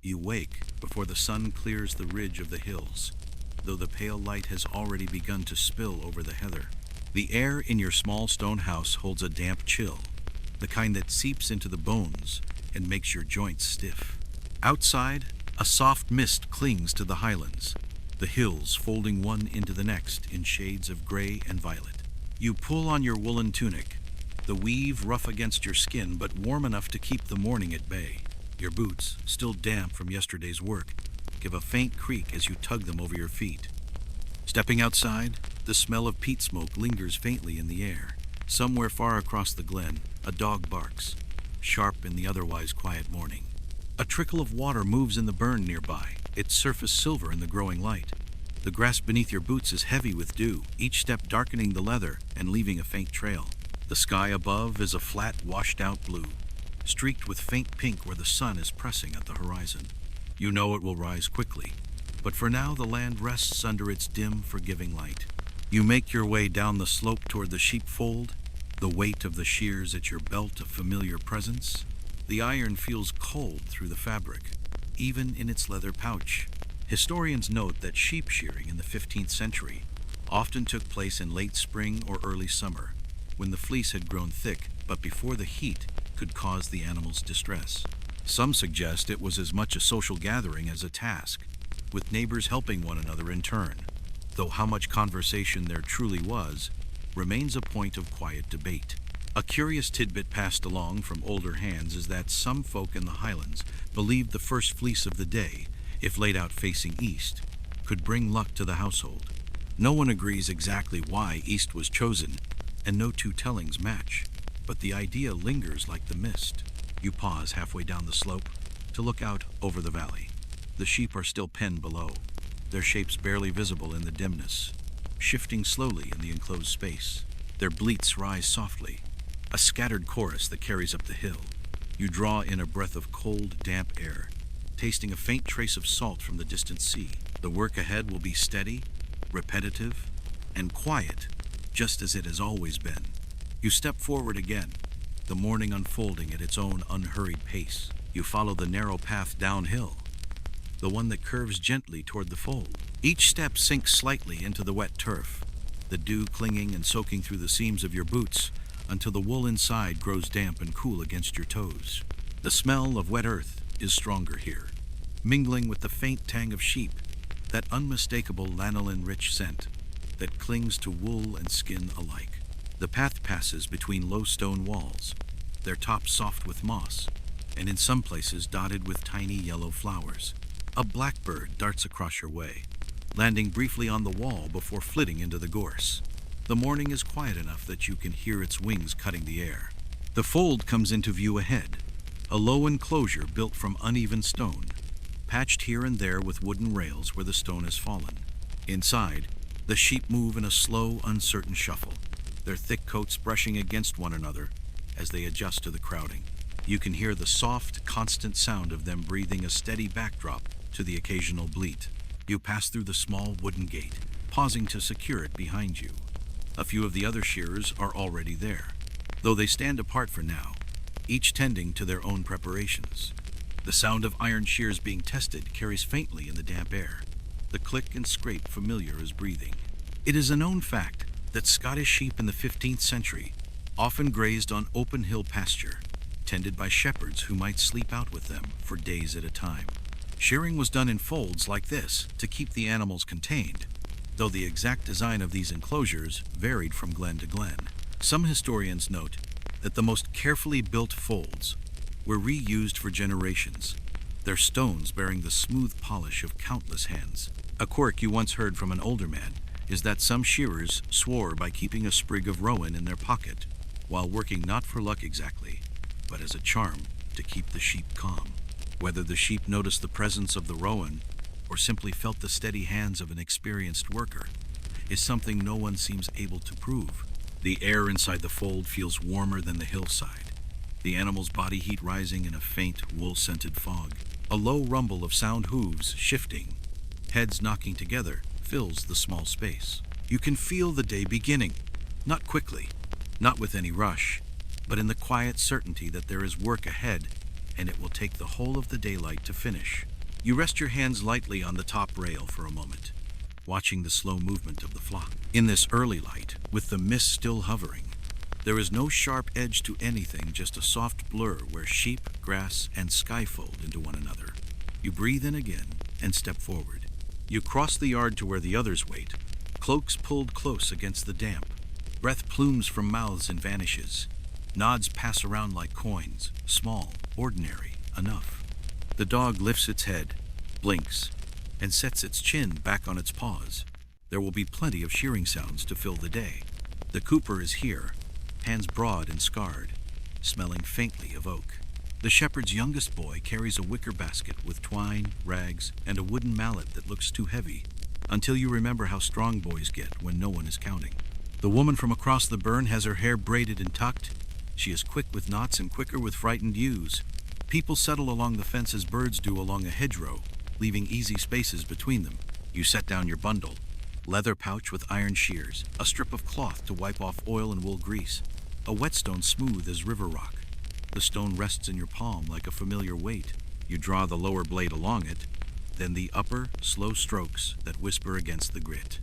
You wake before the sun clears the ridge of the hills, though the pale light has already begun to spill over the heather. The air in your small stone house holds a damp chill, the kind that seeps into the bones and makes your joints stiff. Outside, a soft mist clings to the highlands, the hills folding one into the next in shades of gray and violet. You pull on your woolen tunic, the weave rough against your skin but warm enough to keep the morning at bay. Your boots, still damp from yesterday's work, give a faint creak as you tug them over your feet. Stepping outside, the smell of peat smoke lingers faintly in the air. Somewhere far across the glen, a dog barks, sharp in the otherwise quiet morning. A trickle of water moves in the burn nearby, its surface silver in the growing light. The grass beneath your boots is heavy with dew, each step darkening the leather and leaving a faint trail. The sky above is a flat, washed-out blue, streaked with faint pink where the sun is pressing at the horizon. You know it will rise quickly, but for now the land rests under its dim, forgiving light. You make your way down the slope toward the sheepfold, the weight of the shears at your belt a familiar presence. The iron feels cold through the fabric, even in its leather pouch. Historians note that sheep shearing in the 15th century often took place in late spring or early summer, when the fleece had grown thick, but before the heat could cause the animals distress. Some suggest it was as much a social gathering as a task, with neighbors helping one another in turn, though how much conversation there truly was remains a point of quiet debate. A curious tidbit passed along from older hands is that some folk in the Highlands believed the first fleece of the day, if laid out facing east, could bring luck to the household. No one agrees exactly why east was chosen, and no two tellings match, but the idea lingers like the mist. You pause halfway down the slope to look out over the valley. The sheep are still penned below, their shapes barely visible in the dimness, shifting slowly in the enclosed space. Their bleats rise softly, a scattered chorus that carries up the hill. You draw in a breath of cold, damp air, tasting a faint trace of salt from the distant sea. The work ahead will be steady, repetitive, and quiet, just as it has always been. You step forward again, the morning unfolding at its own unhurried pace. You follow the narrow path downhill, the one that curves gently toward the fold. Each step sinks slightly into the wet turf, the dew clinging and soaking through the seams of your boots until the wool inside grows damp and cool against your toes. The smell of wet earth is stronger here, mingling with the faint tang of sheep, that unmistakable lanolin-rich scent that clings to wool and skin alike. The path passes between low stone walls, their tops soft with moss, and in some places dotted with tiny yellow flowers. A blackbird darts across your way, landing briefly on the wall before flitting into the gorse. The morning is quiet enough that you can hear its wings cutting the air. The fold comes into view ahead, a low enclosure built from uneven stone, patched here and there with wooden rails where the stone has fallen. Inside, the sheep move in a slow, uncertain shuffle, their thick coats brushing against one another as they adjust to the crowding. You can hear the soft, constant sound of them breathing, a steady backdrop to the occasional bleat. You pass through the small wooden gate, pausing to secure it behind you. A few of the other shearers are already there, though they stand apart for now, each tending to their own preparations. The sound of iron shears being tested carries faintly in the damp air, the click and scrape familiar as breathing. It is a known fact that Scottish sheep in the 15th century often grazed on open hill pasture, tended by shepherds who might sleep out with them for days at a time. Shearing was done in folds like this to keep the animals contained, though the exact design of these enclosures varied from glen to glen. Some historians note that the most carefully built folds were reused for generations, their stones bearing the smooth polish of countless hands. A quirk you once heard from an older man is that some shearers swore by keeping a sprig of rowan in their pocket, while working not for luck exactly, but as a charm to keep the sheep calm. Whether the sheep noticed the presence of the rowan or simply felt the steady hands of an experienced worker is something no one seems able to prove. The air inside the fold feels warmer than the hillside, the animal's body heat rising in a faint, wool-scented fog. A low rumble of sound hooves shifting, heads knocking together, fills the small space. You can feel the day beginning, not quickly, not with any rush, but in the quiet certainty that there is work ahead and it will take the whole of the daylight to finish. You rest your hands lightly on the top rail for a moment, watching the slow movement of the flock. In this early light, with the mist still hovering, there is no sharp edge to anything, just a soft blur where sheep, grass, and sky fold into one another. You breathe in again and step forward. You cross the yard to where the others wait, cloaks pulled close against the damp. Breath plumes from mouths and vanishes. Nods pass around like coins, small, ordinary, enough. The dog lifts its head, blinks, and sets its chin back on its paws. There will be plenty of shearing sounds to fill the day. The cooper is here, hands broad and scarred, smelling faintly of oak. The shepherd's youngest boy carries a wicker basket with twine, rags, and a wooden mallet that looks too heavy, until you remember how strong boys get when no one is counting. The woman from across the burn has her hair braided and tucked. She is quick with knots and quicker with frightened ewes. People settle along the fence as birds do along a hedgerow, leaving easy spaces between them. You set down your bundle, leather pouch with iron shears, a strip of cloth to wipe off oil and wool grease, a whetstone smooth as river rock. The stone rests in your palm like a familiar weight. You draw the lower blade along it, then the upper, slow strokes that whisper against the grit.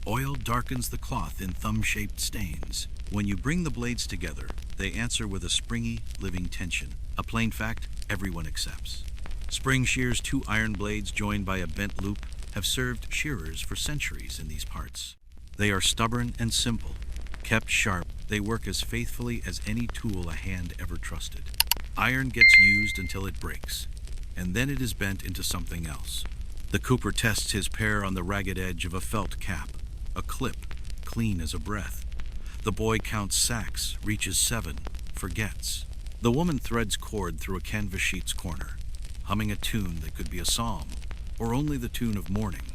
Oil darkens the cloth in thumb-shaped stains. When you bring the blades together, they answer with a springy, living tension, a plain fact everyone accepts. Spring shears, 2 iron blades joined by a bent loop, have served shearers for centuries in these parts. They are stubborn and simple. Kept sharp, they work as faithfully as any tool a hand ever trusted. Iron gets used until it breaks, and then it is bent into something else. The cooper tests his pair on the ragged edge of a felt cap, a clip, clean as a breath. The boy counts sacks, reaches 7, forgets. The woman threads cord through a canvas sheet's corner, humming a tune that could be a psalm, or only the tune of mourning.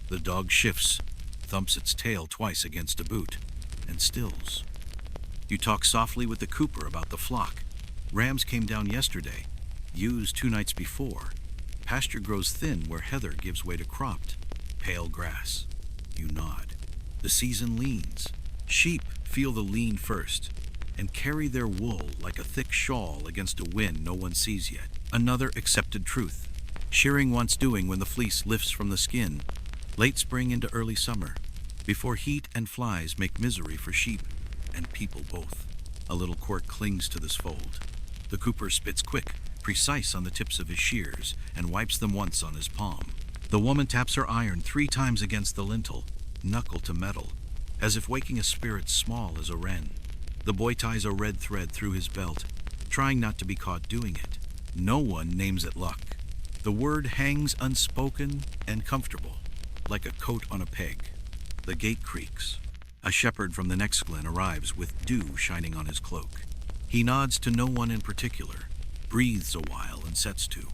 The dog shifts, thumps its tail twice against a boot, and stills. You talk softly with the cooper about the flock. Rams came down yesterday, ewes 2 nights before. Pasture grows thin where heather gives way to cropped, pale grass. You nod. The season leans. Sheep feel the lean first, and carry their wool like a thick shawl against a wind no one sees yet. Another accepted truth. Shearing wants doing when the fleece lifts from the skin, late spring into early summer, before heat and flies make misery for sheep and people both. A little quirk clings to this fold. The cooper spits quick, precise on the tips of his shears, and wipes them once on his palm. The woman taps her iron 3 times against the lintel, knuckle to metal, as if waking a spirit small as a wren. The boy ties a red thread through his belt, trying not to be caught doing it. No one names it luck. The word hangs unspoken and comfortable, like a coat on a peg. The gate creaks. A shepherd from the next glen arrives with dew shining on his cloak. He nods to no one in particular, breathes a while and sets to.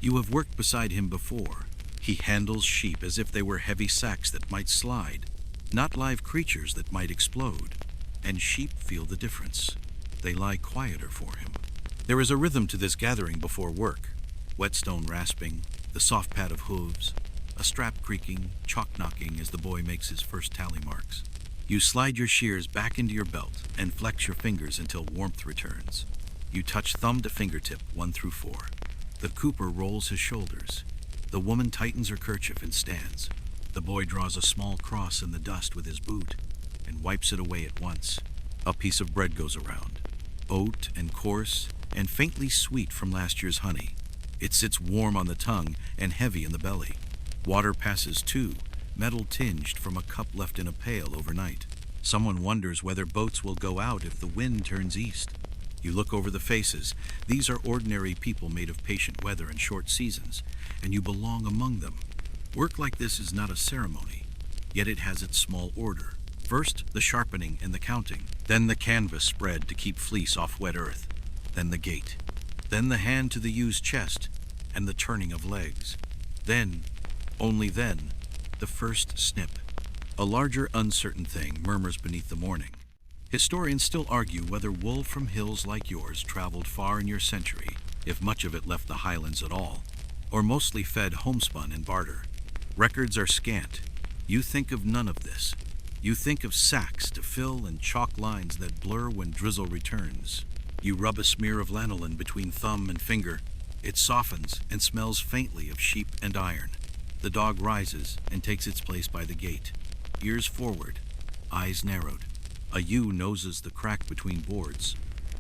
You have worked beside him before. He handles sheep as if they were heavy sacks that might slide, not live creatures that might explode. And sheep feel the difference. They lie quieter for him. There is a rhythm to this gathering before work. Whetstone rasping, the soft pad of hooves, a strap creaking, chalk knocking as the boy makes his first tally marks. You slide your shears back into your belt and flex your fingers until warmth returns. You touch thumb to fingertip 1 through 4. The cooper rolls his shoulders. The woman tightens her kerchief and stands. The boy draws a small cross in the dust with his boot and wipes it away at once. A piece of bread goes around, oat and coarse and faintly sweet from last year's honey. It sits warm on the tongue and heavy in the belly. Water passes too, metal tinged from a cup left in a pail overnight. Someone wonders whether boats will go out if the wind turns east. You look over the faces. These are ordinary people made of patient weather and short seasons, and you belong among them. Work like this is not a ceremony, yet it has its small order. First, the sharpening and the counting, then the canvas spread to keep fleece off wet earth, then the gait, then the hand to the ewe's chest, and the turning of legs. Then, only then, the first snip. A larger, uncertain thing murmurs beneath the morning. Historians still argue whether wool from hills like yours traveled far in your century, if much of it left the Highlands at all, or mostly fed homespun and barter. Records are scant. You think of none of this. You think of sacks to fill and chalk lines that blur when drizzle returns. You rub a smear of lanolin between thumb and finger, It softens and smells faintly of sheep and iron. The dog rises and takes its place by the gate, ears forward, eyes narrowed. A ewe noses the crack between boards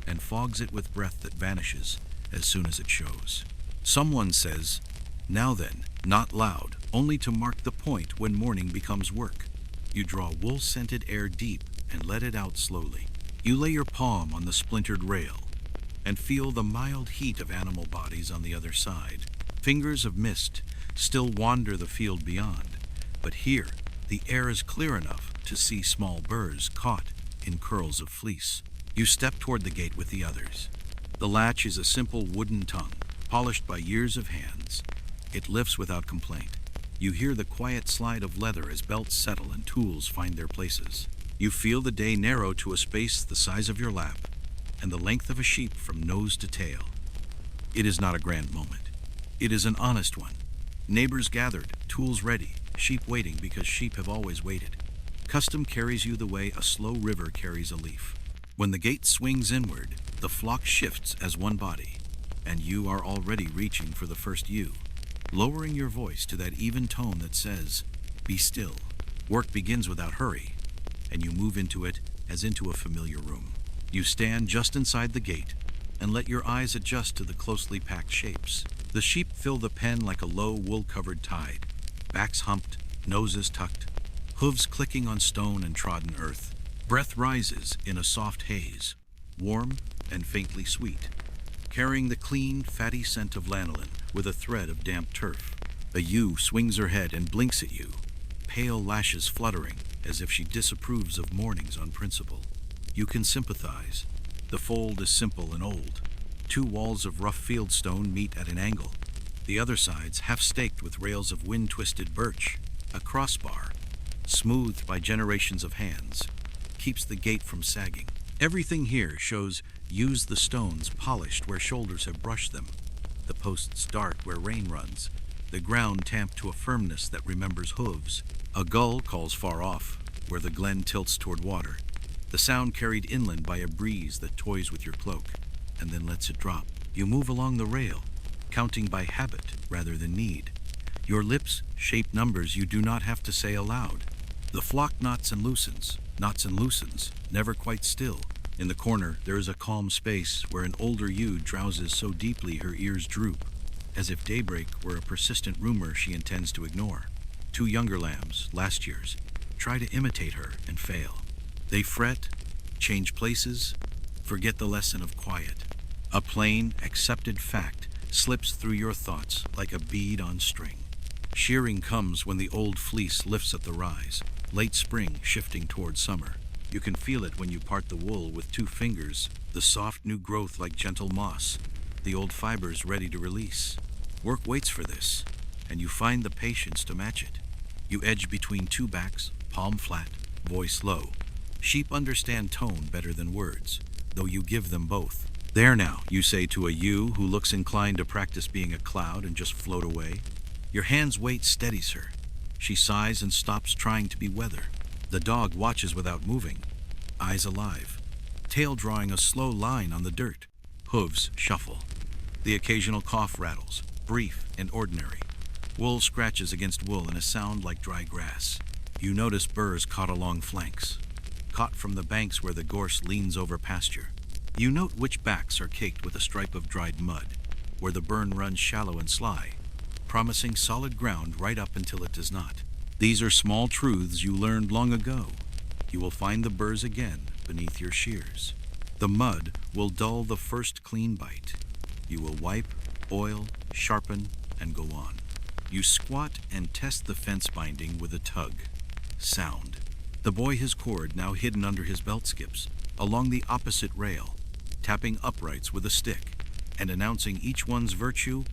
and fogs it with breath that vanishes as soon as it shows. Someone says, "Now then," not loud, only to mark the point when morning becomes work. You draw wool-scented air deep and let it out slowly. You lay your palm on the splintered rail and feel the mild heat of animal bodies on the other side. Fingers of mist still wander the field beyond, but here the air is clear enough to see small burrs caught in curls of fleece. You step toward the gate with the others. The latch is a simple wooden tongue, polished by years of hands. It lifts without complaint. You hear the quiet slide of leather as belts settle and tools find their places. You feel the day narrow to a space the size of your lap and the length of a sheep from nose to tail. It is not a grand moment. It is an honest one. Neighbors gathered, tools ready, sheep waiting because sheep have always waited. Custom carries you the way a slow river carries a leaf. When the gate swings inward, the flock shifts as one body, and you are already reaching for the first ewe, lowering your voice to that even tone that says, "Be still." Work begins without hurry, and you move into it as into a familiar room. You stand just inside the gate and let your eyes adjust to the closely packed shapes. The sheep fill the pen like a low wool-covered tide, backs humped, noses tucked, hooves clicking on stone and trodden earth. Breath rises in a soft haze, warm and faintly sweet, carrying the clean, fatty scent of lanolin with a thread of damp turf. A ewe swings her head and blinks at you, pale lashes fluttering as if she disapproves of mornings on principle. You can sympathize. The fold is simple and old. 2 walls of rough fieldstone meet at an angle, the other sides half-staked with rails of wind-twisted birch. A crossbar, smoothed by generations of hands, keeps the gate from sagging. Everything here shows use the stones polished where shoulders have brushed them, the posts dark where rain runs, the ground tamped to a firmness that remembers hooves. A gull calls far off, where the glen tilts toward water, the sound carried inland by a breeze that toys with your cloak and then lets it drop. You move along the rail, counting by habit rather than need. Your lips shape numbers you do not have to say aloud. The flock knots and loosens, never quite still. In the corner, there is a calm space where an older ewe drowses so deeply her ears droop, as if daybreak were a persistent rumor she intends to ignore. 2 younger lambs, last year's, try to imitate her and fail. They fret, change places, forget the lesson of quiet. A plain, accepted fact slips through your thoughts like a bead on string. Shearing comes when the old fleece lifts at the rise, late spring shifting toward summer. You can feel it when you part the wool with 2 fingers, the soft new growth like gentle moss, the old fibers ready to release. Work waits for this, and you find the patience to match it. You edge between 2 backs, palm flat, voice low. Sheep understand tone better than words, though you give them both. "There now," you say to a ewe who looks inclined to practice being a cloud and just float away. Your hand's weight steadies her. She sighs and stops trying to be weather. The dog watches without moving, eyes alive, tail drawing a slow line on the dirt. Hooves shuffle. The occasional cough rattles, brief and ordinary. Wool scratches against wool in a sound like dry grass. You notice burrs caught along flanks, caught from the banks where the gorse leans over pasture. You note which backs are caked with a stripe of dried mud, where the burn runs shallow and sly, promising solid ground right up until it does not. These are small truths you learned long ago. You will find the burrs again beneath your shears. The mud will dull the first clean bite. You will wipe, oil, sharpen, and go on. You squat and test the fence binding with a tug. Sound. The boy his cord now hidden under his belt skips, along the opposite rail, tapping uprights with a stick, and announcing each one's virtue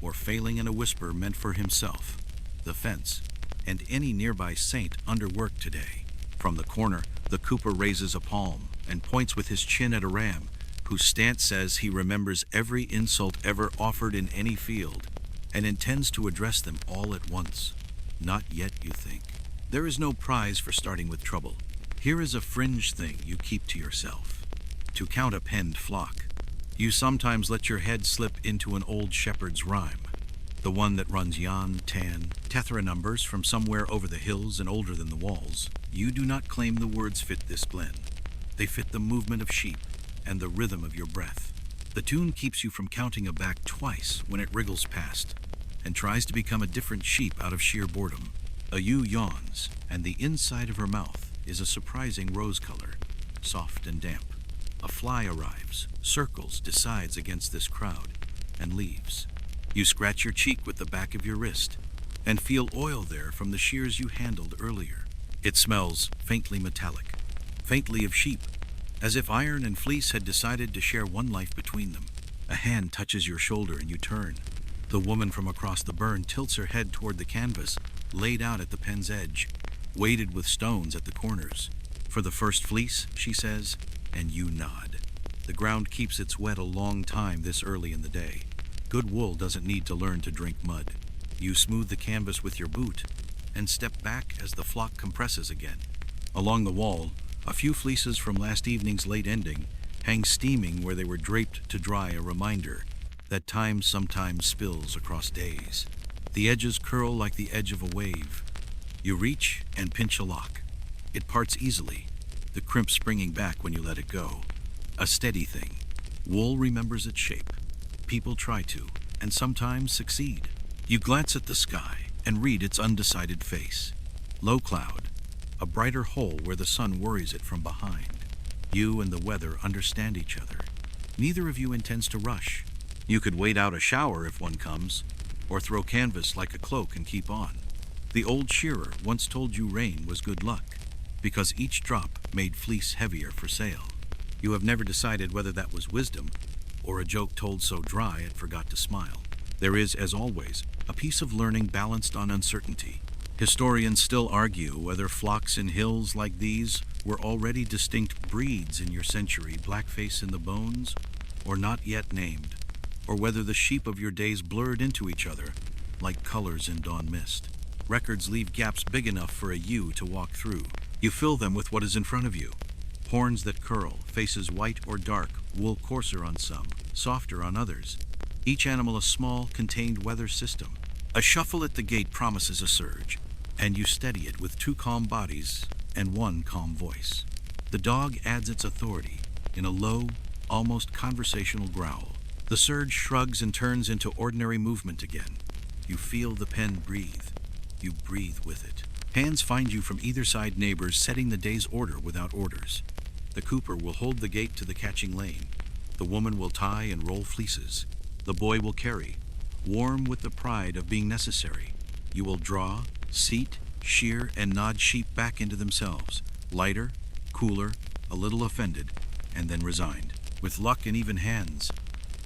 or failing in a whisper meant for himself, the fence, and any nearby saint under work today. From the corner, the cooper raises a palm and points with his chin at a ram, whose stance says he remembers every insult ever offered in any field, and intends to address them all at once. Not yet, you think. There is no prize for starting with trouble. Here is a fringe thing you keep to yourself. To count a penned flock, You sometimes let your head slip into an old shepherd's rhyme, the one that runs yan, tan, tethera numbers from somewhere over the hills and older than the walls. You do not claim the words fit this glen. They fit the movement of sheep and the rhythm of your breath. The tune keeps you from counting a back twice when it wriggles past and tries to become a different sheep out of sheer boredom. A ewe yawns, and the inside of her mouth is a surprising rose color, soft and damp. A fly arrives, circles, decides against this crowd, and leaves. You scratch your cheek with the back of your wrist and feel oil there from the shears you handled earlier. It smells faintly metallic, faintly of sheep, as if iron and fleece had decided to share one life between them. A hand touches your shoulder and you turn. The woman from across the burn tilts her head toward the canvas, laid out at the pen's edge, weighted with stones at the corners. "For the first fleece," she says, and you nod. The ground keeps its wet a long time this early in the day. Good wool doesn't need to learn to drink mud. You smooth the canvas with your boot and step back as the flock compresses again. Along the wall, a few fleeces from last evening's late ending hang steaming where they were draped to dry, a reminder that time sometimes spills across days. The edges curl like the edge of a wave. You reach and pinch a lock. It parts easily, the crimp springing back when you let it go. A steady thing. Wool remembers its shape. People try to, and sometimes succeed. You glance at the sky and read its undecided face. Low cloud, a brighter hole where the sun worries it from behind. You and the weather understand each other. Neither of you intends to rush. You could wait out a shower if one comes, or throw canvas like a cloak and keep on. The old shearer once told you rain was good luck, because each drop made fleece heavier for sale. You have never decided whether that was wisdom, or a joke told so dry it forgot to smile. There is, as always, a piece of learning balanced on uncertainty. Historians still argue whether flocks in hills like these were already distinct breeds in your century, blackface in the bones, or not yet named, or whether the sheep of your days blurred into each other like colors in dawn mist. Records leave gaps big enough for a ewe to walk through. You fill them with what is in front of you. Horns that curl, faces white or dark, wool coarser on some, softer on others. Each animal a small, contained weather system. A shuffle at the gate promises a surge, and you steady it with two calm bodies and one calm voice. The dog adds its authority in a low, almost conversational growl. The surge shrugs and turns into ordinary movement again. You feel the pen breathe. You breathe with it. Hands find you from either side, neighbors setting the day's order without orders. The cooper will hold the gate to the catching lane. The woman will tie and roll fleeces. The boy will carry, warm with the pride of being necessary. You will draw, seat, shear, and nod sheep back into themselves, lighter, cooler, a little offended, and then resigned. With luck and even hands,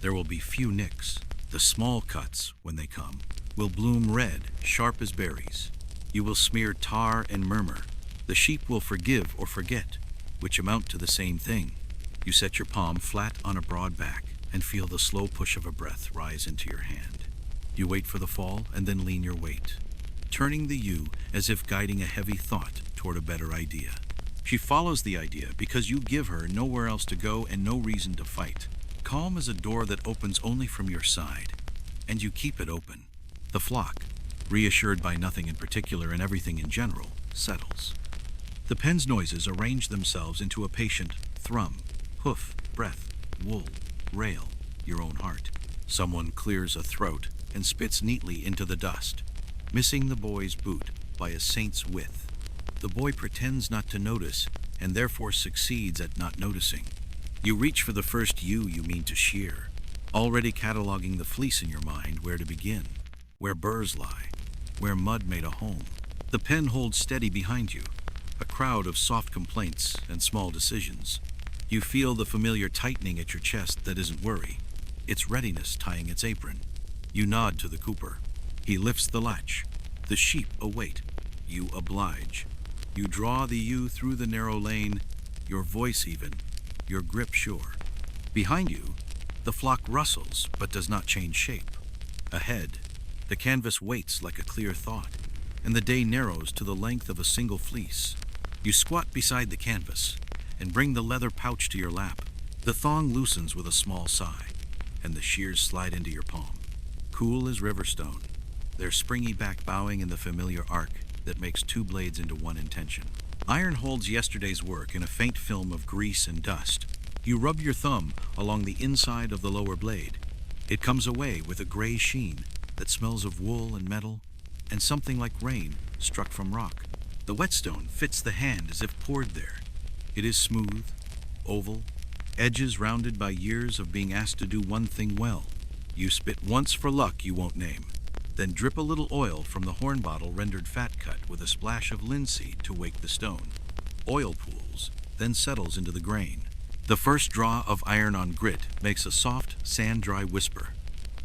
there will be few nicks. The small cuts, when they come, will bloom red, sharp as berries. You will smear tar and murmur. The sheep will forgive or forget, which amount to the same thing. You set your palm flat on a broad back and feel the slow push of a breath rise into your hand. You wait for the fall and then lean your weight, turning the ewe as if guiding a heavy thought toward a better idea. She follows the idea because you give her nowhere else to go and no reason to fight. Calm as a door that opens only from your side, and you keep it open. The flock, reassured by nothing in particular and everything in general, settles. The pen's noises arrange themselves into a patient thrum, hoof, breath, wool, rail, your own heart. Someone clears a throat and spits neatly into the dust, missing the boy's boot by a saint's width. The boy pretends not to notice and therefore succeeds at not noticing. You reach for the first ewe you mean to shear, already cataloging the fleece in your mind, where to begin, where burrs lie, where mud made a home. The pen holds steady behind you, a crowd of soft complaints and small decisions. You feel the familiar tightening at your chest that isn't worry. It's readiness tying its apron. You nod to the cooper. He lifts the latch. The sheep await. You oblige. You draw the ewe through the narrow lane, your voice even, your grip sure. Behind you, the flock rustles but does not change shape. Ahead, the canvas waits like a clear thought, and the day narrows to the length of a single fleece. You squat beside the canvas and bring the leather pouch to your lap. The thong loosens with a small sigh. and the shears slide into your palm. Cool as river stone, their springy back bowing in the familiar arc that makes two blades into one intention. Iron holds yesterday's work in a faint film of grease and dust. You rub your thumb along the inside of the lower blade. It comes away with a gray sheen that smells of wool and metal and something like rain struck from rock. The whetstone fits the hand as if poured there. It is smooth, oval, edges rounded by years of being asked to do one thing well. You spit once for luck you won't name, then drip a little oil from the horn bottle rendered fat cut with a splash of linseed to wake the stone. Oil pools, then settles into the grain. The first draw of iron on grit makes a soft, sand-dry whisper.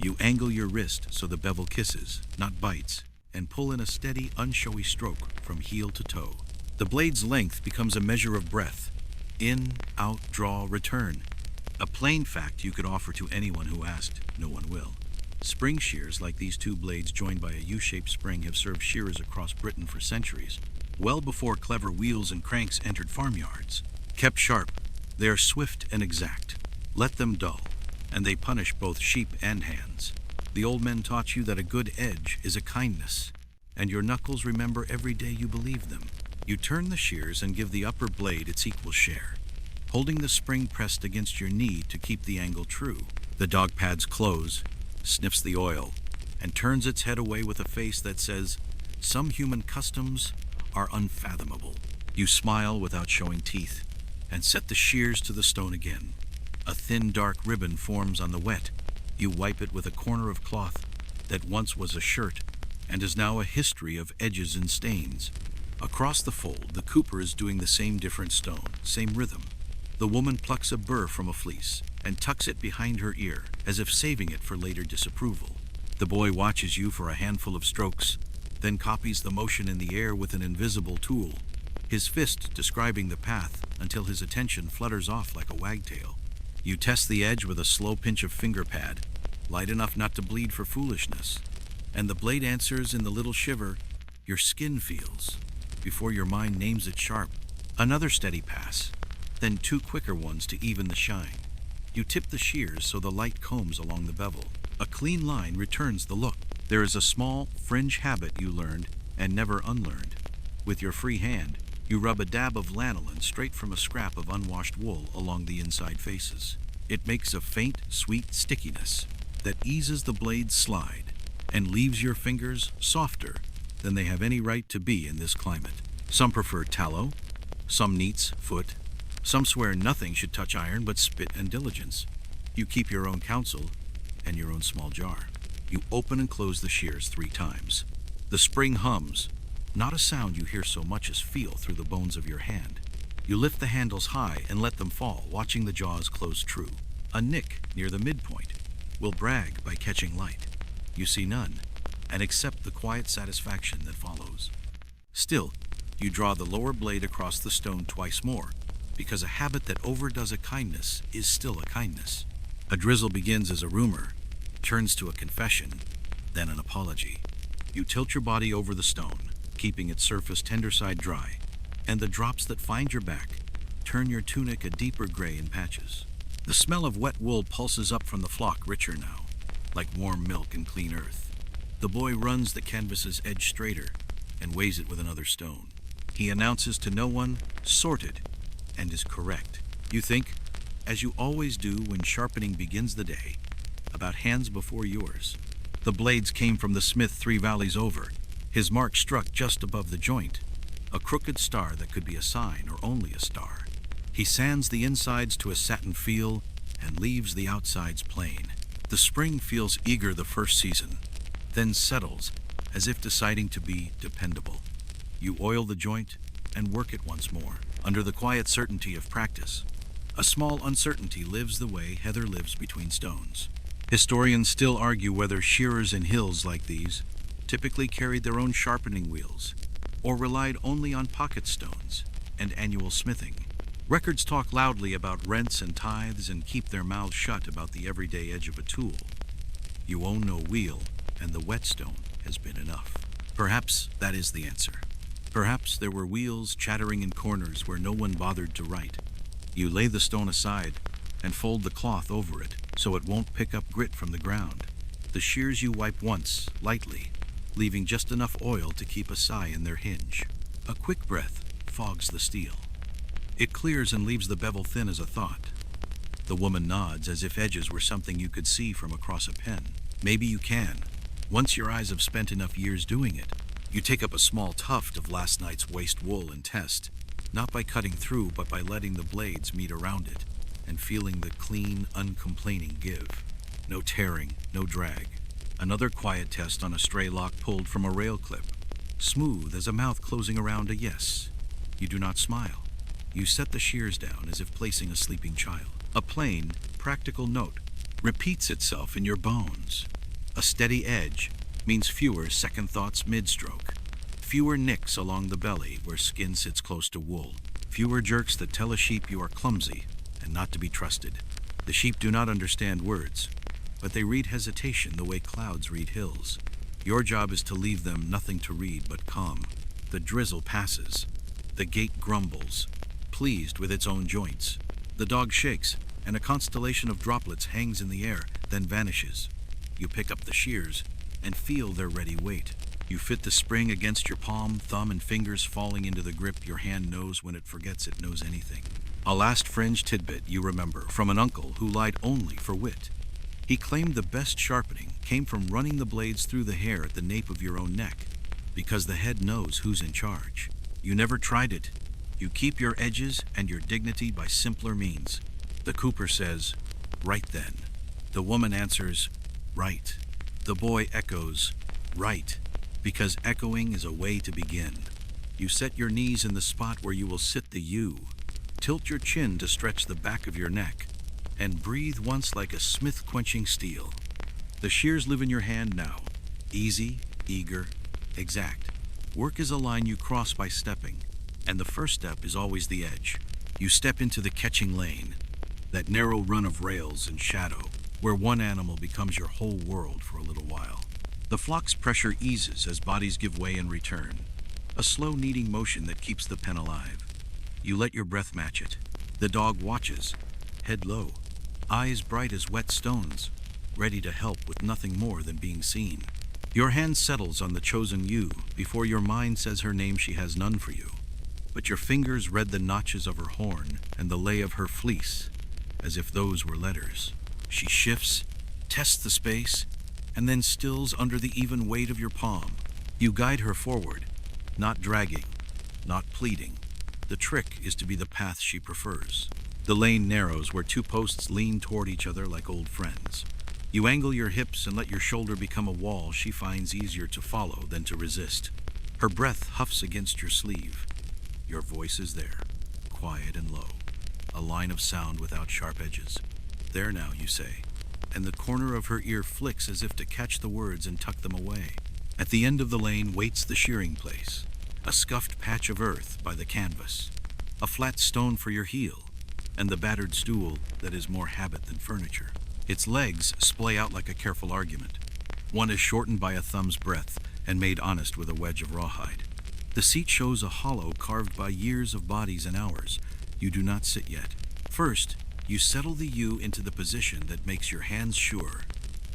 You angle your wrist so the bevel kisses, not bites, and pull in a steady, unshowy stroke from heel to toe. The blade's length becomes a measure of breath. In, out, draw, return. A plain fact you could offer to anyone who asked, no one will. Spring shears like these two blades joined by a U-shaped spring have served shearers across Britain for centuries, well before clever wheels and cranks entered farmyards. Kept sharp, they are swift and exact. Let them dull, and they punish both sheep and hands. The old men taught you that a good edge is a kindness, and your knuckles remember every day you believe them. You turn the shears and give the upper blade its equal share, holding the spring pressed against your knee to keep the angle true. The dog pads close, sniffs the oil, and turns its head away with a face that says, "Some human customs are unfathomable." You smile without showing teeth, and set the shears to the stone again. A thin dark ribbon forms on the wet. You wipe it with a corner of cloth that once was a shirt and is now a history of edges and stains. Across the fold, the cooper is doing the same different stone, same rhythm. The woman plucks a burr from a fleece and tucks it behind her ear, as if saving it for later disapproval. The boy watches you for a handful of strokes, then copies the motion in the air with an invisible tool, his fist describing the path until his attention flutters off like a wagtail. You test the edge with a slow pinch of finger pad, light enough not to bleed for foolishness, and the blade answers in the little shiver your skin feels before your mind names it sharp. Another steady pass, then two quicker ones to even the shine. You tip the shears so the light combs along the bevel. A clean line returns the look. There is a small fringe habit you learned and never unlearned. With your free hand, you rub a dab of lanolin straight from a scrap of unwashed wool along the inside faces. It makes a faint, sweet stickiness that eases the blade's slide and leaves your fingers softer than they have any right to be in this climate. Some prefer tallow, some neats foot, some swear nothing should touch iron but spit and diligence. You keep your own counsel and your own small jar. You open and close the shears 3 times. The spring hums, not a sound you hear so much as feel through the bones of your hand. You lift the handles high and let them fall, watching the jaws close true. A nick near the midpoint will brag by catching light. You see none, and accept the quiet satisfaction that follows. Still, you draw the lower blade across the stone twice more, because a habit that overdoes a kindness is still a kindness. A drizzle begins as a rumor, turns to a confession, then an apology. You tilt your body over the stone, keeping its surface tender side dry, and the drops that find your back turn your tunic a deeper gray in patches. The smell of wet wool pulses up from the flock richer now, like warm milk and clean earth. The boy runs the canvas's edge straighter and weighs it with another stone. He announces to no one, sorted, and is correct. You think, as you always do when sharpening begins the day, about hands before yours. The blades came from the smith 3 valleys over. His mark struck just above the joint, a crooked star that could be a sign or only a star. He sands the insides to a satin feel and leaves the outsides plain. The spring feels eager the first season, then settles as if deciding to be dependable. You oil the joint and work it once more, under the quiet certainty of practice. A small uncertainty lives the way heather lives between stones. Historians still argue whether shearers in hills like these typically carried their own sharpening wheels, or relied only on pocket stones and annual smithing. Records talk loudly about rents and tithes and keep their mouths shut about the everyday edge of a tool. You own no wheel, and the whetstone has been enough. Perhaps that is the answer. Perhaps there were wheels chattering in corners where no one bothered to write. You lay the stone aside, and fold the cloth over it so it won't pick up grit from the ground. The shears you wipe once, lightly, leaving just enough oil to keep a sigh in their hinge. A quick breath fogs the steel. It clears and leaves the bevel thin as a thought. The woman nods as if edges were something you could see from across a pen. Maybe you can. Once your eyes have spent enough years doing it, you take up a small tuft of last night's waste wool and test, not by cutting through, but by letting the blades meet around it and feeling the clean, uncomplaining give. No tearing, no drag. Another quiet test on a stray lock pulled from a rail clip. Smooth as a mouth closing around a yes. You do not smile. You set the shears down as if placing a sleeping child. A plain, practical note repeats itself in your bones. A steady edge means fewer second thoughts mid-stroke. Fewer nicks along the belly where skin sits close to wool. Fewer jerks that tell a sheep you are clumsy and not to be trusted. The sheep do not understand words, but they read hesitation the way clouds read hills. Your job is to leave them nothing to read but calm. The drizzle passes. The gate grumbles, pleased with its own joints. The dog shakes, and a constellation of droplets hangs in the air, then vanishes. You pick up the shears and feel their ready weight. You fit the spring against your palm, thumb, and fingers falling into the grip your hand knows when it forgets it knows anything. A last fringe tidbit you remember from an uncle who lied only for wit. He claimed the best sharpening came from running the blades through the hair at the nape of your own neck, because the head knows who's in charge. You never tried it. You keep your edges and your dignity by simpler means. The cooper says, "Right then." The woman answers, "Right." The boy echoes, "Right," because echoing is a way to begin. You set your knees in the spot where you will sit the U. Tilt your chin to stretch the back of your neck, and breathe once like a smith quenching steel. The shears live in your hand now, easy, eager, exact. Work is a line you cross by stepping, and the first step is always the edge. You step into the catching lane, that narrow run of rails and shadow, where one animal becomes your whole world for a little while. The flock's pressure eases as bodies give way in return, a slow kneading motion that keeps the pen alive. You let your breath match it. The dog watches, head low, eyes bright as wet stones, ready to help with nothing more than being seen. Your hand settles on the chosen ewe before your mind says her name she has none for you. But your fingers read the notches of her horn and the lay of her fleece, as if those were letters. She shifts, tests the space, and then stills under the even weight of your palm. You guide her forward, not dragging, not pleading. The trick is to be the path she prefers. The lane narrows where two posts lean toward each other like old friends. You angle your hips and let your shoulder become a wall she finds easier to follow than to resist. Her breath huffs against your sleeve. Your voice is there, quiet and low, a line of sound without sharp edges. "There now," you say, and the corner of her ear flicks as if to catch the words and tuck them away. At the end of the lane waits the shearing place, a scuffed patch of earth by the canvas, a flat stone for your heel, and the battered stool that is more habit than furniture. Its legs splay out like a careful argument. One is shortened by a thumb's breadth and made honest with a wedge of rawhide. The seat shows a hollow carved by years of bodies and hours. You do not sit yet. First, you settle the ewe into the position that makes your hands sure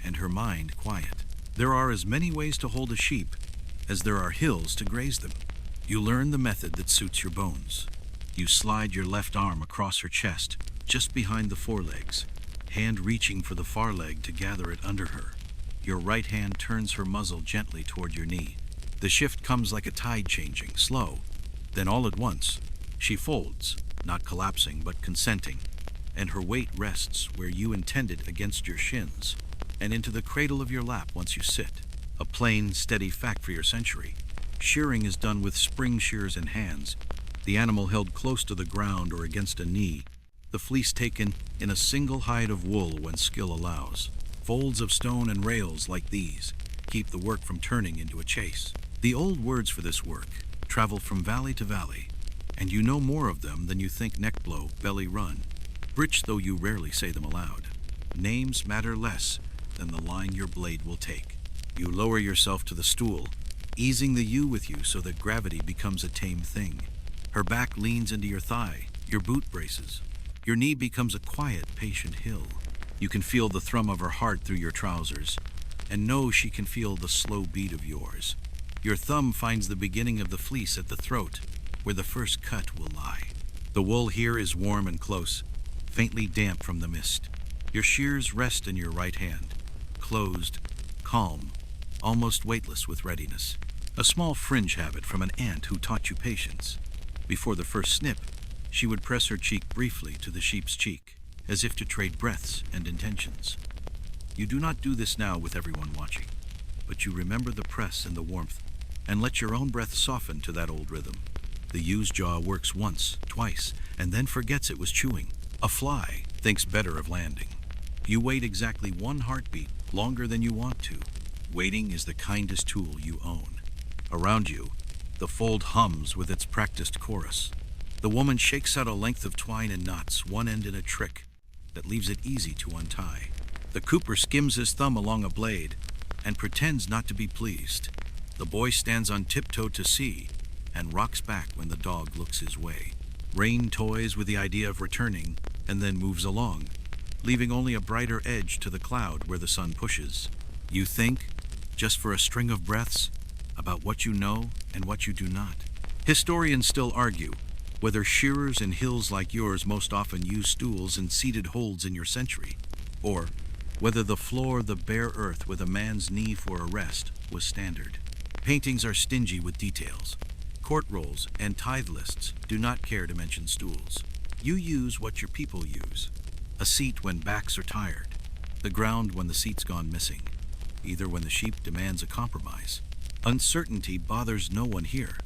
and her mind quiet. There are as many ways to hold a sheep as there are hills to graze them. You learn the method that suits your bones. You slide your left arm across her chest, just behind the forelegs, hand reaching for the far leg to gather it under her. Your right hand turns her muzzle gently toward your knee. The shift comes like a tide changing, slow. Then all at once, she folds, not collapsing but consenting, and her weight rests where you intended against your shins, and into the cradle of your lap once you sit. A plain, steady fact for your century. Shearing is done with spring shears in hands, the animal held close to the ground or against a knee, the fleece taken in a single hide of wool when skill allows. Folds of stone and rails like these keep the work from turning into a chase. The old words for this work travel from valley to valley, and you know more of them than you think neck blow, belly run, rich though you rarely say them aloud. Names matter less than the line your blade will take. You lower yourself to the stool, easing the ewe with you so that gravity becomes a tame thing. Her back leans into your thigh, your boot braces. Your knee becomes a quiet, patient hill. You can feel the thrum of her heart through your trousers, and know she can feel the slow beat of yours. Your thumb finds the beginning of the fleece at the throat, where the first cut will lie. The wool here is warm and close, faintly damp from the mist. Your shears rest in your right hand, closed, calm, almost weightless with readiness. A small fringe habit from an aunt who taught you patience. Before the first snip, she would press her cheek briefly to the sheep's cheek, as if to trade breaths and intentions. You do not do this now with everyone watching, but you remember the press and the warmth, and let your own breath soften to that old rhythm. The ew's jaw works once, twice, and then forgets it was chewing. A fly thinks better of landing. You wait exactly one heartbeat, longer than you want to. Waiting is the kindest tool you own. Around you, the fold hums with its practiced chorus. The woman shakes out a length of twine and knots, one end in a trick that leaves it easy to untie. The cooper skims his thumb along a blade and pretends not to be pleased. The boy stands on tiptoe to see and rocks back when the dog looks his way. Rain toys with the idea of returning and then moves along, leaving only a brighter edge to the cloud where the sun pushes. You think, just for a string of breaths, about what you know and what you do not. Historians still argue whether shearers in hills like yours most often use stools and seated holds in your century, or whether the floor, the bare earth with a man's knee for a rest, was standard. Paintings are stingy with details. Court rolls and tithe lists do not care to mention stools. You use what your people use. A seat when backs are tired. The ground when the seat's gone missing. Either when the sheep demands a compromise. Uncertainty bothers no one here.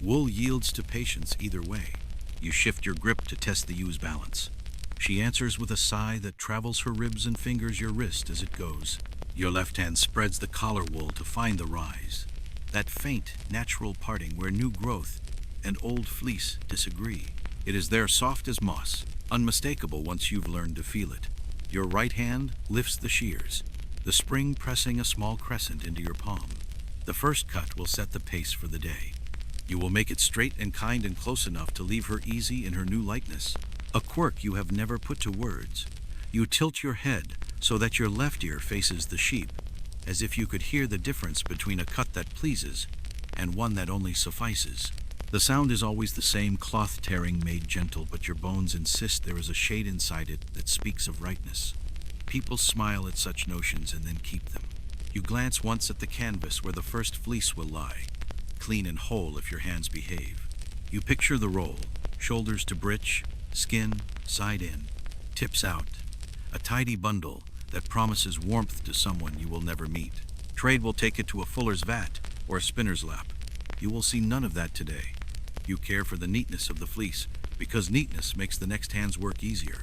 Wool yields to patience either way. You shift your grip to test the ew's balance. She answers with a sigh that travels her ribs and fingers your wrist as it goes. Your left hand spreads the collar wool to find the rise. That faint, natural parting where new growth and old fleece disagree. It is there soft as moss, unmistakable once you've learned to feel it. Your right hand lifts the shears, the spring pressing a small crescent into your palm. The first cut will set the pace for the day. You will make it straight and kind and close enough to leave her easy in her new lightness. A quirk you have never put to words. You tilt your head so that your left ear faces the sheep, as if you could hear the difference between a cut that pleases and one that only suffices. The sound is always the same, cloth tearing made gentle, but your bones insist there is a shade inside it that speaks of rightness. People smile at such notions and then keep them. You glance once at the canvas where the first fleece will lie, clean and whole if your hands behave. You picture the roll, shoulders to breech, skin, side in, tips out, a tidy bundle that promises warmth to someone you will never meet. Trade will take it to a fuller's vat or a spinner's lap. You will see none of that today. You care for the neatness of the fleece because neatness makes the next hand's work easier,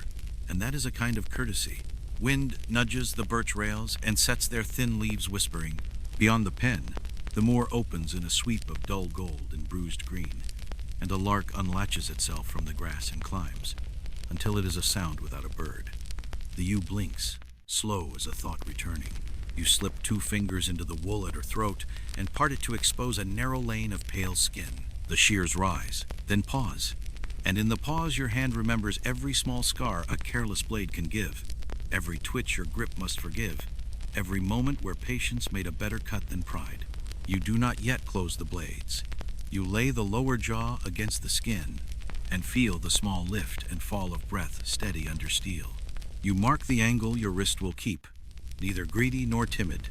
and that is a kind of courtesy. Wind nudges the birch rails and sets their thin leaves whispering. Beyond the pen, the moor opens in a sweep of dull gold and bruised green, and a lark unlatches itself from the grass and climbs, until it is a sound without a bird. The ewe blinks, slow as a thought returning. You slip 2 fingers into the wool at her throat and part it to expose a narrow lane of pale skin. The shears rise, then pause, and in the pause your hand remembers every small scar a careless blade can give, every twitch your grip must forgive, every moment where patience made a better cut than pride. You do not yet close the blades. You lay the lower jaw against the skin and feel the small lift and fall of breath steady under steel. You mark the angle your wrist will keep, neither greedy nor timid.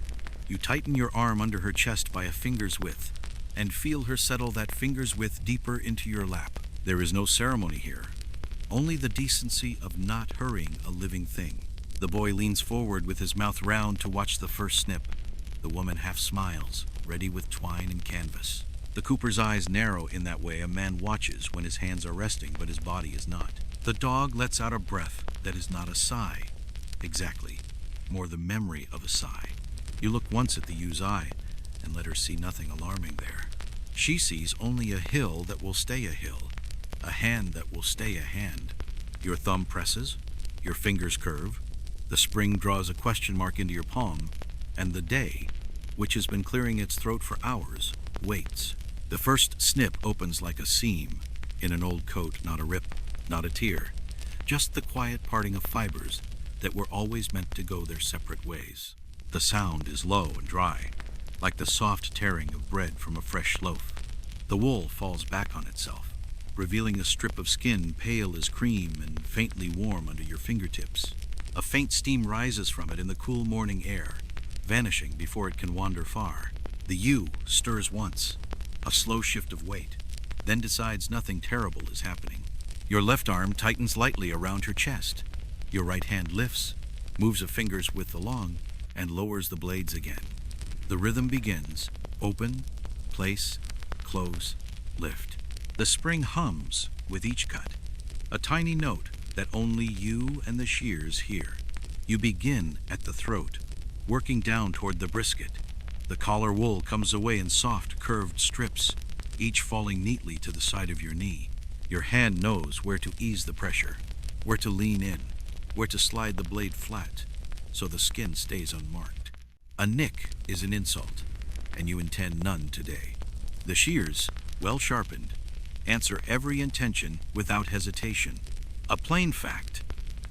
You tighten your arm under her chest by a finger's width and feel her settle that finger's width deeper into your lap. There is no ceremony here, only the decency of not hurrying a living thing. The boy leans forward with his mouth round to watch the first snip. The woman half smiles, ready with twine and canvas. The cooper's eyes narrow in that way a man watches when his hands are resting but his body is not. The dog lets out a breath that is not a sigh. Exactly, more the memory of a sigh. You look once at the ew's eye and let her see nothing alarming there. She sees only a hill that will stay a hill, a hand that will stay a hand. Your thumb presses, your fingers curve, the spring draws a question mark into your palm, and the day, which has been clearing its throat for hours, waits. The first snip opens like a seam in an old coat, not a rip, not a tear, just the quiet parting of fibers that were always meant to go their separate ways. The sound is low and dry, like the soft tearing of bread from a fresh loaf. The wool falls back on itself, revealing a strip of skin pale as cream and faintly warm under your fingertips. A faint steam rises from it in the cool morning air, vanishing before it can wander far. The ewe stirs once, a slow shift of weight, then decides nothing terrible is happening. Your left arm tightens lightly around her chest. Your right hand lifts, moves a finger's width along, and lowers the blades again. The rhythm begins: open, place, close, lift. The spring hums with each cut, a tiny note that only you and the shears hear. You begin at the throat, working down toward the brisket. The collar wool comes away in soft, curved strips, each falling neatly to the side of your knee. Your hand knows where to ease the pressure, where to lean in, where to slide the blade flat so the skin stays unmarked. A nick is an insult, and you intend none today. The shears, well sharpened, answer every intention without hesitation. A plain fact: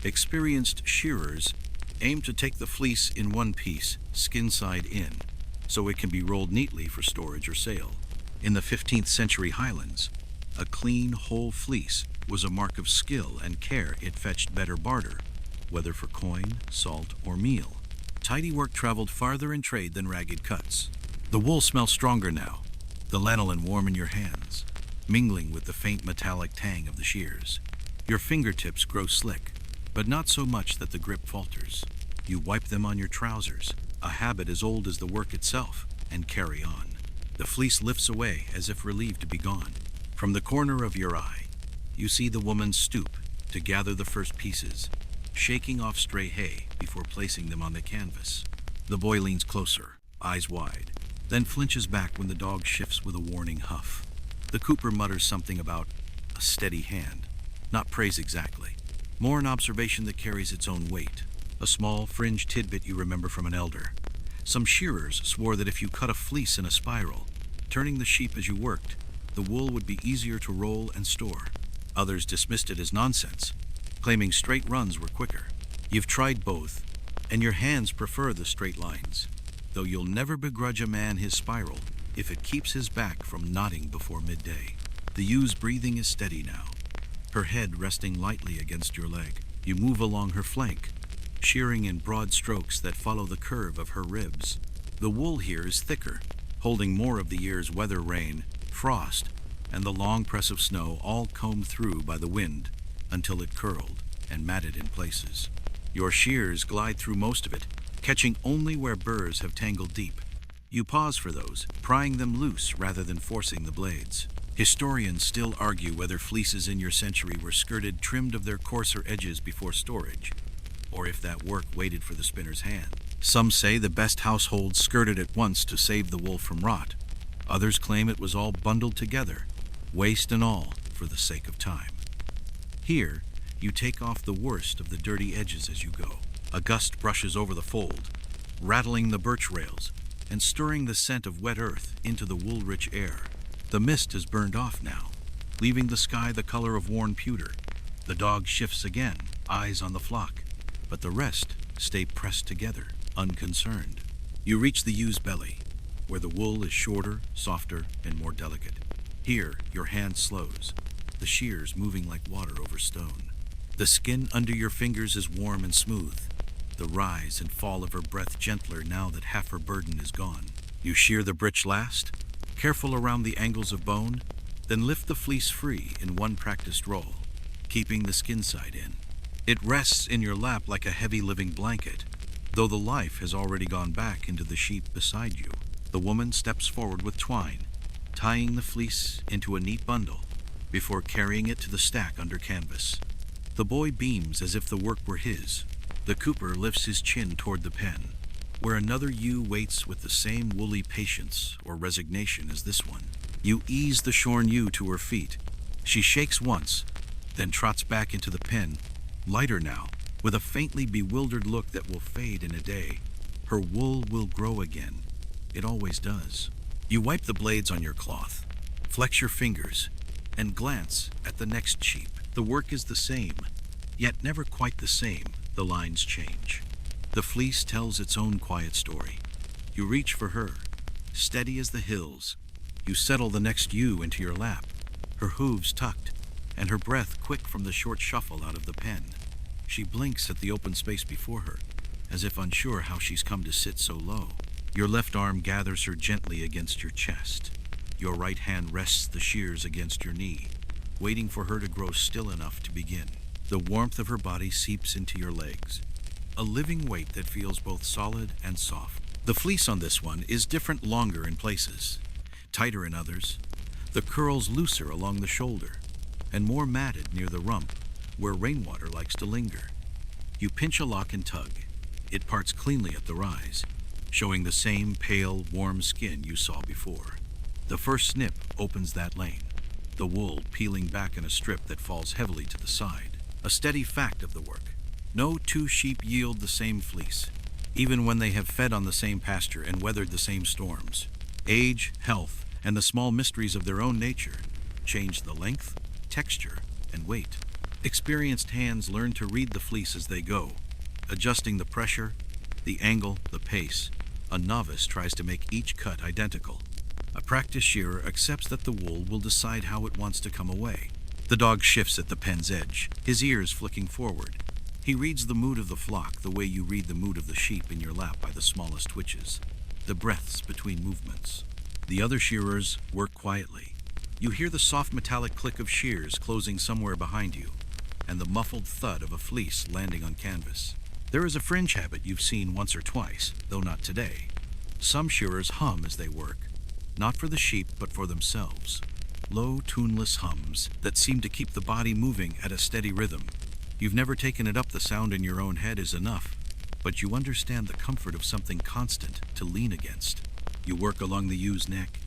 experienced shearers aim to take the fleece in one piece, skin side in, so it can be rolled neatly for storage or sale. In the 15th century Highlands, a clean, whole fleece was a mark of skill and care. It fetched better barter, whether for coin, salt, or meal. Tidy work traveled farther in trade than ragged cuts. The wool smells stronger now, the lanolin warm in your hands, mingling with the faint metallic tang of the shears. Your fingertips grow slick, but not so much that the grip falters. You wipe them on your trousers, a habit as old as the work itself, and carry on. The fleece lifts away as if relieved to be gone. From the corner of your eye, you see the woman stoop to gather the first pieces, shaking off stray hay before placing them on the canvas. The boy leans closer, eyes wide, then flinches back when the dog shifts with a warning huff. The cooper mutters something about a steady hand, not praise exactly, more an observation that carries its own weight, a small fringe tidbit you remember from an elder. Some shearers swore that if you cut a fleece in a spiral, turning the sheep as you worked, the wool would be easier to roll and store. Others dismissed it as nonsense, claiming straight runs were quicker. You've tried both, and your hands prefer the straight lines, though you'll never begrudge a man his spiral if it keeps his back from knotting before midday. The ew's breathing is steady now, her head resting lightly against your leg. You move along her flank, shearing in broad strokes that follow the curve of her ribs. The wool here is thicker, holding more of the year's weather, rain, frost, and the long press of snow, all combed through by the wind until it curled and matted in places. Your shears glide through most of it, catching only where burrs have tangled deep. You pause for those, prying them loose rather than forcing the blades. Historians still argue whether fleeces in your century were skirted, trimmed of their coarser edges before storage, or if that work waited for the spinner's hand. Some say the best households skirted at once to save the wool from rot. Others claim it was all bundled together, waste and all, for the sake of time. Here, you take off the worst of the dirty edges as you go. A gust brushes over the fold, rattling the birch rails and stirring the scent of wet earth into the wool-rich air. The mist has burned off now, leaving the sky the color of worn pewter. The dog shifts again, eyes on the flock, but the rest stay pressed together, unconcerned. You reach the ew's belly, where the wool is shorter, softer, and more delicate. Here, your hand slows, the shears moving like water over stone. The skin under your fingers is warm and smooth, the rise and fall of her breath gentler now that half her burden is gone. You shear the britch last, careful around the angles of bone, then lift the fleece free in one practiced roll, keeping the skin side in. It rests in your lap like a heavy living blanket, though the life has already gone back into the sheep beside you. The woman steps forward with twine, tying the fleece into a neat bundle before carrying it to the stack under canvas. The boy beams as if the work were his. The cooper lifts his chin toward the pen, where another ewe waits with the same woolly patience or resignation as this one. You ease the shorn ewe to her feet. She shakes once, then trots back into the pen, lighter now, with a faintly bewildered look that will fade in a day. Her wool will grow again. It always does. You wipe the blades on your cloth, flex your fingers, and glance at the next sheep. The work is the same, Yet never quite the same, the lines change. The fleece tells its own quiet story. You reach for her, steady as the hills. You settle the next ewe into your lap, her hooves tucked, and her breath quick from the short shuffle out of the pen. She blinks at the open space before her, as if unsure how she's come to sit so low. Your left arm gathers her gently against your chest. Your right hand rests the shears against your knee, waiting for her to grow still enough to begin. The warmth of her body seeps into your legs, a living weight that feels both solid and soft. The fleece on this one is different, longer in places, tighter in others, the curls looser along the shoulder, and more matted near the rump, where rainwater likes to linger. You pinch a lock and tug. It parts cleanly at the rise, showing the same pale, warm skin you saw before. The first snip opens that lane, the wool peeling back in a strip that falls heavily to the side. A steady fact of the work. No two sheep yield the same fleece, even when they have fed on the same pasture and weathered the same storms. Age, health, and the small mysteries of their own nature change the length, texture, and weight. Experienced hands learn to read the fleece as they go, adjusting the pressure, the angle, the pace. A novice tries to make each cut identical. A practiced shearer accepts that the wool will decide how it wants to come away. The dog shifts at the pen's edge, his ears flicking forward. He reads the mood of the flock the way you read the mood of the sheep in your lap by the smallest twitches, the breaths between movements. The other shearers work quietly. You hear the soft metallic click of shears closing somewhere behind you, and the muffled thud of a fleece landing on canvas. There is a fringe habit you've seen once or twice, though not today. Some shearers hum as they work, not for the sheep but for themselves. Low, tuneless hums that seem to keep the body moving at a steady rhythm. You've never taken it up. The sound in your own head is enough, but you understand the comfort of something constant to lean against. You work along the ewe's neck,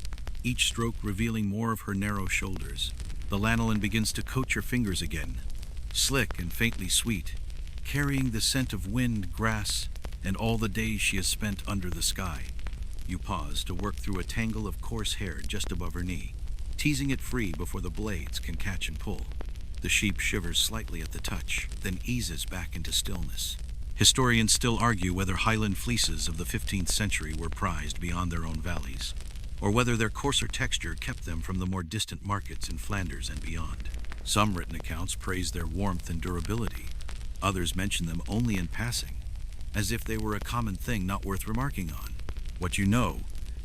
each stroke revealing more of her narrow shoulders. The lanolin begins to coat your fingers again, slick and faintly sweet, carrying the scent of wind, grass, and all the days she has spent under the sky. You pause to work through a tangle of coarse hair just above her knee, teasing it free before the blades can catch and pull. The sheep shivers slightly at the touch, then eases back into stillness. Historians still argue whether Highland fleeces of the 15th century were prized beyond their own valleys, or whether their coarser texture kept them from the more distant markets in Flanders and beyond. Some written accounts praise their warmth and durability. Others mention them only in passing, as if they were a common thing not worth remarking on. What you know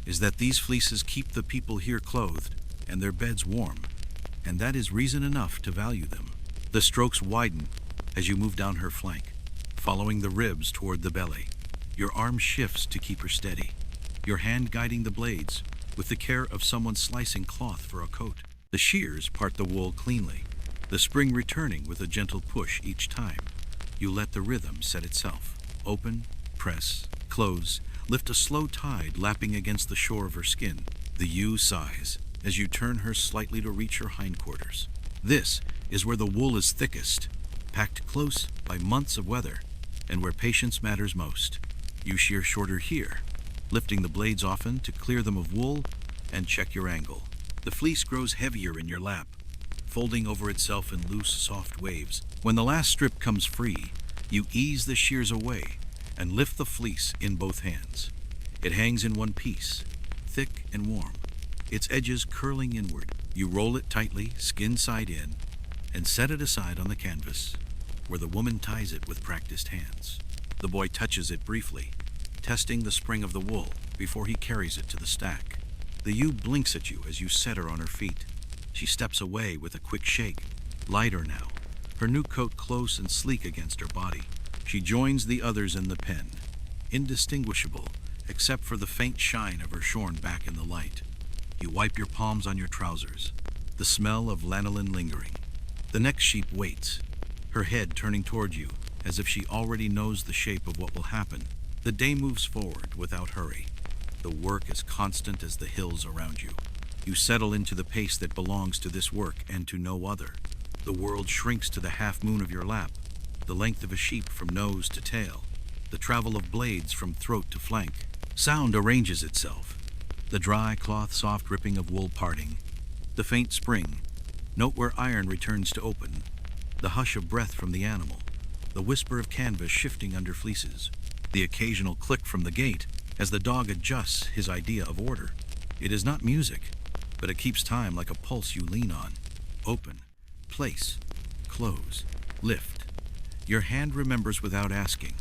is that these fleeces keep the people here clothed and their beds warm, and that is reason enough to value them. The strokes widen as you move down her flank, following the ribs toward the belly. Your arm shifts to keep her steady, your hand guiding the blades with the care of someone slicing cloth for a coat. The shears part the wool cleanly, the spring returning with a gentle push each time. You let the rhythm set itself. Open, press, close, lift a slow tide lapping against the shore of her skin. The ewe sighs as you turn her slightly to reach her hindquarters. This is where the wool is thickest, packed close by months of weather, and where patience matters most. You shear shorter here, lifting the blades often to clear them of wool and check your angle. The fleece grows heavier in your lap, folding over itself in loose, soft waves. When the last strip comes free, you ease the shears away and lift the fleece in both hands. It hangs in one piece, thick and warm, its edges curling inward. You roll it tightly, skin side in, and set it aside on the canvas, where the woman ties it with practiced hands. The boy touches it briefly, testing the spring of the wool before he carries it to the stack. The ewe blinks at you as you set her on her feet. She steps away with a quick shake, lighter now, her new coat close and sleek against her body. She joins the others in the pen, indistinguishable except for the faint shine of her shorn back in the light. You wipe your palms on your trousers, the smell of lanolin lingering. The next sheep waits, her head turning toward you as if she already knows the shape of what will happen. The day moves forward without hurry. The work is constant as the hills around you. You settle into the pace that belongs to this work and to no other. The world shrinks to the half moon of your lap, the length of a sheep from nose to tail, the travel of blades from throat to flank. Sound arranges itself. The dry cloth soft ripping of wool parting, the faint spring, note where iron returns to open, the hush of breath from the animal, the whisper of canvas shifting under fleeces, the occasional click from the gate as the dog adjusts his idea of order. It is not music, but it keeps time like a pulse you lean on. Open, place, close, lift. Your hand remembers without asking.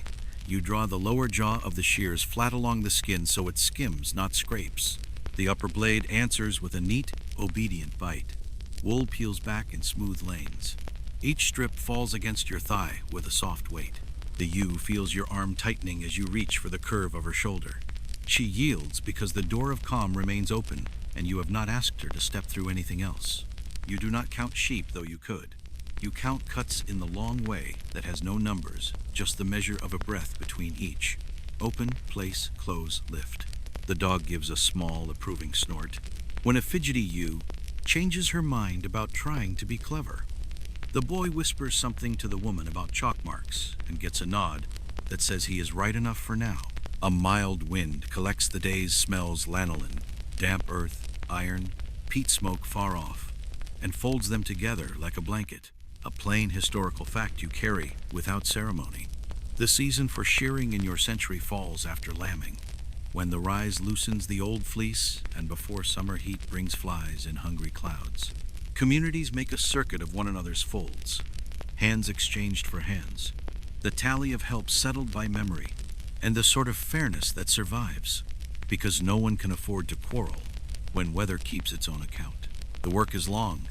You draw the lower jaw of the shears flat along the skin so it skims, not scrapes. The upper blade answers with a neat, obedient bite. Wool peels back in smooth lanes. Each strip falls against your thigh with a soft weight. The ewe feels your arm tightening as you reach for the curve of her shoulder. She yields because the door of calm remains open and you have not asked her to step through anything else. You do not count sheep, though you could. You count cuts in the long way that has no numbers, just the measure of a breath between each. Open, place, close, lift. The dog gives a small, approving snort. When a fidgety ewe changes her mind about trying to be clever. The boy whispers something to the woman about chalk marks and gets a nod that says he is right enough for now. A mild wind collects the day's smells: lanolin, damp earth, iron, peat smoke far off, and folds them together like a blanket, a plain historical fact you carry without ceremony. The season for shearing in your century falls after lambing, when the rise loosens the old fleece and before summer heat brings flies in hungry clouds. Communities make a circuit of one another's folds, hands exchanged for hands, the tally of help settled by memory, and the sort of fairness that survives, because no one can afford to quarrel when weather keeps its own account. The work is long.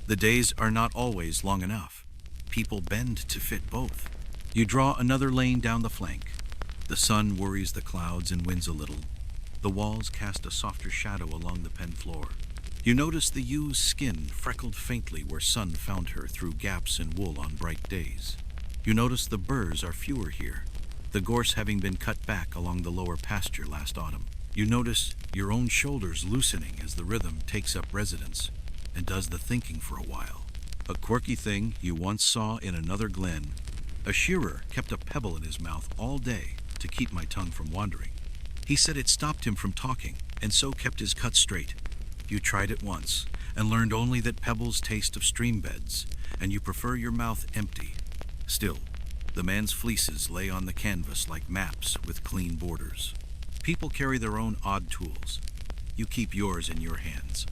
The days are not always long enough. People bend to fit both. You draw another lane down the flank. The sun worries the clouds and winds a little. The walls cast a softer shadow along the pen floor. You notice the ewe's skin freckled faintly where sun found her through gaps in wool on bright days. You notice the burrs are fewer here, the gorse having been cut back along the lower pasture last autumn. You notice your own shoulders loosening as the rhythm takes up residence and does the thinking for a while. A quirky thing you once saw in another glen. A shearer kept a pebble in his mouth all day to keep my tongue from wandering. He said it stopped him from talking and so kept his cut straight. You tried it once and learned only that pebbles taste of stream beds and you prefer your mouth empty. Still, the man's fleeces lay on the canvas like maps with clean borders. People carry their own odd tools. You keep yours in your hands.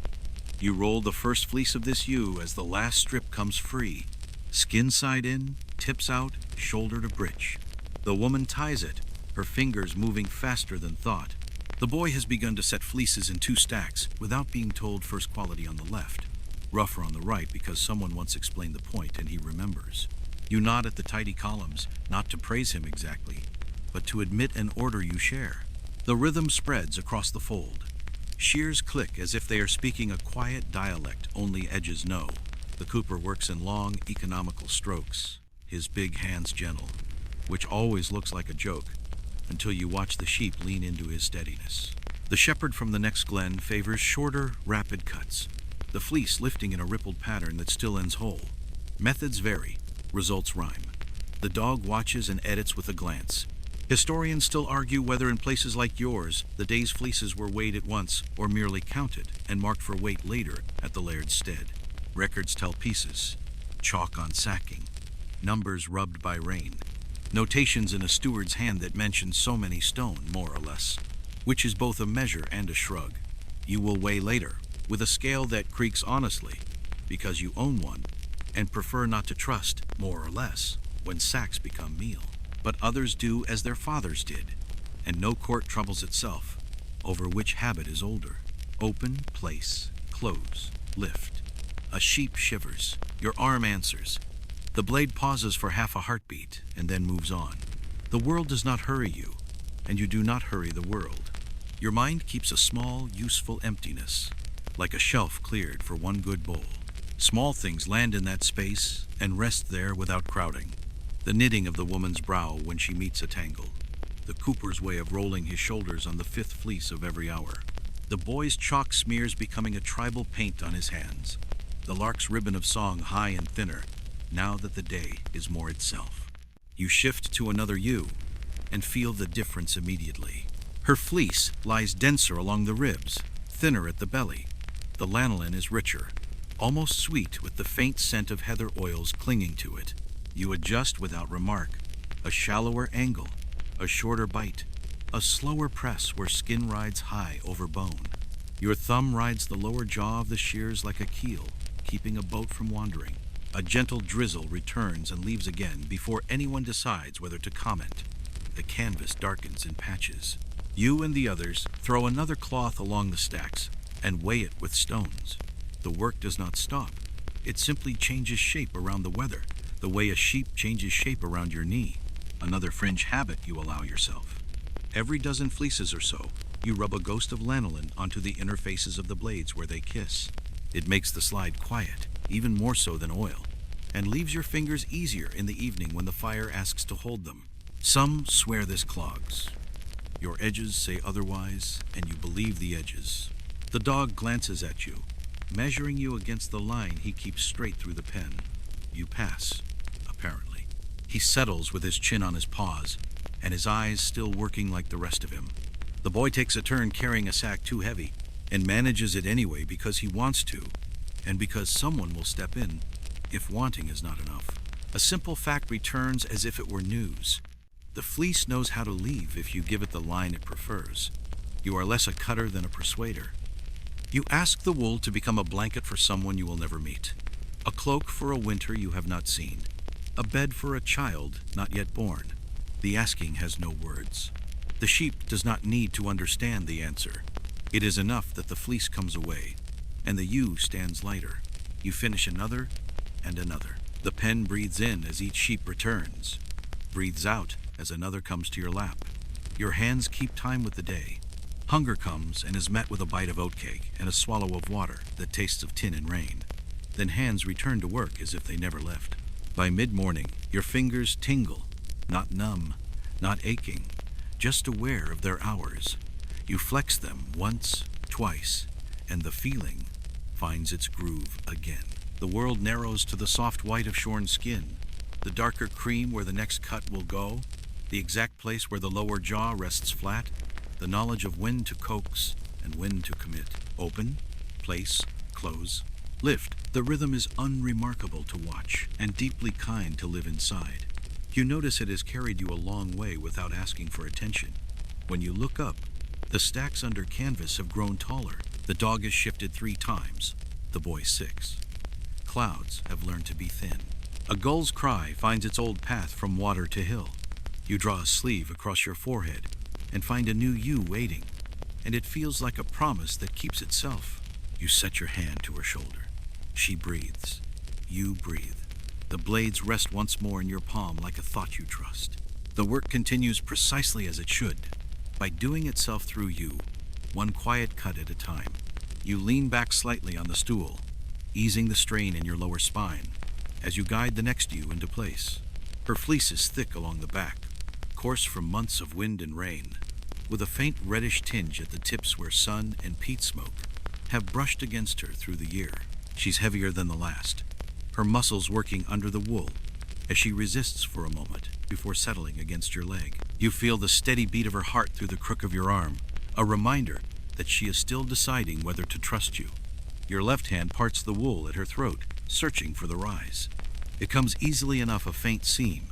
You roll the first fleece of this ewe as the last strip comes free. Skin side in, tips out, shoulder to breech. The woman ties it, her fingers moving faster than thought. The boy has begun to set fleeces in 2 stacks without being told first quality on the left, rougher on the right because someone once explained the point and he remembers. You nod at the tidy columns, not to praise him exactly, but to admit an order you share. The rhythm spreads across the fold. Shears click as if they are speaking a quiet dialect only edges know. The cooper works in long, economical strokes, his big hands gentle, which always looks like a joke, until you watch the sheep lean into his steadiness. The shepherd from the next glen favors shorter, rapid cuts, the fleece lifting in a rippled pattern that still ends whole. Methods vary, results rhyme. The dog watches and edits with a glance. Historians still argue whether in places like yours, the day's fleeces were weighed at once or merely counted and marked for weight later at the laird's stead. Records tell pieces, chalk on sacking, numbers rubbed by rain, notations in a steward's hand that mention so many stone, more or less, which is both a measure and a shrug. You will weigh later, with a scale that creaks honestly, because you own one, and prefer not to trust, more or less, when sacks become meal. But others do as their fathers did, and no court troubles itself over which habit is older. Open, place, close, lift. A sheep shivers. Your arm answers. The blade pauses for half a heartbeat and then moves on. The world does not hurry you, and you do not hurry the world. Your mind keeps a small, useful emptiness, like a shelf cleared for one good bowl. Small things land in that space and rest there without crowding. The knitting of the woman's brow when she meets a tangle. The cooper's way of rolling his shoulders on the 5th fleece of every hour. The boy's chalk smears becoming a tribal paint on his hands. The lark's ribbon of song high and thinner, now that the day is more itself. You shift to another ewe and feel the difference immediately. Her fleece lies denser along the ribs, thinner at the belly. The lanolin is richer. almost sweet with the faint scent of heather oils clinging to it. You adjust without remark. A shallower angle, a shorter bite, a slower press where skin rides high over bone. Your thumb rides the lower jaw of the shears like a keel, keeping a boat from wandering. A gentle drizzle returns and leaves again before anyone decides whether to comment. The canvas darkens in patches. You and the others throw another cloth along the stacks and weigh it with stones. The work does not stop. It simply changes shape around the weather, the way a sheep changes shape around your knee. Another fringe habit you allow yourself. Every dozen fleeces or so, you rub a ghost of lanolin onto the inner faces of the blades where they kiss. It makes the slide quiet, even more so than oil, and leaves your fingers easier in the evening when the fire asks to hold them. Some swear this clogs. Your edges say otherwise, and you believe the edges. The dog glances at you, measuring you against the line he keeps straight through the pen. You pass, apparently. He settles with his chin on his paws, and his eyes still working like the rest of him. The boy takes a turn carrying a sack too heavy, and manages it anyway because he wants to, and because someone will step in if wanting is not enough. A simple fact returns as if it were news. The fleece knows how to leave if you give it the line it prefers. You are less a cutter than a persuader. You ask the wool to become a blanket for someone you will never meet, a cloak for a winter you have not seen, a bed for a child not yet born. The asking has no words. The sheep does not need to understand the answer. It is enough that the fleece comes away, and the ewe stands lighter. You finish another and another. The pen breathes in as each sheep returns, breathes out as another comes to your lap. Your hands keep time with the day. Hunger comes and is met with a bite of oatcake and a swallow of water that tastes of tin and rain. Then hands return to work as if they never left. By mid-morning, your fingers tingle, not numb, not aching, just aware of their hours. You flex them once, twice, and the feeling finds its groove again. The world narrows to the soft white of shorn skin, the darker cream where the next cut will go, the exact place where the lower jaw rests flat, the knowledge of when to coax and when to commit. Open, place, close, lift. The rhythm is unremarkable to watch and deeply kind to live inside. You notice it has carried you a long way without asking for attention. When you look up, the stacks under canvas have grown taller. The dog has shifted 3 times, the boy 6. Clouds have learned to be thin. A gull's cry finds its old path from water to hill. You draw a sleeve across your forehead and find a new you waiting, and it feels like a promise that keeps itself. You set your hand to her shoulder. She breathes. You breathe. The blades rest once more in your palm like a thought you trust. The work continues precisely as it should, by doing itself through you, one quiet cut at a time. You lean back slightly on the stool, easing the strain in your lower spine, as you guide the next you into place. Her fleece is thick along the back, coarse from months of wind and rain, with a faint reddish tinge at the tips where sun and peat smoke have brushed against her through the year. She's heavier than the last, her muscles working under the wool as she resists for a moment before settling against your leg. You feel the steady beat of her heart through the crook of your arm, a reminder that she is still deciding whether to trust you. Your left hand parts the wool at her throat, searching for the rise. It comes easily enough a faint seam,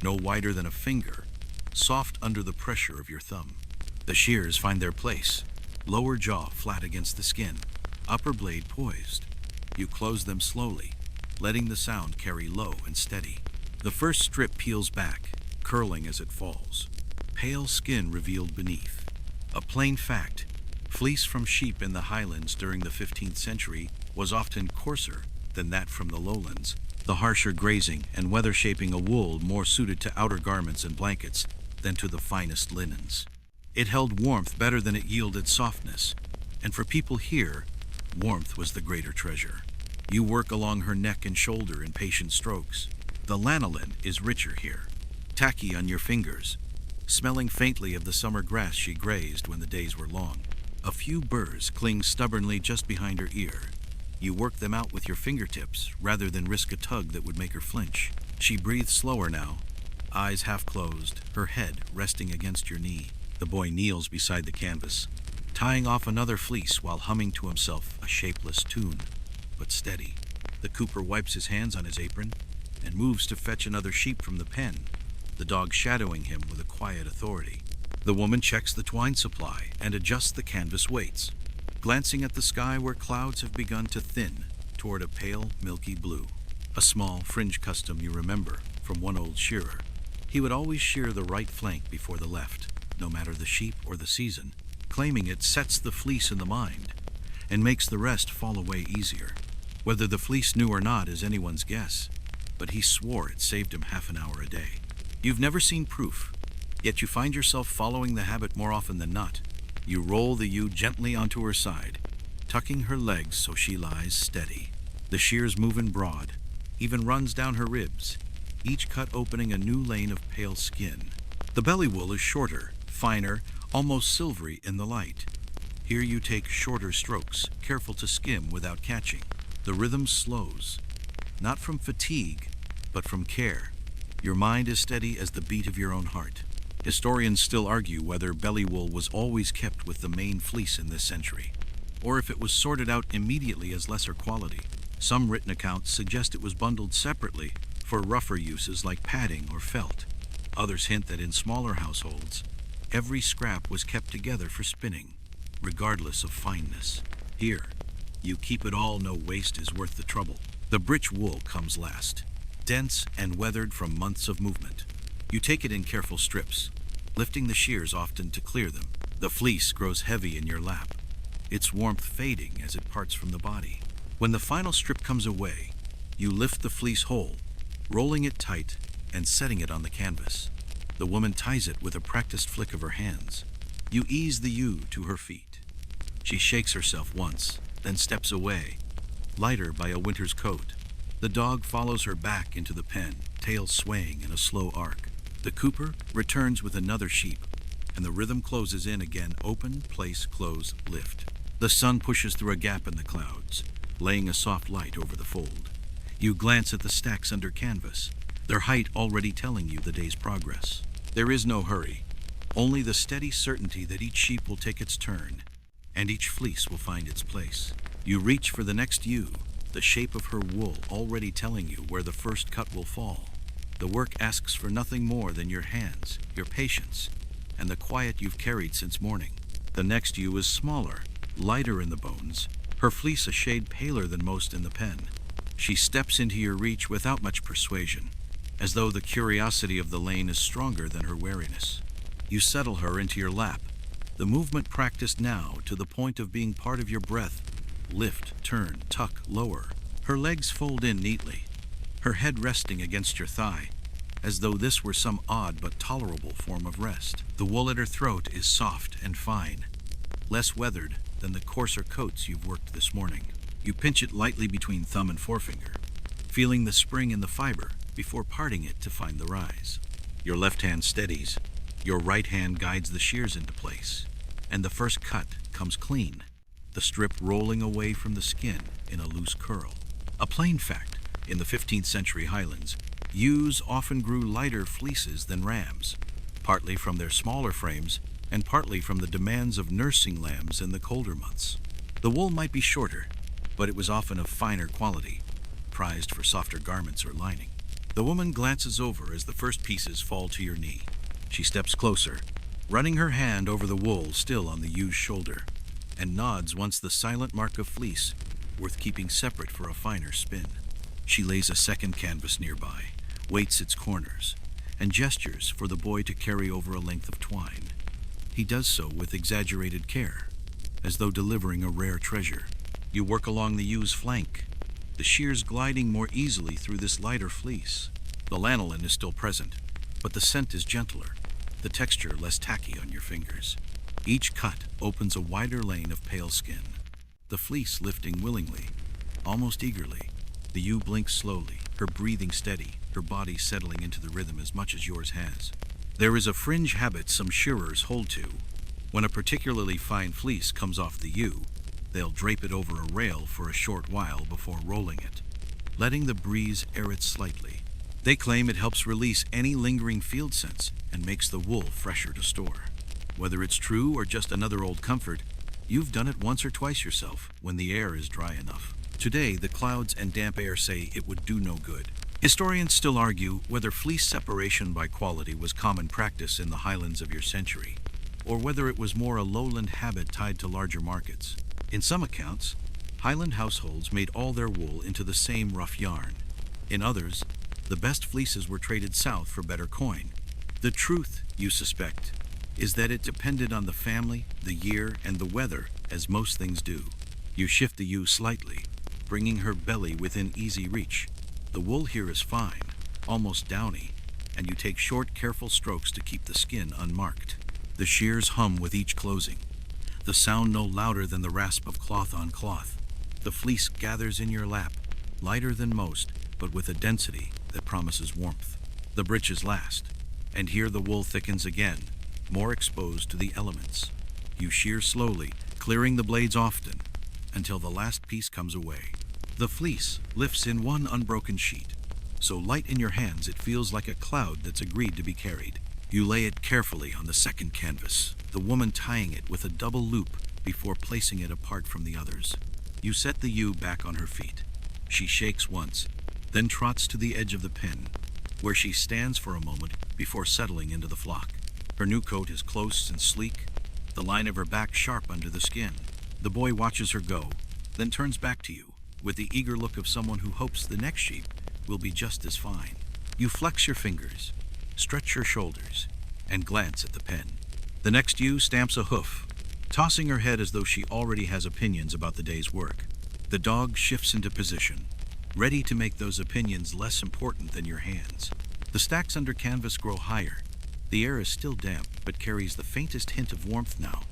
no wider than a finger, soft under the pressure of your thumb. The shears find their place, lower jaw flat against the skin, upper blade poised. You close them slowly, letting the sound carry low and steady. The first strip peels back, curling as it falls, pale skin revealed beneath. A plain fact, fleece from sheep in the Highlands during the 15th century was often coarser than that from the lowlands, the harsher grazing and weather shaping a wool more suited to outer garments and blankets than to the finest linens. It held warmth better than it yielded softness, and for people here, warmth was the greater treasure. You work along her neck and shoulder in patient strokes. The lanolin is richer here, tacky on your fingers, smelling faintly of the summer grass she grazed when the days were long. A few burrs cling stubbornly just behind her ear. You work them out with your fingertips rather than risk a tug that would make her flinch. She breathes slower now, eyes half closed, her head resting against your knee. The boy kneels beside the canvas, tying off another fleece while humming to himself a shapeless tune. but steady. The cooper wipes his hands on his apron and moves to fetch another sheep from the pen, the dog shadowing him with a quiet authority. The woman checks the twine supply and adjusts the canvas weights, glancing at the sky where clouds have begun to thin toward a pale, milky blue. A small fringe custom you remember from one old shearer. He would always shear the right flank before the left, no matter the sheep or the season, claiming it sets the fleece in the mind and makes the rest fall away easier. Whether the fleece knew or not is anyone's guess, but he swore it saved him half an hour a day. You've never seen proof, yet you find yourself following the habit more often than not. You roll the ewe gently onto her side, tucking her legs so she lies steady. The shears move in broad, even runs down her ribs, each cut opening a new lane of pale skin. The belly wool is shorter, finer, almost silvery in the light. Here you take shorter strokes, careful to skim without catching. The rhythm slows, not from fatigue, but from care. Your mind is steady as the beat of your own heart. Historians still argue whether belly wool was always kept with the main fleece in this century, or if it was sorted out immediately as lesser quality. Some written accounts suggest it was bundled separately for rougher uses like padding or felt. Others hint that in smaller households, every scrap was kept together for spinning, regardless of fineness. Here, you keep it all, no waste is worth the trouble. The breech wool comes last, dense and weathered from months of movement. You take it in careful strips, lifting the shears often to clear them. The fleece grows heavy in your lap, its warmth fading as it parts from the body. When the final strip comes away, you lift the fleece whole, rolling it tight and setting it on the canvas. The woman ties it with a practiced flick of her hands. You ease the ewe to her feet. She shakes herself once, then steps away, lighter by a winter's coat. The dog follows her back into the pen, tail swaying in a slow arc. The cooper returns with another sheep, and the rhythm closes in again: open, place, close, lift. The sun pushes through a gap in the clouds, laying a soft light over the fold. You glance at the stacks under canvas, their height already telling you the day's progress. There is no hurry, only the steady certainty that each sheep will take its turn, and each fleece will find its place. You reach for the next ewe, the shape of her wool already telling you where the first cut will fall. The work asks for nothing more than your hands, your patience, and the quiet you've carried since morning. The next ewe is smaller, lighter in the bones, her fleece a shade paler than most in the pen. She steps into your reach without much persuasion, as though the curiosity of the lane is stronger than her wariness. You settle her into your lap, the movement practiced now to the point of being part of your breath. Lift, turn, tuck, lower. Her legs fold in neatly, her head resting against your thigh, as though this were some odd but tolerable form of rest. The wool at her throat is soft and fine, less weathered than the coarser coats you've worked this morning. You pinch it lightly between thumb and forefinger, feeling the spring in the fiber before parting it to find the rise. Your left hand steadies, your right hand guides the shears into place, and the first cut comes clean, the strip rolling away from the skin in a loose curl. A plain fact: in the 15th century Highlands, ewes often grew lighter fleeces than rams, partly from their smaller frames and partly from the demands of nursing lambs in the colder months. The wool might be shorter, but it was often of finer quality, prized for softer garments or lining. The woman glances over as the first pieces fall to your knee. She steps closer, running her hand over the wool still on the ewe's shoulder, and nods once the silent mark of fleece, worth keeping separate for a finer spin. She lays a second canvas nearby, weights its corners, and gestures for the boy to carry over a length of twine. He does so with exaggerated care, as though delivering a rare treasure. You work along the ewe's flank, the shears gliding more easily through this lighter fleece. The lanolin is still present, but the scent is gentler, the texture less tacky on your fingers. Each cut opens a wider lane of pale skin, the fleece lifting willingly, almost eagerly. The ewe blinks slowly, her breathing steady, her body settling into the rhythm as much as yours has. There is a fringe habit some shearers hold to. When a particularly fine fleece comes off the ewe, they'll drape it over a rail for a short while before rolling it, letting the breeze air it slightly. They claim it helps release any lingering field scents and makes the wool fresher to store. Whether it's true or just another old comfort, you've done it once or twice yourself when the air is dry enough. Today, the clouds and damp air say it would do no good. Historians still argue whether fleece separation by quality was common practice in the Highlands of your century, or whether it was more a lowland habit tied to larger markets. In some accounts, Highland households made all their wool into the same rough yarn. In others, the best fleeces were traded south for better coin. The truth, you suspect, is that it depended on the family, the year, and the weather, as most things do. You shift the ewe slightly, bringing her belly within easy reach. The wool here is fine, almost downy, and you take short, careful strokes to keep the skin unmarked. The shears hum with each closing, the sound no louder than the rasp of cloth on cloth. The fleece gathers in your lap, lighter than most, but with a density that promises warmth. The breeches last, and here the wool thickens again, more exposed to the elements. You shear slowly, clearing the blades often, until the last piece comes away. The fleece lifts in one unbroken sheet, so light in your hands it feels like a cloud that's agreed to be carried. You lay it carefully on the second canvas, the woman tying it with a double loop before placing it apart from the others. You set the ewe back on her feet. She shakes once, then trots to the edge of the pen, where she stands for a moment before settling into the flock. Her new coat is close and sleek, the line of her back sharp under the skin. The boy watches her go, then turns back to you, with the eager look of someone who hopes the next sheep will be just as fine. You flex your fingers, stretch your shoulders, and glance at the pen. The next ewe stamps a hoof, tossing her head as though she already has opinions about the day's work. The dog shifts into position, ready to make those opinions less important than your hands. The stacks under canvas grow higher. The air is still damp, but carries the faintest hint of warmth now,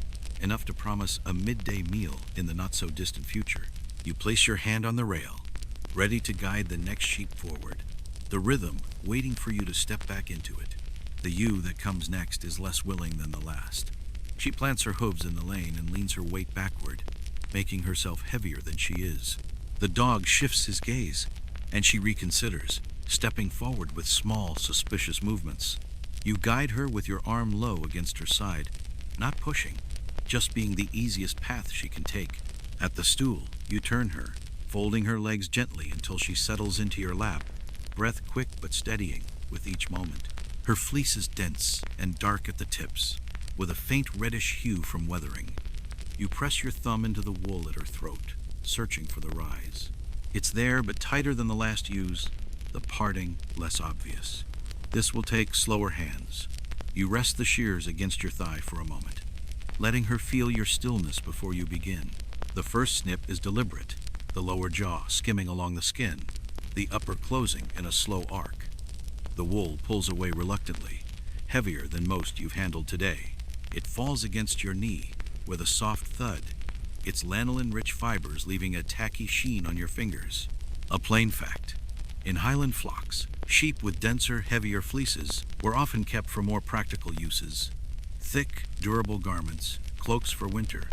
enough to promise a midday meal in the not-so-distant future. You place your hand on the rail, ready to guide the next sheep forward, the rhythm waiting for you to step back into it. The ewe that comes next is less willing than the last. She plants her hooves in the lane and leans her weight backward, making herself heavier than she is. The dog shifts his gaze, and she reconsiders, stepping forward with small, suspicious movements. You guide her with your arm low against her side, not pushing, just being the easiest path she can take. At the stool, you turn her, folding her legs gently until she settles into your lap, breath quick but steadying with each moment. Her fleece is dense and dark at the tips, with a faint reddish hue from weathering. You press your thumb into the wool at her throat, searching for the rise. It's there, but tighter than the last ewe's, the parting less obvious. This will take slower hands. You rest the shears against your thigh for a moment, letting her feel your stillness before you begin. The first snip is deliberate, the lower jaw skimming along the skin, the upper closing in a slow arc. The wool pulls away reluctantly, heavier than most you've handled today. It falls against your knee with a soft thud, its lanolin-rich fibers leaving a tacky sheen on your fingers. A plain fact: in Highland flocks, sheep with denser, heavier fleeces were often kept for more practical uses. Thick, durable garments, cloaks for winter,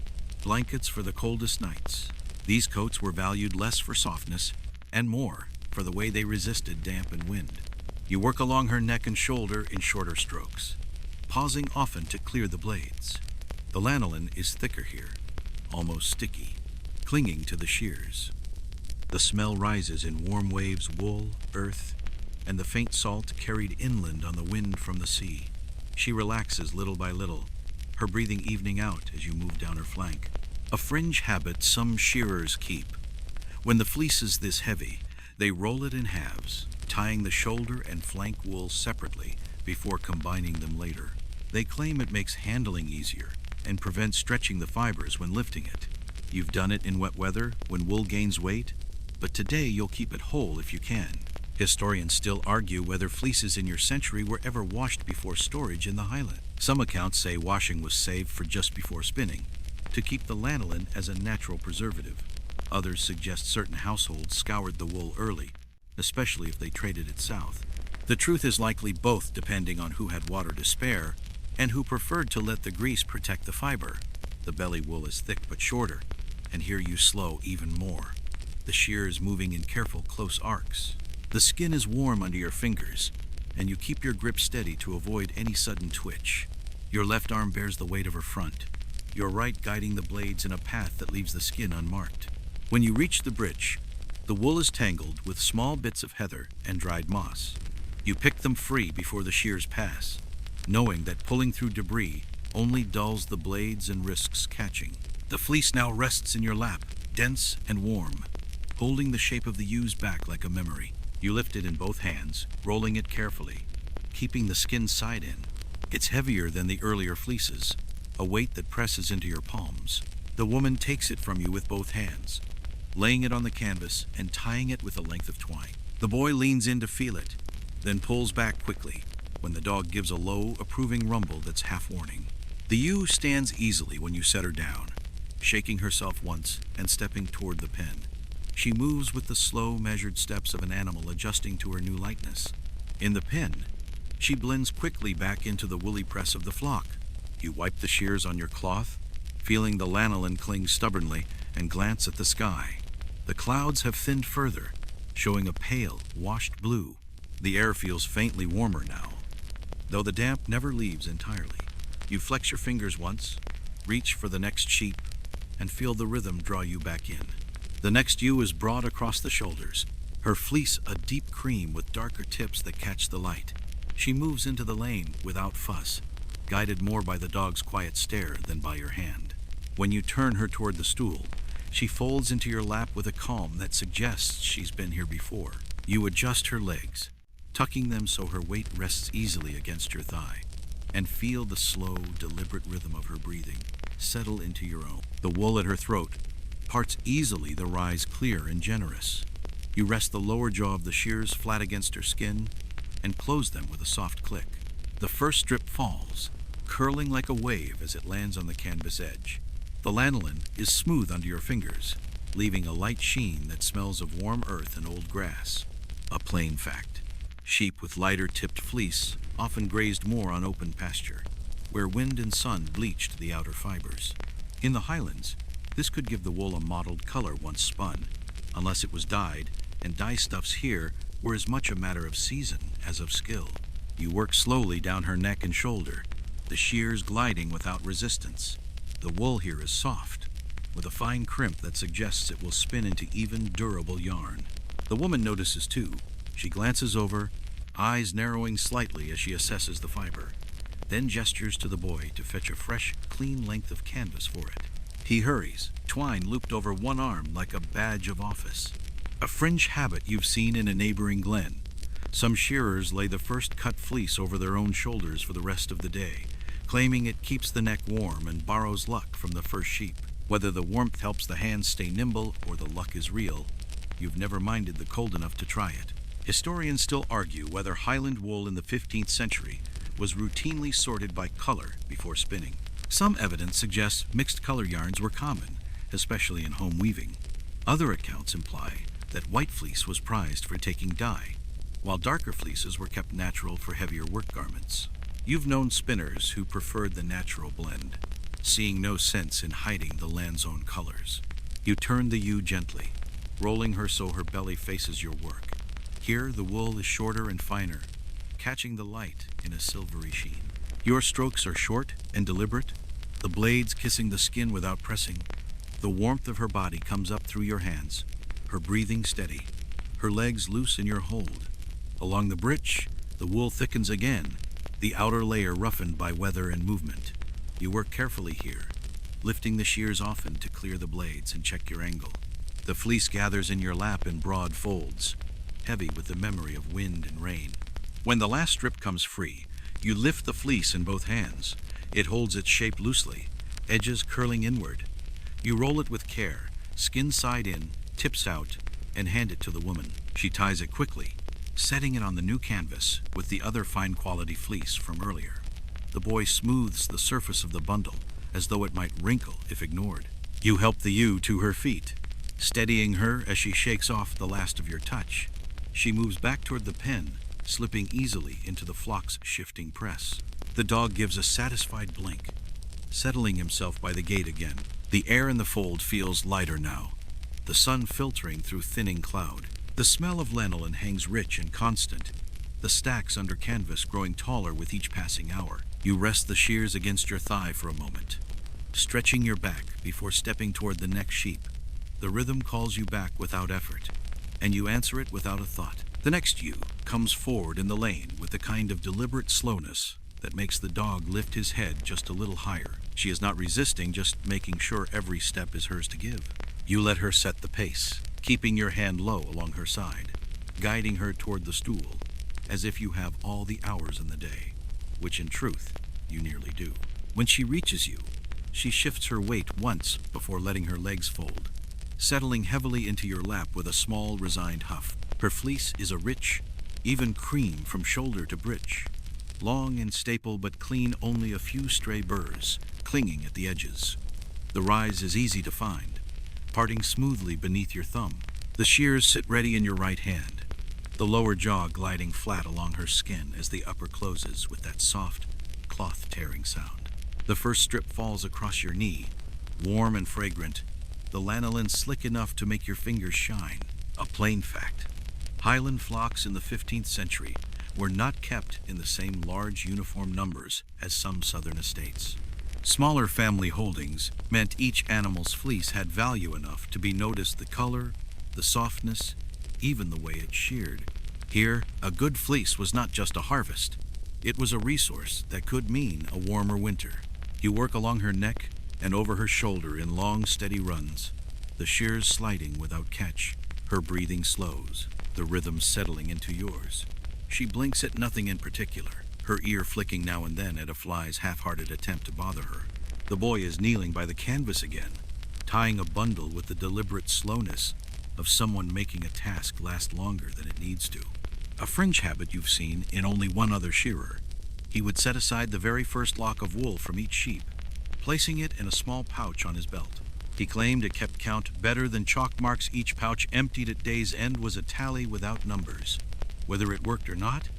blankets for the coldest nights. These coats were valued less for softness and more for the way they resisted damp and wind. You work along her neck and shoulder in shorter strokes, pausing often to clear the blades. The lanolin is thicker here, almost sticky, clinging to the shears. The smell rises in warm waves, wool, earth, and the faint salt carried inland on the wind from the sea. She relaxes little by little, her breathing evening out as you move down her flank. A fringe habit some shearers keep. When the fleece is this heavy, they roll it in halves, tying the shoulder and flank wool separately before combining them later. They claim it makes handling easier and prevents stretching the fibers when lifting it. You've done it in wet weather when wool gains weight, but today you'll keep it whole if you can. Historians still argue whether fleeces in your century were ever washed before storage in the Highlands. Some accounts say washing was saved for just before spinning, to keep the lanolin as a natural preservative. Others suggest certain households scoured the wool early, especially if they traded it south. The truth is likely both, depending on who had water to spare and who preferred to let the grease protect the fiber. The belly wool is thick but shorter, and here you slow even more, the shears moving in careful, close arcs. The skin is warm under your fingers, and you keep your grip steady to avoid any sudden twitch. Your left arm bears the weight of her front, your right guiding the blades in a path that leaves the skin unmarked. When you reach the bridge, The wool is tangled with small bits of heather and dried moss. You pick them free before the shears pass, knowing that pulling through debris only dulls the blades and risks catching. The fleece now rests in your lap, dense and warm, holding the shape of the ew's back like a memory. You lift it in both hands, rolling it carefully, keeping the skin side in. It's heavier than the earlier fleeces, a weight that presses into your palms. The woman takes it from you with both hands, laying it on the canvas and tying it with a length of twine. The boy leans in to feel it, then pulls back quickly when the dog gives a low, approving rumble that's half warning. The ewe stands easily when you set her down, shaking herself once and stepping toward the pen. She moves with the slow, measured steps of an animal adjusting to her new lightness. In the pen, she blends quickly back into the woolly press of the flock. You wipe the shears on your cloth, feeling the lanolin cling stubbornly, and glance at the sky. The clouds have thinned further, showing a pale, washed blue. The air feels faintly warmer now, though the damp never leaves entirely. You flex your fingers once, reach for the next sheep, and feel the rhythm draw you back in. The next ewe is broad across the shoulders, her fleece a deep cream with darker tips that catch the light. She moves into the lane without fuss, guided more by the dog's quiet stare than by your hand. When you turn her toward the stool, she folds into your lap with a calm that suggests she's been here before. You adjust her legs, tucking them so her weight rests easily against your thigh, and feel the slow, deliberate rhythm of her breathing settle into your own. The wool at her throat parts easily, the rise clear and generous. You rest the lower jaw of the shears flat against her skin and close them with a soft click. The first strip falls, curling like a wave as it lands on the canvas edge. The lanolin is smooth under your fingers, leaving a light sheen that smells of warm earth and old grass. A plain fact: sheep with lighter tipped fleece often grazed more on open pasture, where wind and sun bleached the outer fibers. In the Highlands, this could give the wool a mottled color once spun, unless it was dyed, and dye stuffs here were as much a matter of season as of skill. You work slowly down her neck and shoulder, the shears gliding without resistance. The wool here is soft, with a fine crimp that suggests it will spin into even, durable yarn. The woman notices too. She glances over, eyes narrowing slightly as she assesses the fiber, then gestures to the boy to fetch a fresh, clean length of canvas for it. He hurries, twine looped over one arm like a badge of office. A fringe habit you've seen in a neighboring glen. Some shearers lay the first cut fleece over their own shoulders for the rest of the day, claiming it keeps the neck warm and borrows luck from the first sheep. Whether the warmth helps the hands stay nimble or the luck is real, you've never minded the cold enough to try it. Historians still argue whether Highland wool in the 15th century was routinely sorted by color before spinning. Some evidence suggests mixed color yarns were common, especially in home weaving. Other accounts imply that white fleece was prized for taking dye, while darker fleeces were kept natural for heavier work garments. You've known spinners who preferred the natural blend, seeing no sense in hiding the land's own colors. You turn the ewe gently, rolling her so her belly faces your work. Here, the wool is shorter and finer, catching the light in a silvery sheen. Your strokes are short and deliberate, the blades kissing the skin without pressing. The warmth of her body comes up through your hands, her breathing steady, her legs loose in your hold. Along the breech, the wool thickens again, the outer layer roughened by weather and movement. You work carefully here, lifting the shears often to clear the blades and check your angle. The fleece gathers in your lap in broad folds, heavy with the memory of wind and rain. When the last strip comes free, you lift the fleece in both hands. It holds its shape loosely, edges curling inward. You roll it with care, skin side in, tips out, and hand it to the woman. She ties it quickly, setting it on the new canvas with the other fine quality fleece from earlier. The boy smooths the surface of the bundle as though it might wrinkle if ignored. You help the ewe to her feet, steadying her as she shakes off the last of your touch. She moves back toward the pen, slipping easily into the flock's shifting press. The dog gives a satisfied blink, settling himself by the gate again. The air in the fold feels lighter now, the sun filtering through thinning cloud. The smell of lanolin hangs rich and constant, the stacks under canvas growing taller with each passing hour. You rest the shears against your thigh for a moment, stretching your back before stepping toward the next sheep. The rhythm calls you back without effort, and you answer it without a thought. The next ewe comes forward in the lane with the kind of deliberate slowness that makes the dog lift his head just a little higher. She is not resisting, just making sure every step is hers to give. You let her set the pace, keeping your hand low along her side, guiding her toward the stool, as if you have all the hours in the day, which in truth, you nearly do. When she reaches you, she shifts her weight once before letting her legs fold, settling heavily into your lap with a small, resigned huff. Her fleece is a rich, even cream from shoulder to britch, long and staple but clean, only a few stray burrs clinging at the edges. The rise is easy to find, parting smoothly beneath your thumb. The shears sit ready in your right hand, the lower jaw gliding flat along her skin as the upper closes with that soft, cloth-tearing sound. The first strip falls across your knee, warm and fragrant, the lanolin slick enough to make your fingers shine. A plain fact: Highland flocks in the 15th century were not kept in the same large uniform numbers as some southern estates. Smaller family holdings meant each animal's fleece had value enough to be noticed: the color, the softness, even the way it sheared. Here, a good fleece was not just a harvest. It was a resource that could mean a warmer winter. You work along her neck and over her shoulder in long, steady runs, the shears sliding without catch. Her breathing slows, the rhythm settling into yours. She blinks at nothing in particular, her ear flicking now and then at a fly's half-hearted attempt to bother her. The boy is kneeling by the canvas again, tying a bundle with the deliberate slowness of someone making a task last longer than it needs to. A fringe habit you've seen in only one other shearer. He would set aside the very first lock of wool from each sheep, placing it in a small pouch on his belt. He claimed it kept count better than chalk marks. Each pouch emptied at day's end was a tally without numbers. Whether it worked or not,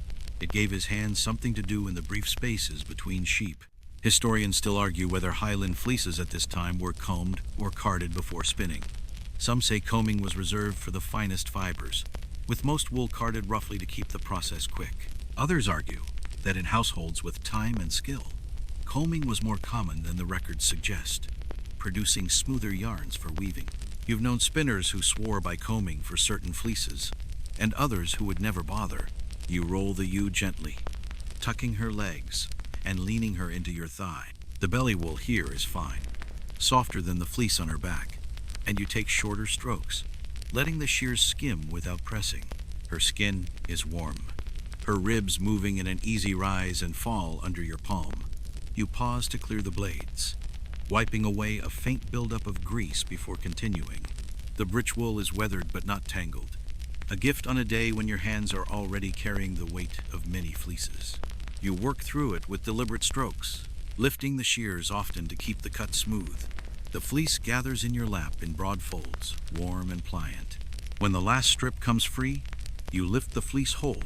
it gave his hands something to do in the brief spaces between sheep. Historians still argue whether Highland fleeces at this time were combed or carded before spinning. Some say combing was reserved for the finest fibers, with most wool carded roughly to keep the process quick. Others argue that in households with time and skill, combing was more common than the records suggest, producing smoother yarns for weaving. You've known spinners who swore by combing for certain fleeces, and others who would never bother. You roll the ewe gently, tucking her legs and leaning her into your thigh. The belly wool here is fine, softer than the fleece on her back, and you take shorter strokes, letting the shears skim without pressing. Her skin is warm, her ribs moving in an easy rise and fall under your palm. You pause to clear the blades, wiping away a faint buildup of grease before continuing. The britch wool is weathered but not tangled, a gift on a day when your hands are already carrying the weight of many fleeces. You work through it with deliberate strokes, lifting the shears often to keep the cut smooth. The fleece gathers in your lap in broad folds, warm and pliant. When the last strip comes free, you lift the fleece whole,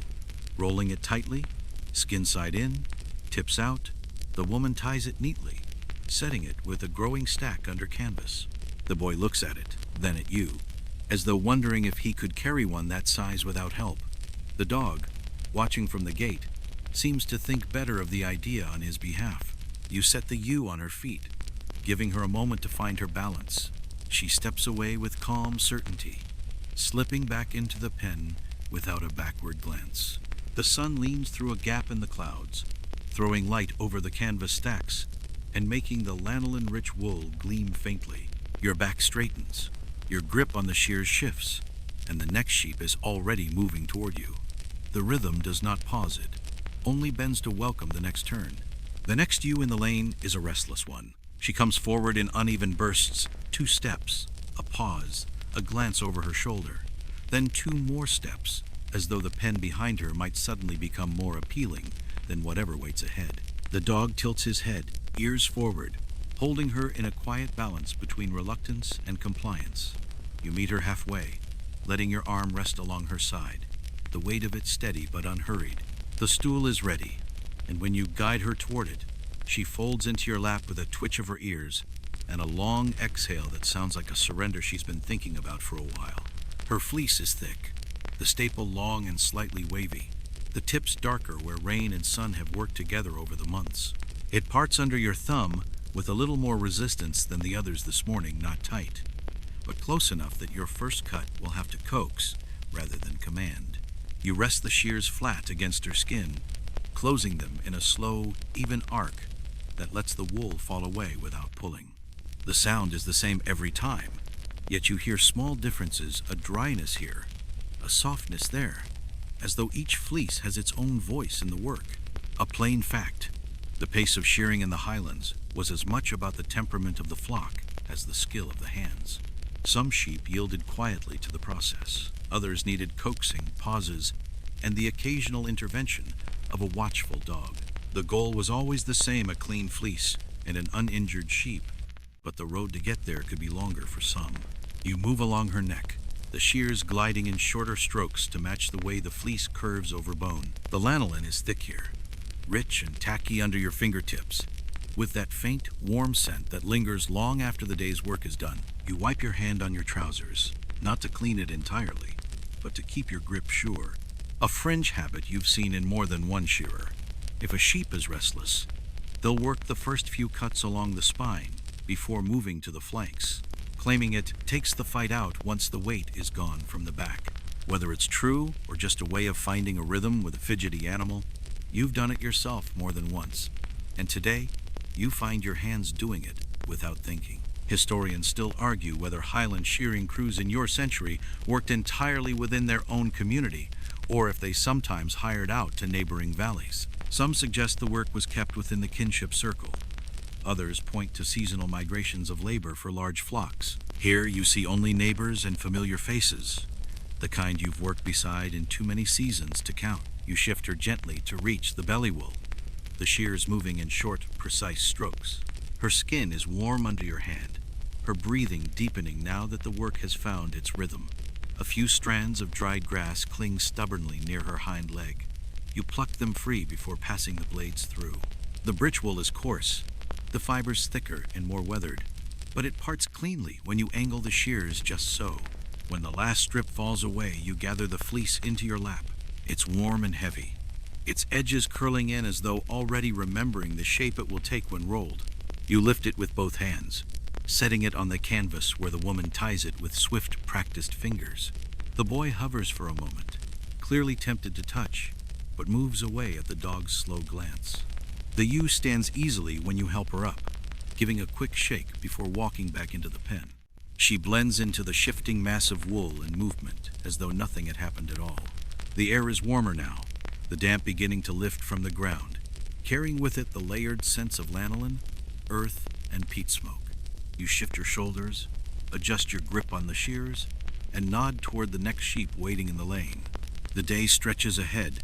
rolling it tightly, skin side in, tips out. The woman ties it neatly, setting it with a growing stack under canvas. The boy looks at it, then at you, as though wondering if he could carry one that size without help. The dog, watching from the gate, seems to think better of the idea on his behalf. You set the ewe on her feet, giving her a moment to find her balance. She steps away with calm certainty, slipping back into the pen without a backward glance. The sun leans through a gap in the clouds, throwing light over the canvas stacks and making the lanolin-rich wool gleam faintly. Your back straightens, your grip on the shears shifts, and the next sheep is already moving toward you. The rhythm does not pause it, only bends to welcome the next turn. The next ewe in the lane is a restless one. She comes forward in uneven bursts, 2 steps, a pause, a glance over her shoulder, then 2 more steps, as though the pen behind her might suddenly become more appealing than whatever waits ahead. The dog tilts his head, ears forward, holding her in a quiet balance between reluctance and compliance. You meet her halfway, letting your arm rest along her side, the weight of it steady but unhurried. The stool is ready, and when you guide her toward it, she folds into your lap with a twitch of her ears and a long exhale that sounds like a surrender she's been thinking about for a while. Her fleece is thick, the staple long and slightly wavy, the tips darker where rain and sun have worked together over the months. It parts under your thumb with a little more resistance than the others this morning, not tight, but close enough that your first cut will have to coax rather than command. You rest the shears flat against her skin, closing them in a slow, even arc that lets the wool fall away without pulling. The sound is the same every time, yet you hear small differences, a dryness here, a softness there, as though each fleece has its own voice in the work. A plain fact, the pace of shearing in the Highlands was as much about the temperament of the flock as the skill of the hands. Some sheep yielded quietly to the process. Others needed coaxing, pauses, and the occasional intervention of a watchful dog. The goal was always the same, a clean fleece and an uninjured sheep, but the road to get there could be longer for some. You move along her neck, the shears gliding in shorter strokes to match the way the fleece curves over bone. The lanolin is thick here, rich and tacky under your fingertips, with that faint, warm scent that lingers long after the day's work is done. You wipe your hand on your trousers, not to clean it entirely, but to keep your grip sure. A fringe habit you've seen in more than one shearer. If a sheep is restless, they'll work the first few cuts along the spine before moving to the flanks, claiming it takes the fight out once the weight is gone from the back. Whether it's true or just a way of finding a rhythm with a fidgety animal, you've done it yourself more than once, and today you find your hands doing it without thinking. Historians still argue whether Highland shearing crews in your century worked entirely within their own community, or if they sometimes hired out to neighboring valleys. Some suggest the work was kept within the kinship circle. Others point to seasonal migrations of labor for large flocks. Here you see only neighbors and familiar faces, the kind you've worked beside in too many seasons to count. You shift her gently to reach the belly wool, the shears moving in short, precise strokes. Her skin is warm under your hand, her breathing deepening now that the work has found its rhythm. A few strands of dried grass cling stubbornly near her hind leg. You pluck them free before passing the blades through. The breech wool is coarse, the fibers thicker and more weathered, but it parts cleanly when you angle the shears just so. When the last strip falls away, you gather the fleece into your lap. It's warm and heavy, its edges curling in as though already remembering the shape it will take when rolled. You lift it with both hands, setting it on the canvas where the woman ties it with swift, practiced fingers. The boy hovers for a moment, clearly tempted to touch, but moves away at the dog's slow glance. The ewe stands easily when you help her up, giving a quick shake before walking back into the pen. She blends into the shifting mass of wool and movement as though nothing had happened at all. The air is warmer now, the damp beginning to lift from the ground, carrying with it the layered scents of lanolin, earth, and peat smoke. You shift your shoulders, adjust your grip on the shears, and nod toward the next sheep waiting in the lane. The day stretches ahead,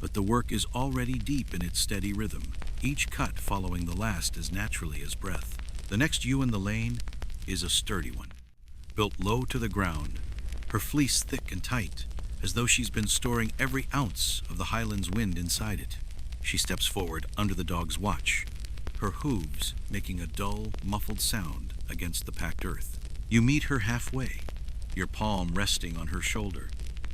but the work is already deep in its steady rhythm, each cut following the last as naturally as breath. The next ewe in the lane is a sturdy one, built low to the ground, her fleece thick and tight, as though she's been storing every ounce of the Highlands wind inside it. She steps forward under the dog's watch, her hooves making a dull, muffled sound against the packed earth. You meet her halfway, your palm resting on her shoulder,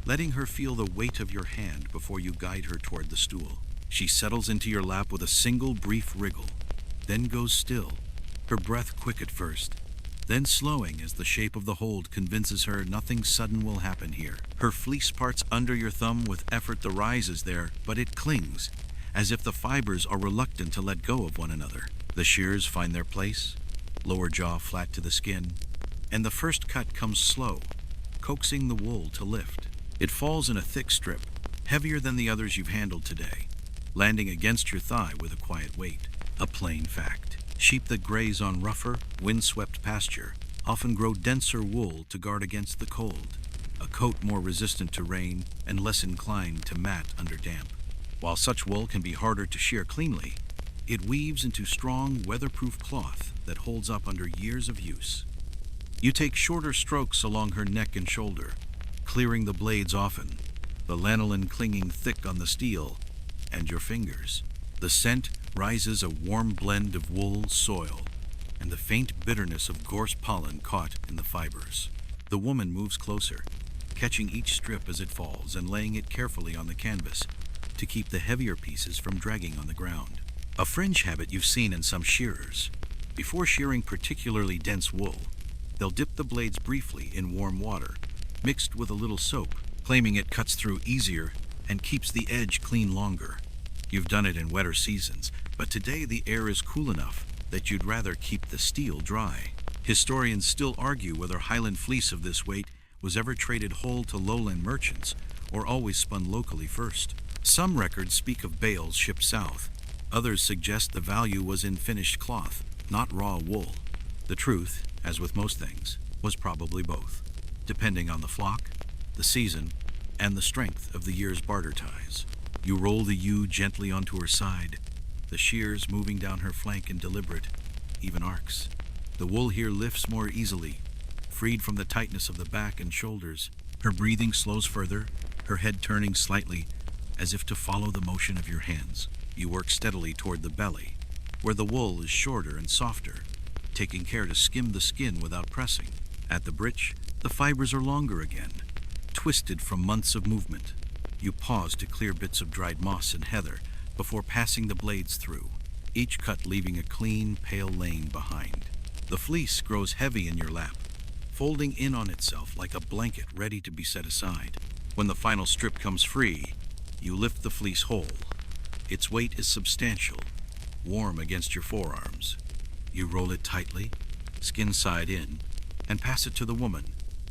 letting her feel the weight of your hand before you guide her toward the stool. She settles into your lap with a single brief wriggle, then goes still, her breath quick at first, then slowing as the shape of the hold convinces her nothing sudden will happen here. Her fleece parts under your thumb with effort. The rise is there, but it clings, as if the fibers are reluctant to let go of one another. The shears find their place, lower jaw flat to the skin, and the first cut comes slow, coaxing the wool to lift. It falls in a thick strip, heavier than the others you've handled today, landing against your thigh with a quiet weight. A plain fact. Sheep that graze on rougher, wind-swept pasture often grow denser wool to guard against the cold, a coat more resistant to rain and less inclined to mat under damp. While such wool can be harder to shear cleanly, it weaves into strong, weatherproof cloth that holds up under years of use. You take shorter strokes along her neck and shoulder, clearing the blades often, the lanolin clinging thick on the steel and your fingers. The scent rises, a warm blend of wool, soil, and the faint bitterness of gorse pollen caught in the fibers. The woman moves closer, catching each strip as it falls and laying it carefully on the canvas to keep the heavier pieces from dragging on the ground. A fringe habit you've seen in some shearers. Before shearing particularly dense wool, they'll dip the blades briefly in warm water, mixed with a little soap, claiming it cuts through easier and keeps the edge clean longer. You've done it in wetter seasons, but today the air is cool enough that you'd rather keep the steel dry. Historians still argue whether Highland fleece of this weight was ever traded whole to lowland merchants or always spun locally first. Some records speak of bales shipped south. Others suggest the value was in finished cloth, not raw wool. The truth, as with most things, was probably both, depending on the flock, the season, and the strength of the year's barter ties. You roll the ewe gently onto her side, the shears moving down her flank in deliberate, even arcs. The wool here lifts more easily, freed from the tightness of the back and shoulders. Her breathing slows further, her head turning slightly, as if to follow the motion of your hands. You work steadily toward the belly, where the wool is shorter and softer, taking care to skim the skin without pressing. At the breech, the fibers are longer again, twisted from months of movement. You pause to clear bits of dried moss and heather before passing the blades through, each cut leaving a clean, pale lane behind. The fleece grows heavy in your lap, folding in on itself like a blanket ready to be set aside. When the final strip comes free, you lift the fleece whole. Its weight is substantial, warm against your forearms. You roll it tightly, skin side in, and pass it to the woman,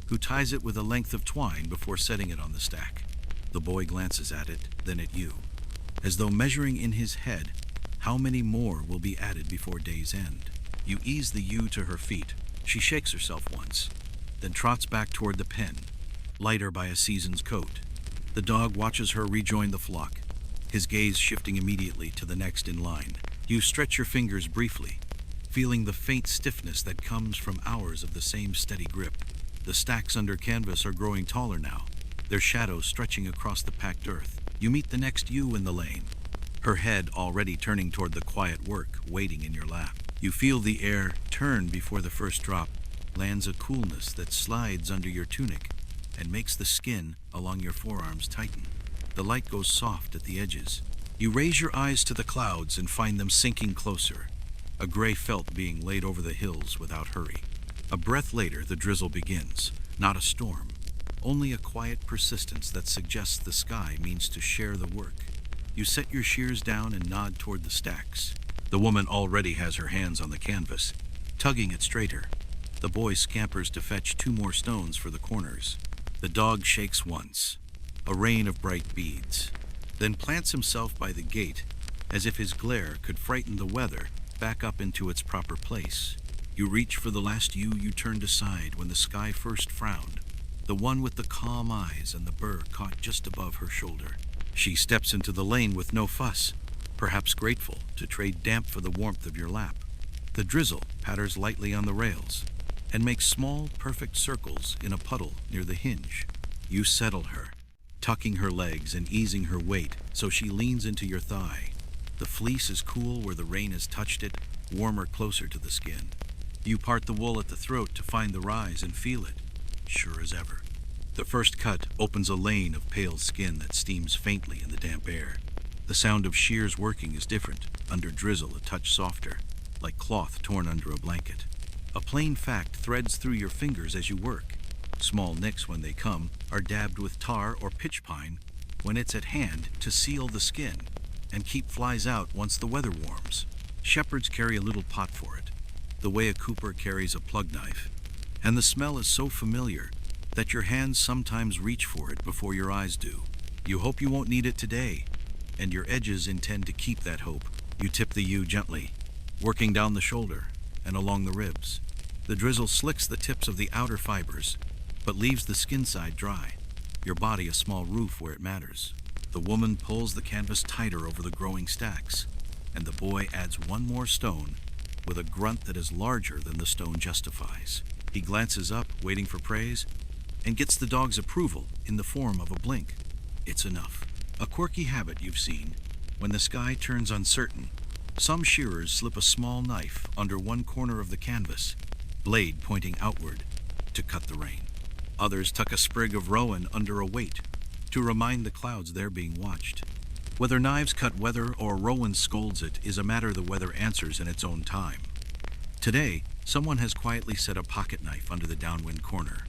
who ties it with a length of twine before setting it on the stack. The boy glances at it, then at you, as though measuring in his head how many more will be added before day's end. You ease the ewe to her feet. She shakes herself once, then trots back toward the pen, lighter by a season's coat. The dog watches her rejoin the flock, his gaze shifting immediately to the next in line. You stretch your fingers briefly, feeling the faint stiffness that comes from hours of the same steady grip. The stacks under canvas are growing taller now, their shadows stretching across the packed earth. You meet the next ewe in the lane, her head already turning toward the quiet work waiting in your lap. You feel the air turn before the first drop lands, a coolness that slides under your tunic and makes the skin along your forearms tighten. The light goes soft at the edges. You raise your eyes to the clouds and find them sinking closer, a gray felt being laid over the hills without hurry. A breath later, the drizzle begins. Not a storm, only a quiet persistence that suggests the sky means to share the work. You set your shears down and nod toward the stacks. The woman already has her hands on the canvas, tugging it straighter. The boy scampers to fetch 2 more stones for the corners. The dog shakes once, a rain of bright beads, then plants himself by the gate, as if his glare could frighten the weather back up into its proper place. You reach for the last ewe you turned aside when the sky first frowned, the one with the calm eyes and the burr caught just above her shoulder. She steps into the lane with no fuss, perhaps grateful to trade damp for the warmth of your lap. The drizzle patters lightly on the rails and makes small, perfect circles in a puddle near the hinge. You settle her, tucking her legs and easing her weight so she leans into your thigh. The fleece is cool where the rain has touched it, warmer closer to the skin. You part the wool at the throat to find the rise and feel it, sure as ever. The first cut opens a lane of pale skin that steams faintly in the damp air. The sound of shears working is different, under drizzle a touch softer, like cloth torn under a blanket. A plain fact threads through your fingers as you work. Small nicks when they come are dabbed with tar or pitch pine when it's at hand to seal the skin and keep flies out once the weather warms. Shepherds carry a little pot for it, the way a cooper carries a plug knife, and the smell is so familiar that your hands sometimes reach for it before your eyes do. You hope you won't need it today, and your edges intend to keep that hope. You tip the ewe gently, working down the shoulder and along the ribs. The drizzle slicks the tips of the outer fibers, but leaves the skin side dry, your body a small roof where it matters. The woman pulls the canvas tighter over the growing stacks, and the boy adds 1 more stone with a grunt that is larger than the stone justifies. He glances up, waiting for praise, and gets the dog's approval in the form of a blink. It's enough. A quirky habit you've seen. When the sky turns uncertain, some shearers slip a small knife under one corner of the canvas, blade pointing outward, to cut the rain. Others tuck a sprig of rowan under a weight to remind the clouds they're being watched. Whether knives cut weather or rowan scolds it is a matter the weather answers in its own time. Today, someone has quietly set a pocket knife under the downwind corner.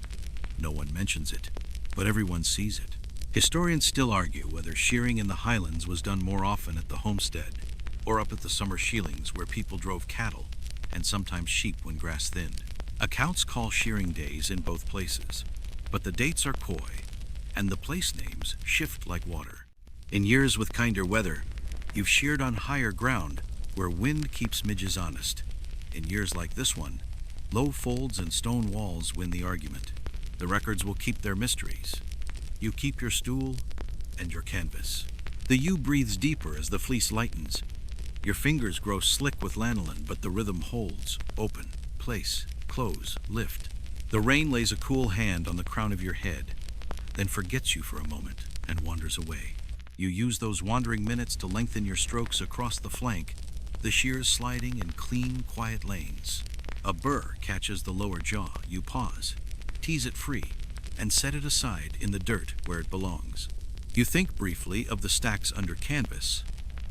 No one mentions it, but everyone sees it. Historians still argue whether shearing in the Highlands was done more often at the homestead or up at the summer shearings where people drove cattle and sometimes sheep when grass thinned. Accounts call shearing days in both places, but the dates are coy and the place names shift like water. In years with kinder weather, you've sheared on higher ground where wind keeps midges honest. In years like this one, low folds and stone walls win the argument. The records will keep their mysteries. You keep your stool and your canvas. The yew breathes deeper as the fleece lightens. Your fingers grow slick with lanolin, but the rhythm holds. Open, place, close, lift. The rain lays a cool hand on the crown of your head, then forgets you for a moment and wanders away. You use those wandering minutes to lengthen your strokes across the flank, the shears sliding in clean, quiet lanes. A burr catches the lower jaw. You pause, tease it free, and set it aside in the dirt where it belongs. You think briefly of the stacks under canvas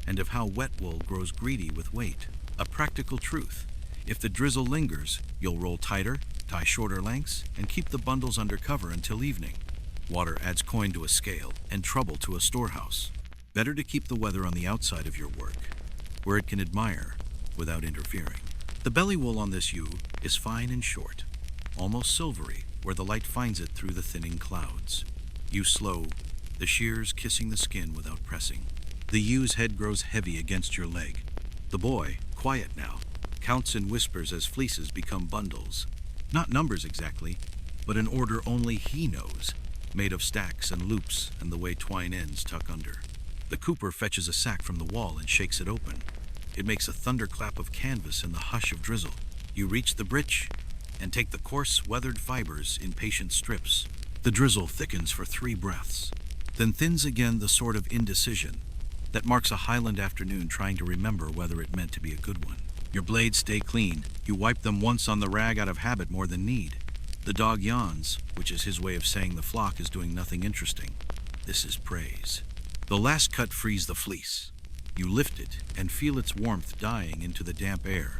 and of how wet wool grows greedy with weight. A practical truth: if the drizzle lingers, you'll roll tighter, tie shorter lengths, and keep the bundles under cover until evening. Water adds coin to a scale and trouble to a storehouse. Better to keep the weather on the outside of your work, where it can admire without interfering. The belly wool on this yew is fine and short, almost silvery where the light finds it through the thinning clouds. You slow, the shears kissing the skin without pressing. The yew's head grows heavy against your leg. The boy, quiet now, counts in whispers as fleeces become bundles. Not numbers exactly, but an order only he knows, made of stacks and loops and the way twine ends tuck under. The cooper fetches a sack from the wall and shakes it open. It makes a thunderclap of canvas in the hush of drizzle. You reach the britch and take the coarse, weathered fibers in patient strips. The drizzle thickens for 3 breaths, then thins again, the sort of indecision that marks a Highland afternoon trying to remember whether it meant to be a good one. Your blades stay clean. You wipe them once on the rag out of habit more than need. The dog yawns, which is his way of saying the flock is doing nothing interesting. This is praise. The last cut frees the fleece. You lift it and feel its warmth dying into the damp air,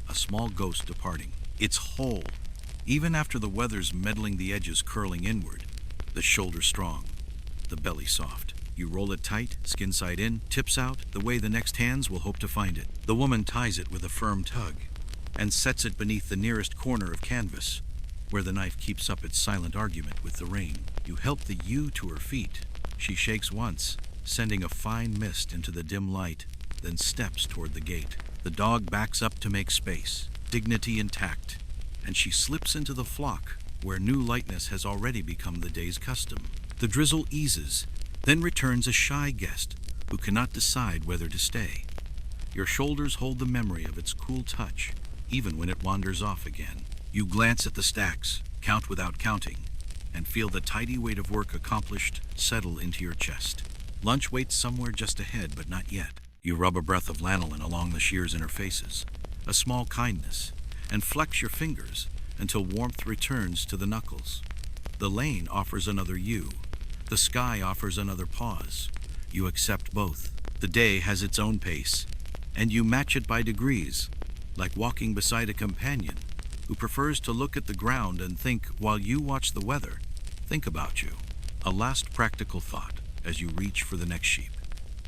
a small ghost departing. It's whole, even after the weather's meddling, the edges curling inward, the shoulder strong, the belly soft. You roll it tight, skin side in, tips out, the way the next hands will hope to find it. The woman ties it with a firm tug and sets it beneath the nearest corner of canvas, where the knife keeps up its silent argument with the rain. You help the yew to her feet. She shakes once, sending a fine mist into the dim light, then steps toward the gate. The dog backs up to make space, dignity intact, and she slips into the flock, where new lightness has already become the day's custom. The drizzle eases, then returns a shy guest who cannot decide whether to stay. Your shoulders hold the memory of its cool touch, even when it wanders off again. You glance at the stacks, count without counting, and feel the tidy weight of work accomplished settle into your chest. Lunch waits somewhere just ahead, but not yet. You rub a breath of lanolin along the shears' interfaces, a small kindness, and flex your fingers until warmth returns to the knuckles. The lane offers another yew. The sky offers another pause. You accept both. The day has its own pace, and you match it by degrees, like walking beside a companion who prefers to look at the ground and think while you watch the weather. Think about you. A last practical thought as you reach for the next sheep.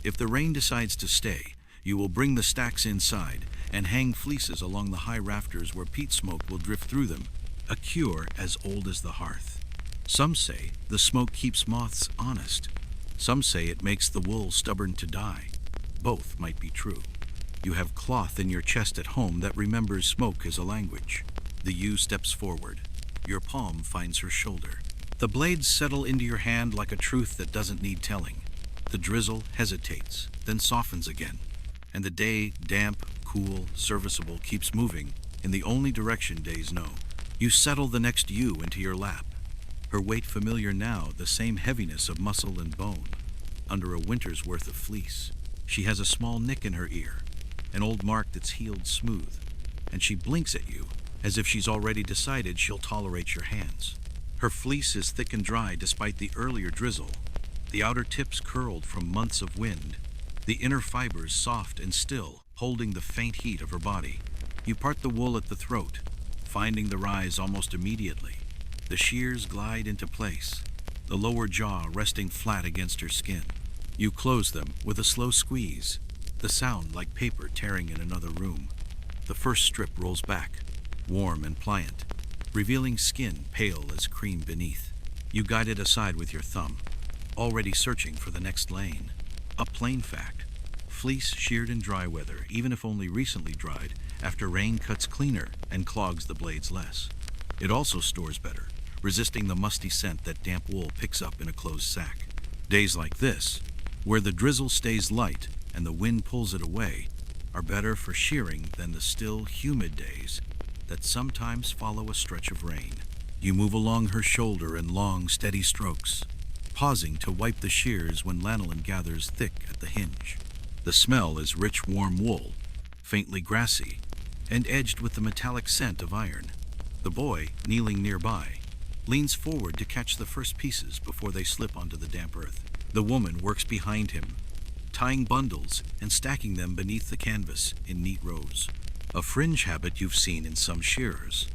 If the rain decides to stay, you will bring the stacks inside and hang fleeces along the high rafters where peat smoke will drift through them, a cure as old as the hearth. Some say the smoke keeps moths honest. Some say it makes the wool stubborn to die. Both might be true. You have cloth in your chest at home that remembers smoke as a language. The yew steps forward. Your palm finds her shoulder. The blades settle into your hand like a truth that doesn't need telling. The drizzle hesitates, then softens again, and the day, damp, cool, serviceable, keeps moving in the only direction days know. You settle the next yew into your lap. Her weight familiar now, the same heaviness of muscle and bone, under a winter's worth of fleece. She has a small nick in her ear, an old mark that's healed smooth, and she blinks at you as if she's already decided she'll tolerate your hands. Her fleece is thick and dry despite the earlier drizzle, the outer tips curled from months of wind, the inner fibers soft and still, holding the faint heat of her body. You part the wool at the throat, finding the rise almost immediately. The shears glide into place, the lower jaw resting flat against her skin. You close them with a slow squeeze, the sound like paper tearing in another room. The first strip rolls back, warm and pliant, revealing skin pale as cream beneath. You guide it aside with your thumb, already searching for the next lane. A plain fact: fleece sheared in dry weather, even if only recently dried, after rain cuts cleaner and clogs the blades less. It also stores better, resisting the musty scent that damp wool picks up in a closed sack. Days like this, where the drizzle stays light and the wind pulls it away, are better for shearing than the still, humid days that sometimes follow a stretch of rain. You move along her shoulder in long, steady strokes, pausing to wipe the shears when lanolin gathers thick at the hinge. The smell is rich, warm wool, faintly grassy, and edged with the metallic scent of iron. The boy, kneeling nearby, leans forward to catch the first pieces before they slip onto the damp earth. The woman works behind him, tying bundles and stacking them beneath the canvas in neat rows. A fringe habit you've seen in some shearers.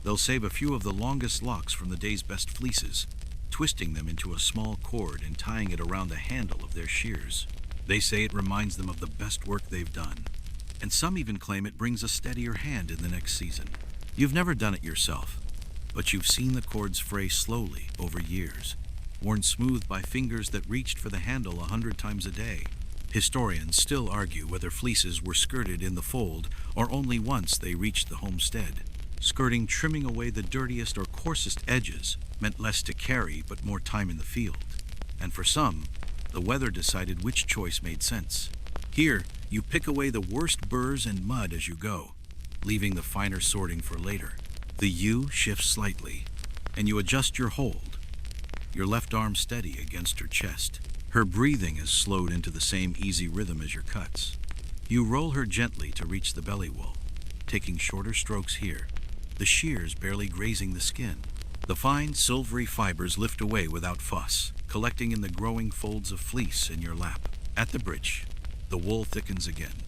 They'll save a few of the longest locks from the day's best fleeces, twisting them into a small cord and tying it around the handle of their shears. They say it reminds them of the best work they've done, and some even claim it brings a steadier hand in the next season. You've never done it yourself, but you've seen the cords fray slowly over years, worn smooth by fingers that reached for the handle 100 times a day. Historians still argue whether fleeces were skirted in the fold or only once they reached the homestead. Skirting, trimming away the dirtiest or coarsest edges, meant less to carry but more time in the field. And for some, the weather decided which choice made sense. Here, you pick away the worst burrs and mud as you go, leaving the finer sorting for later. The U shifts slightly, and you adjust your hold, your left arm steady against her chest. Her breathing is slowed into the same easy rhythm as your cuts. You roll her gently to reach the belly wool, taking shorter strokes here, the shears barely grazing the skin. The fine, silvery fibers lift away without fuss, collecting in the growing folds of fleece in your lap. At the bridge, the wool thickens again,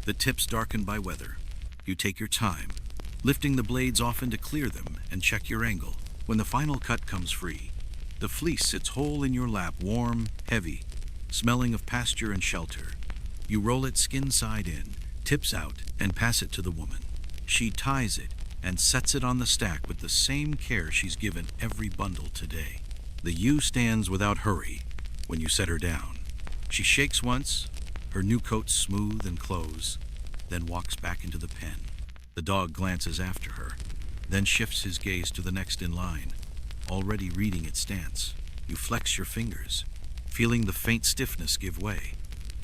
the tips darken by weather. You take your time, lifting the blades often to clear them and check your angle. When the final cut comes free, the fleece sits whole in your lap, warm, heavy, smelling of pasture and shelter. You roll it skin side in, tips out, and pass it to the woman. She ties it and sets it on the stack with the same care she's given every bundle today. The ewe stands without hurry when you set her down. She shakes once, her new coat smooth and close, then walks back into the pen. The dog glances after her, then shifts his gaze to the next in line, already reading its stance. You flex your fingers, feeling the faint stiffness give way,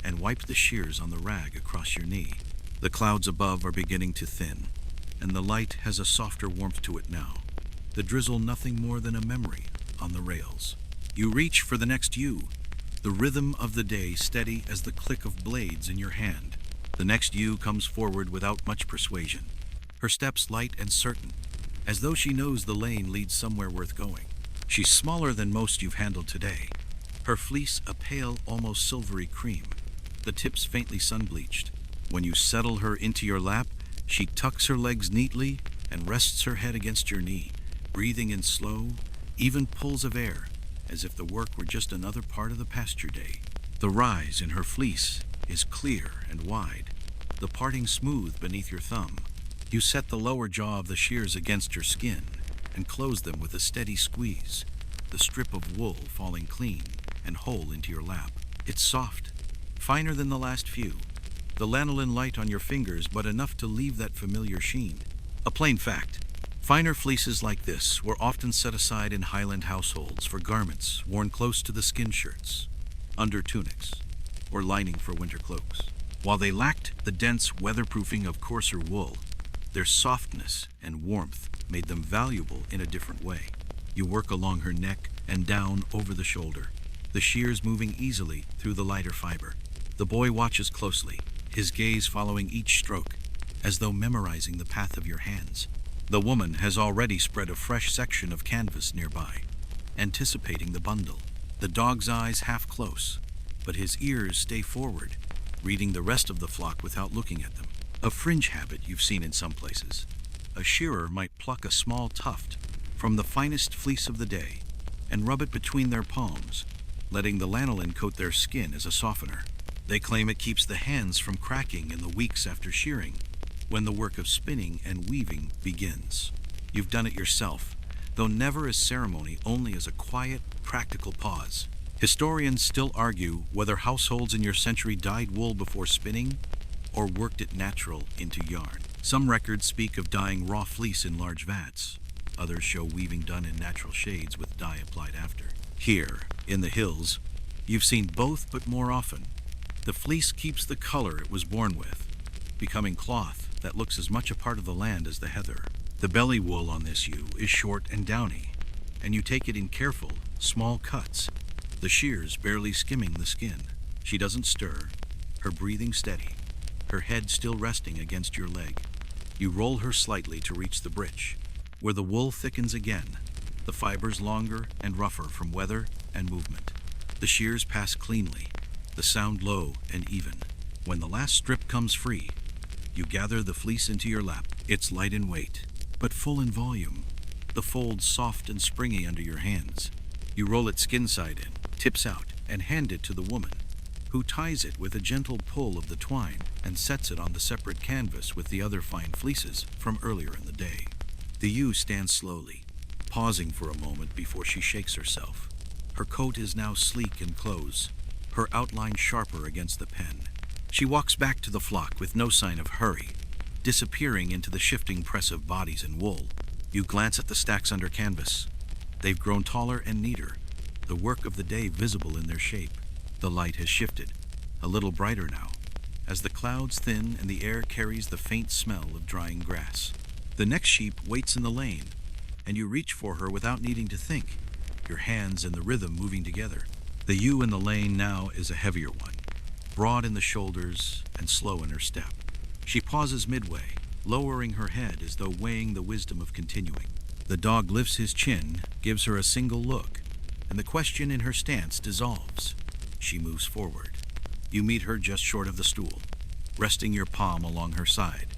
and wipe the shears on the rag across your knee. The clouds above are beginning to thin, and the light has a softer warmth to it now, the drizzle nothing more than a memory on the rails. You reach for the next U, the rhythm of the day steady as the click of blades in your hand. The next U comes forward without much persuasion, her steps light and certain, as though she knows the lane leads somewhere worth going. She's smaller than most you've handled today, her fleece a pale, almost silvery cream, the tips faintly sun-bleached. When you settle her into your lap, she tucks her legs neatly and rests her head against your knee, breathing in slow, even pulls of air, as if the work were just another part of the pasture day. The rise in her fleece is clear and wide, the parting smooth beneath your thumb. You set the lower jaw of the shears against your skin and close them with a steady squeeze, the strip of wool falling clean and whole into your lap. It's soft, finer than the last few, the lanolin light on your fingers, but enough to leave that familiar sheen. A plain fact: finer fleeces like this were often set aside in Highland households for garments worn close to the skin shirts, under tunics, or lining for winter cloaks. While they lacked the dense weatherproofing of coarser wool, their softness and warmth made them valuable in a different way. You work along her neck and down over the shoulder, the shears moving easily through the lighter fiber. The boy watches closely, his gaze following each stroke, as though memorizing the path of your hands. The woman has already spread a fresh section of canvas nearby, anticipating the bundle. The dog's eyes half close, but his ears stay forward, reading the rest of the flock without looking at them. A fringe habit you've seen in some places. A shearer might pluck a small tuft from the finest fleece of the day, and rub it between their palms, letting the lanolin coat their skin as a softener. They claim it keeps the hands from cracking in the weeks after shearing, when the work of spinning and weaving begins. You've done it yourself, though never as ceremony, only as a quiet, practical pause. Historians still argue whether households in your century dyed wool before spinning or worked it natural into yarn. Some records speak of dyeing raw fleece in large vats. Others show weaving done in natural shades with dye applied after. Here, in the hills, you've seen both, but more often. The fleece keeps the color it was born with, becoming cloth that looks as much a part of the land as the heather. The belly wool on this ewe is short and downy, and you take it in careful, small cuts, the shears barely skimming the skin. She doesn't stir, her breathing steady, her head still resting against your leg. You roll her slightly to reach the breech, where the wool thickens again, the fibers longer and rougher from weather and movement. The shears pass cleanly, the sound low and even. When the last strip comes free, you gather the fleece into your lap. It's light in weight, but full in volume, the folds soft and springy under your hands. You roll it skin side in, tips out, and hand it to the woman, who ties it with a gentle pull of the twine and sets it on the separate canvas with the other fine fleeces from earlier in the day. The ewe stands slowly, pausing for a moment before she shakes herself. Her coat is now sleek and close, her outline sharper against the pen. She walks back to the flock with no sign of hurry, disappearing into the shifting press of bodies and wool. You glance at the stacks under canvas. They've grown taller and neater, the work of the day visible in their shape. The light has shifted, a little brighter now, as the clouds thin and the air carries the faint smell of drying grass. The next sheep waits in the lane, and you reach for her without needing to think, your hands and the rhythm moving together. The ewe in the lane now is a heavier one, broad in the shoulders and slow in her step. She pauses midway, lowering her head as though weighing the wisdom of continuing. The dog lifts his chin, gives her a single look, and the question in her stance dissolves. She moves forward. You meet her just short of the stool, resting your palm along her side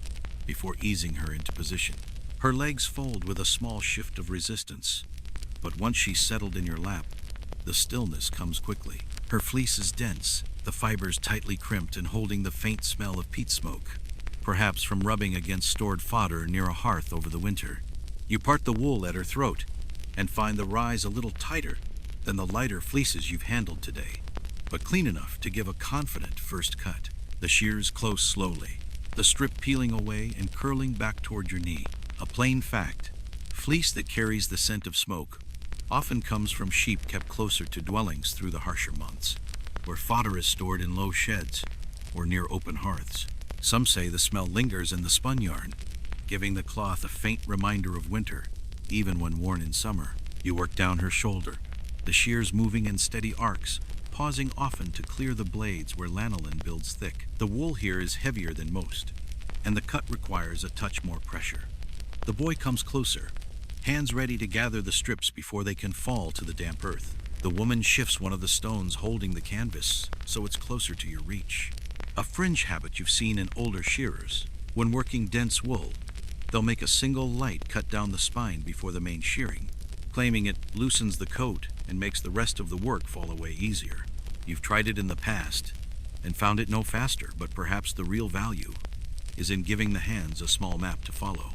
before easing her into position. Her legs fold with a small shift of resistance, but once she's settled in your lap, the stillness comes quickly. Her fleece is dense, the fibers tightly crimped and holding the faint smell of peat smoke, perhaps from rubbing against stored fodder near a hearth over the winter. You part the wool at her throat and find the rise a little tighter than the lighter fleeces you've handled today, but clean enough to give a confident first cut. The shears close slowly, the strip peeling away and curling back toward your knee. A plain fact, fleece that carries the scent of smoke often comes from sheep kept closer to dwellings through the harsher months, where fodder is stored in low sheds or near open hearths. Some say the smell lingers in the spun yarn, giving the cloth a faint reminder of winter, even when worn in summer. You work down her shoulder, the shears moving in steady arcs, pausing often to clear the blades where lanolin builds thick. The wool here is heavier than most, and the cut requires a touch more pressure. The boy comes closer, hands ready to gather the strips before they can fall to the damp earth. The woman shifts one of the stones holding the canvas so it's closer to your reach. A fringe habit you've seen in older shearers. When working dense wool, they'll make a single light cut down the spine before the main shearing, claiming it loosens the coat and makes the rest of the work fall away easier. You've tried it in the past and found it no faster, but perhaps the real value is in giving the hands a small map to follow.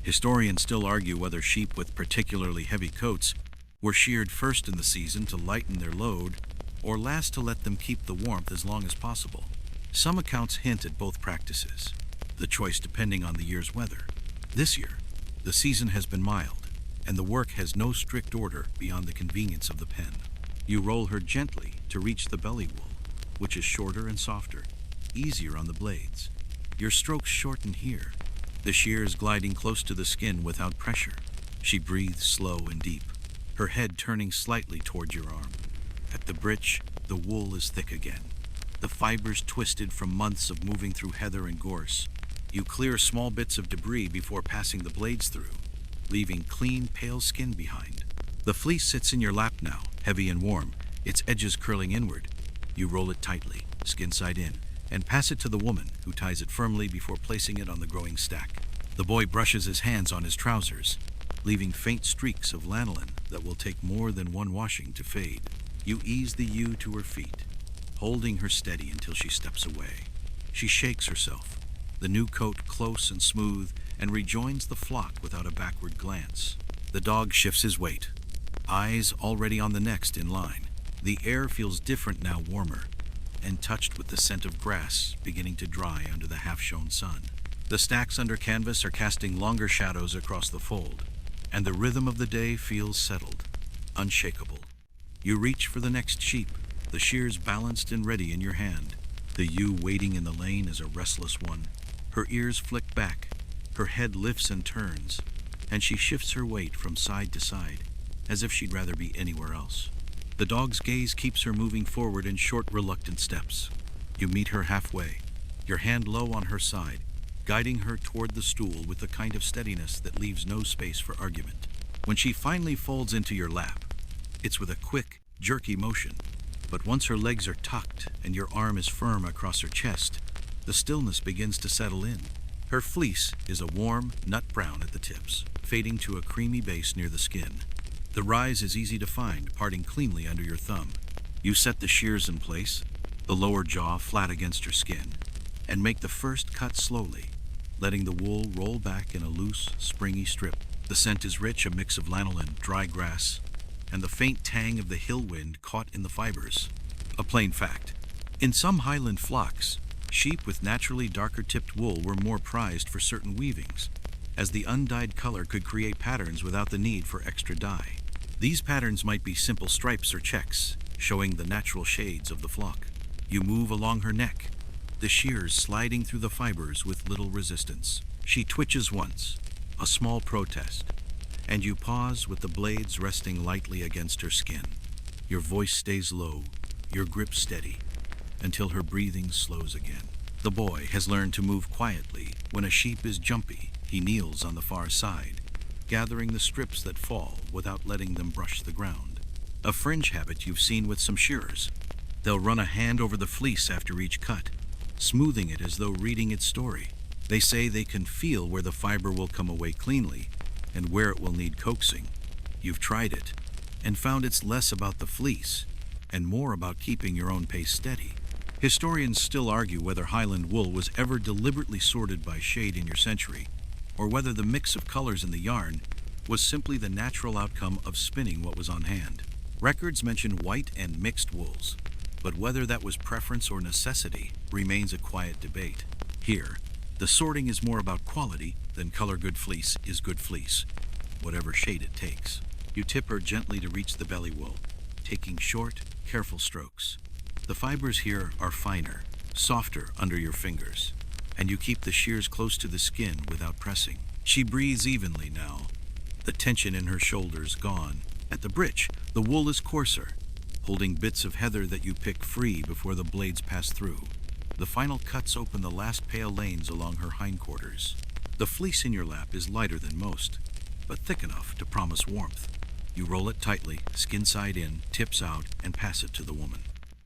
Historians still argue whether sheep with particularly heavy coats were sheared first in the season to lighten their load or last to let them keep the warmth as long as possible. Some accounts hint at both practices, the choice depending on the year's weather. This year, the season has been mild, and the work has no strict order beyond the convenience of the pen. You roll her gently to reach the belly wool, which is shorter and softer, easier on the blades. Your strokes shorten here, the shears gliding close to the skin without pressure. She breathes slow and deep, her head turning slightly toward your arm. At the breech, the wool is thick again, the fibers twisted from months of moving through heather and gorse. You clear small bits of debris before passing the blades through, leaving clean, pale skin behind. The fleece sits in your lap now, heavy and warm, its edges curling inward. You roll it tightly, skin side in, and pass it to the woman, who ties it firmly before placing it on the growing stack. The boy brushes his hands on his trousers, leaving faint streaks of lanolin that will take more than one washing to fade. You ease the ewe to her feet, holding her steady until she steps away. She shakes herself, the new coat close and smooth, and rejoins the flock without a backward glance. The dog shifts his weight, eyes already on the next in line. The air feels different now, warmer, and touched with the scent of grass beginning to dry under the half-shown sun. The stacks under canvas are casting longer shadows across the fold, and the rhythm of the day feels settled, unshakable. You reach for the next sheep, the shears balanced and ready in your hand. The ewe waiting in the lane is a restless one. Her ears flick back, her head lifts and turns, and she shifts her weight from side to side, as if she'd rather be anywhere else. The dog's gaze keeps her moving forward in short, reluctant steps. You meet her halfway, your hand low on her side, guiding her toward the stool with the kind of steadiness that leaves no space for argument. When she finally folds into your lap, it's with a quick, jerky motion. But once her legs are tucked and your arm is firm across her chest, the stillness begins to settle in. Her fleece is a warm, nut brown at the tips, fading to a creamy base near the skin. The rise is easy to find, parting cleanly under your thumb. You set the shears in place, the lower jaw flat against your skin, and make the first cut slowly, letting the wool roll back in a loose, springy strip. The scent is rich, a mix of lanolin, dry grass, and the faint tang of the hill wind caught in the fibers. A plain fact: in some Highland flocks, sheep with naturally darker tipped wool were more prized for certain weavings, as the undyed color could create patterns without the need for extra dye. These patterns might be simple stripes or checks, showing the natural shades of the flock. You move along her neck, the shears sliding through the fibers with little resistance. She twitches once, a small protest, and you pause with the blades resting lightly against her skin. Your voice stays low, your grip steady, until her breathing slows again. The boy has learned to move quietly. When a sheep is jumpy, he kneels on the far side, gathering the strips that fall without letting them brush the ground. A fringe habit you've seen with some shearers. They'll run a hand over the fleece after each cut, smoothing it as though reading its story. They say they can feel where the fiber will come away cleanly and where it will need coaxing. You've tried it and found it's less about the fleece and more about keeping your own pace steady. Historians still argue whether Highland wool was ever deliberately sorted by shade in your century, or whether the mix of colors in the yarn was simply the natural outcome of spinning what was on hand. Records mention white and mixed wools, but whether that was preference or necessity remains a quiet debate. Here, the sorting is more about quality than color. Good fleece is good fleece, whatever shade it takes. You tip her gently to reach the belly wool, taking short, careful strokes. The fibers here are finer, softer under your fingers, and you keep the shears close to the skin without pressing. She breathes evenly now, the tension in her shoulders gone. At the breech, the wool is coarser, holding bits of heather that you pick free before the blades pass through. The final cuts open the last pale lanes along her hindquarters. The fleece in your lap is lighter than most, but thick enough to promise warmth. You roll it tightly, skin side in, tips out, and pass it to the woman.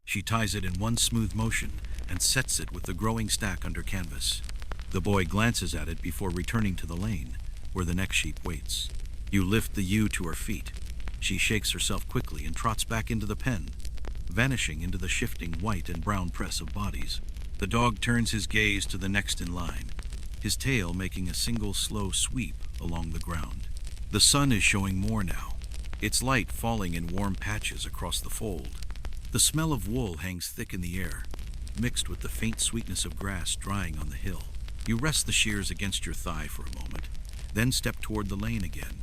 She ties it in one smooth motion and sets it with the growing stack under canvas. The boy glances at it before returning to the lane, where the next sheep waits. You lift the ewe to her feet. She shakes herself quickly and trots back into the pen, vanishing into the shifting white and brown press of bodies. The dog turns his gaze to the next in line, his tail making a single slow sweep along the ground. The sun is showing more now, its light falling in warm patches across the fold. The smell of wool hangs thick in the air, mixed with the faint sweetness of grass drying on the hill. You rest the shears against your thigh for a moment, then step toward the lane again.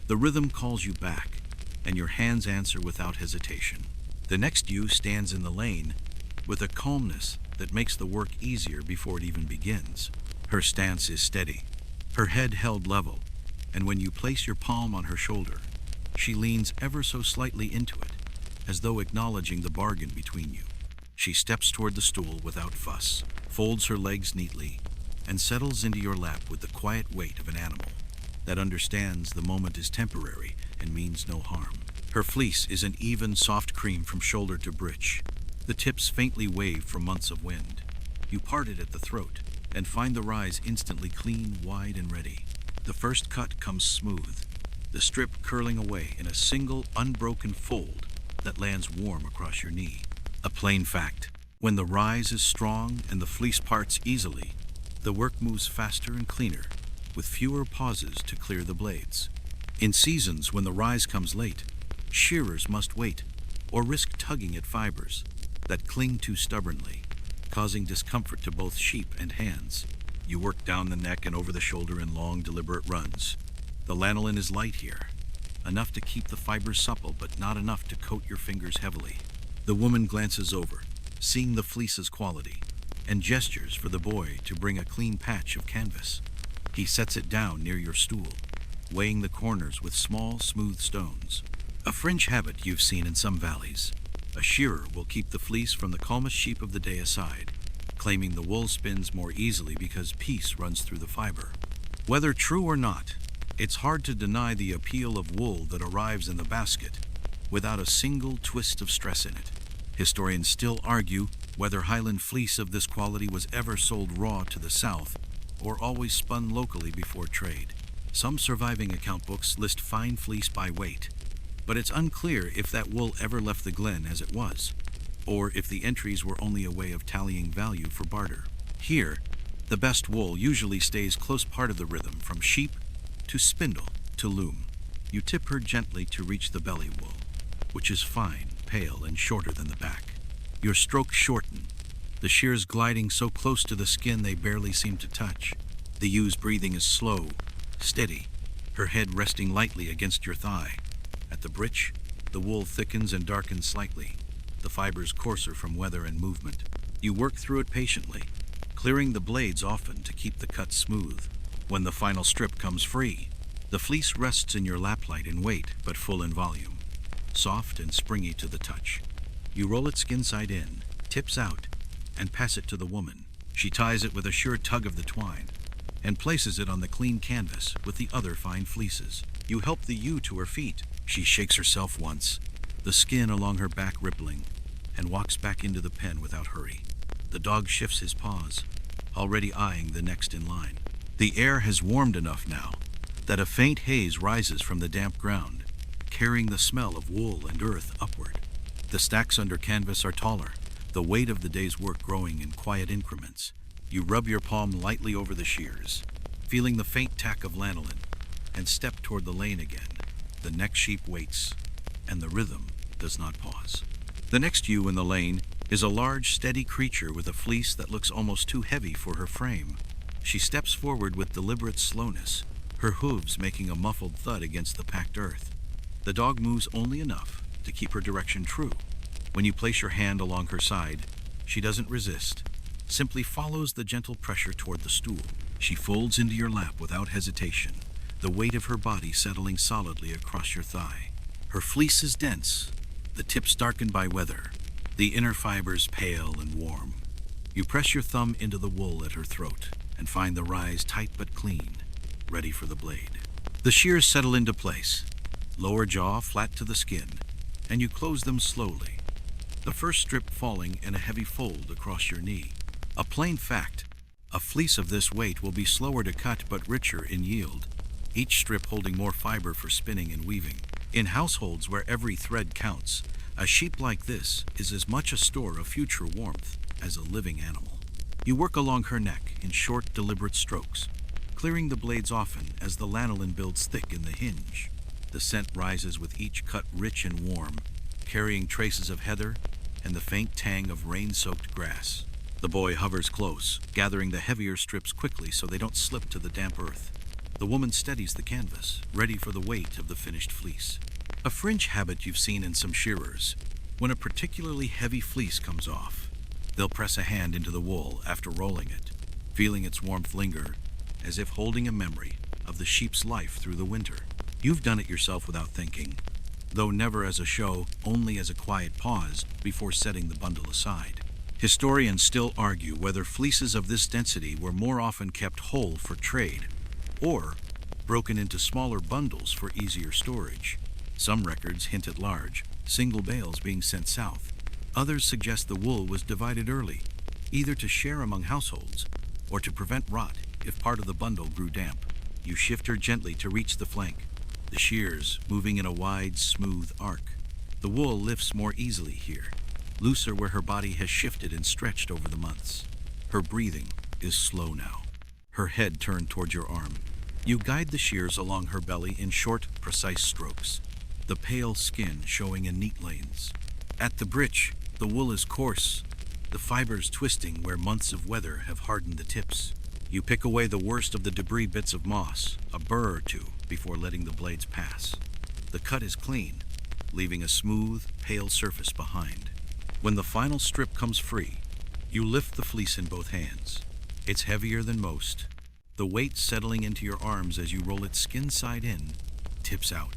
The rhythm calls you back, and your hands answer without hesitation. The next ewe stands in the lane with a calmness that makes the work easier before it even begins. Her stance is steady, her head held level, and when you place your palm on her shoulder, she leans ever so slightly into it, as though acknowledging the bargain between you. She steps toward the stool without fuss, folds her legs neatly, and settles into your lap with the quiet weight of an animal that understands the moment is temporary and means no harm. Her fleece is an even, soft cream from shoulder to breech, the tips faintly waved from months of wind. You part it at the throat and find the rise instantly clean, wide, and ready. The first cut comes smooth, the strip curling away in a single unbroken fold that lands warm across your knee. A plain fact: when the rise is strong and the fleece parts easily, the work moves faster and cleaner, with fewer pauses to clear the blades. In seasons when the rise comes late, shearers must wait or risk tugging at fibers that cling too stubbornly, causing discomfort to both sheep and hands. You work down the neck and over the shoulder in long, deliberate runs. The lanolin is light here, enough to keep the fibers supple, but not enough to coat your fingers heavily. The woman glances over, seeing the fleece's quality, and gestures for the boy to bring a clean patch of canvas. He sets it down near your stool, weighing the corners with small, smooth stones. A fringe habit you've seen in some valleys. A shearer will keep the fleece from the calmest sheep of the day aside, claiming the wool spins more easily because peace runs through the fiber. Whether true or not, it's hard to deny the appeal of wool that arrives in the basket without a single twist of stress in it. Historians still argue whether Highland fleece of this quality was ever sold raw to the south or always spun locally before trade. Some surviving account books list fine fleece by weight, but it's unclear if that wool ever left the glen as it was, or if the entries were only a way of tallying value for barter. Here, the best wool usually stays close part of the rhythm, from sheep to spindle to loom. You tip her gently to reach the belly wool, which is fine, pale, and shorter than the back. Your strokes shorten, the shears gliding so close to the skin they barely seem to touch. The ew's breathing is slow, steady, her head resting lightly against your thigh. At the breech, the wool thickens and darkens slightly, the fibers coarser from weather and movement. You work through it patiently, clearing the blades often to keep the cut smooth. When the final strip comes free, the fleece rests in your laplight in weight but full in volume, soft and springy to the touch. You roll it skin side in, tips out, and pass it to the woman. She ties it with a sure tug of the twine and places it on the clean canvas with the other fine fleeces. You help the ewe to her feet. She shakes herself once, the skin along her back rippling, and walks back into the pen without hurry. The dog shifts his paws, already eyeing the next in line. The air has warmed enough now that a faint haze rises from the damp ground, carrying the smell of wool and earth upward. The stacks under canvas are taller, the weight of the day's work growing in quiet increments. You rub your palm lightly over the shears, feeling the faint tack of lanolin, and step toward the lane again. The next sheep waits, and the rhythm does not pause. The next ewe in the lane is a large, steady creature with a fleece that looks almost too heavy for her frame. She steps forward with deliberate slowness, her hooves making a muffled thud against the packed earth. The dog moves only enough to keep her direction true. When you place your hand along her side, she doesn't resist, simply follows the gentle pressure toward the stool. She folds into your lap without hesitation, the weight of her body settling solidly across your thigh. Her fleece is dense, the tips darkened by weather, the inner fibers pale and warm. You press your thumb into the wool at her throat and find the rise tight but clean, ready for the blade. The shears settle into place, lower jaw flat to the skin, and you close them slowly, the first strip falling in a heavy fold across your knee. A plain fact: a fleece of this weight will be slower to cut but richer in yield, each strip holding more fiber for spinning and weaving. In households where every thread counts, a sheep like this is as much a store of future warmth as a living animal. You work along her neck in short, deliberate strokes, clearing the blades often as the lanolin builds thick in the hinge. The scent rises with each cut, rich and warm, carrying traces of heather and the faint tang of rain-soaked grass. The boy hovers close, gathering the heavier strips quickly so they don't slip to the damp earth. The woman steadies the canvas, ready for the weight of the finished fleece. A fringe habit you've seen in some shearers: when a particularly heavy fleece comes off, they'll press a hand into the wool after rolling it, feeling its warmth linger, as if holding a memory of the sheep's life through the winter. You've done it yourself without thinking, though never as a show, only as a quiet pause before setting the bundle aside. Historians still argue whether fleeces of this density were more often kept whole for trade, or broken into smaller bundles for easier storage. Some records hint at large, single bales being sent south. Others suggest the wool was divided early, either to share among households or to prevent rot if part of the bundle grew damp. You shift her gently to reach the flank, the shears moving in a wide, smooth arc. The wool lifts more easily here, looser where her body has shifted and stretched over the months. Her breathing is slow now, her head turned towards your arm. You guide the shears along her belly in short, precise strokes, the pale skin showing in neat lanes. At the britch, the wool is coarse, the fibers twisting where months of weather have hardened the tips. You pick away the worst of the debris bits of moss, a burr or two, before letting the blades pass. The cut is clean, leaving a smooth, pale surface behind. When the final strip comes free, you lift the fleece in both hands. It's heavier than most, the weight settling into your arms as you roll it skin side in, tips out.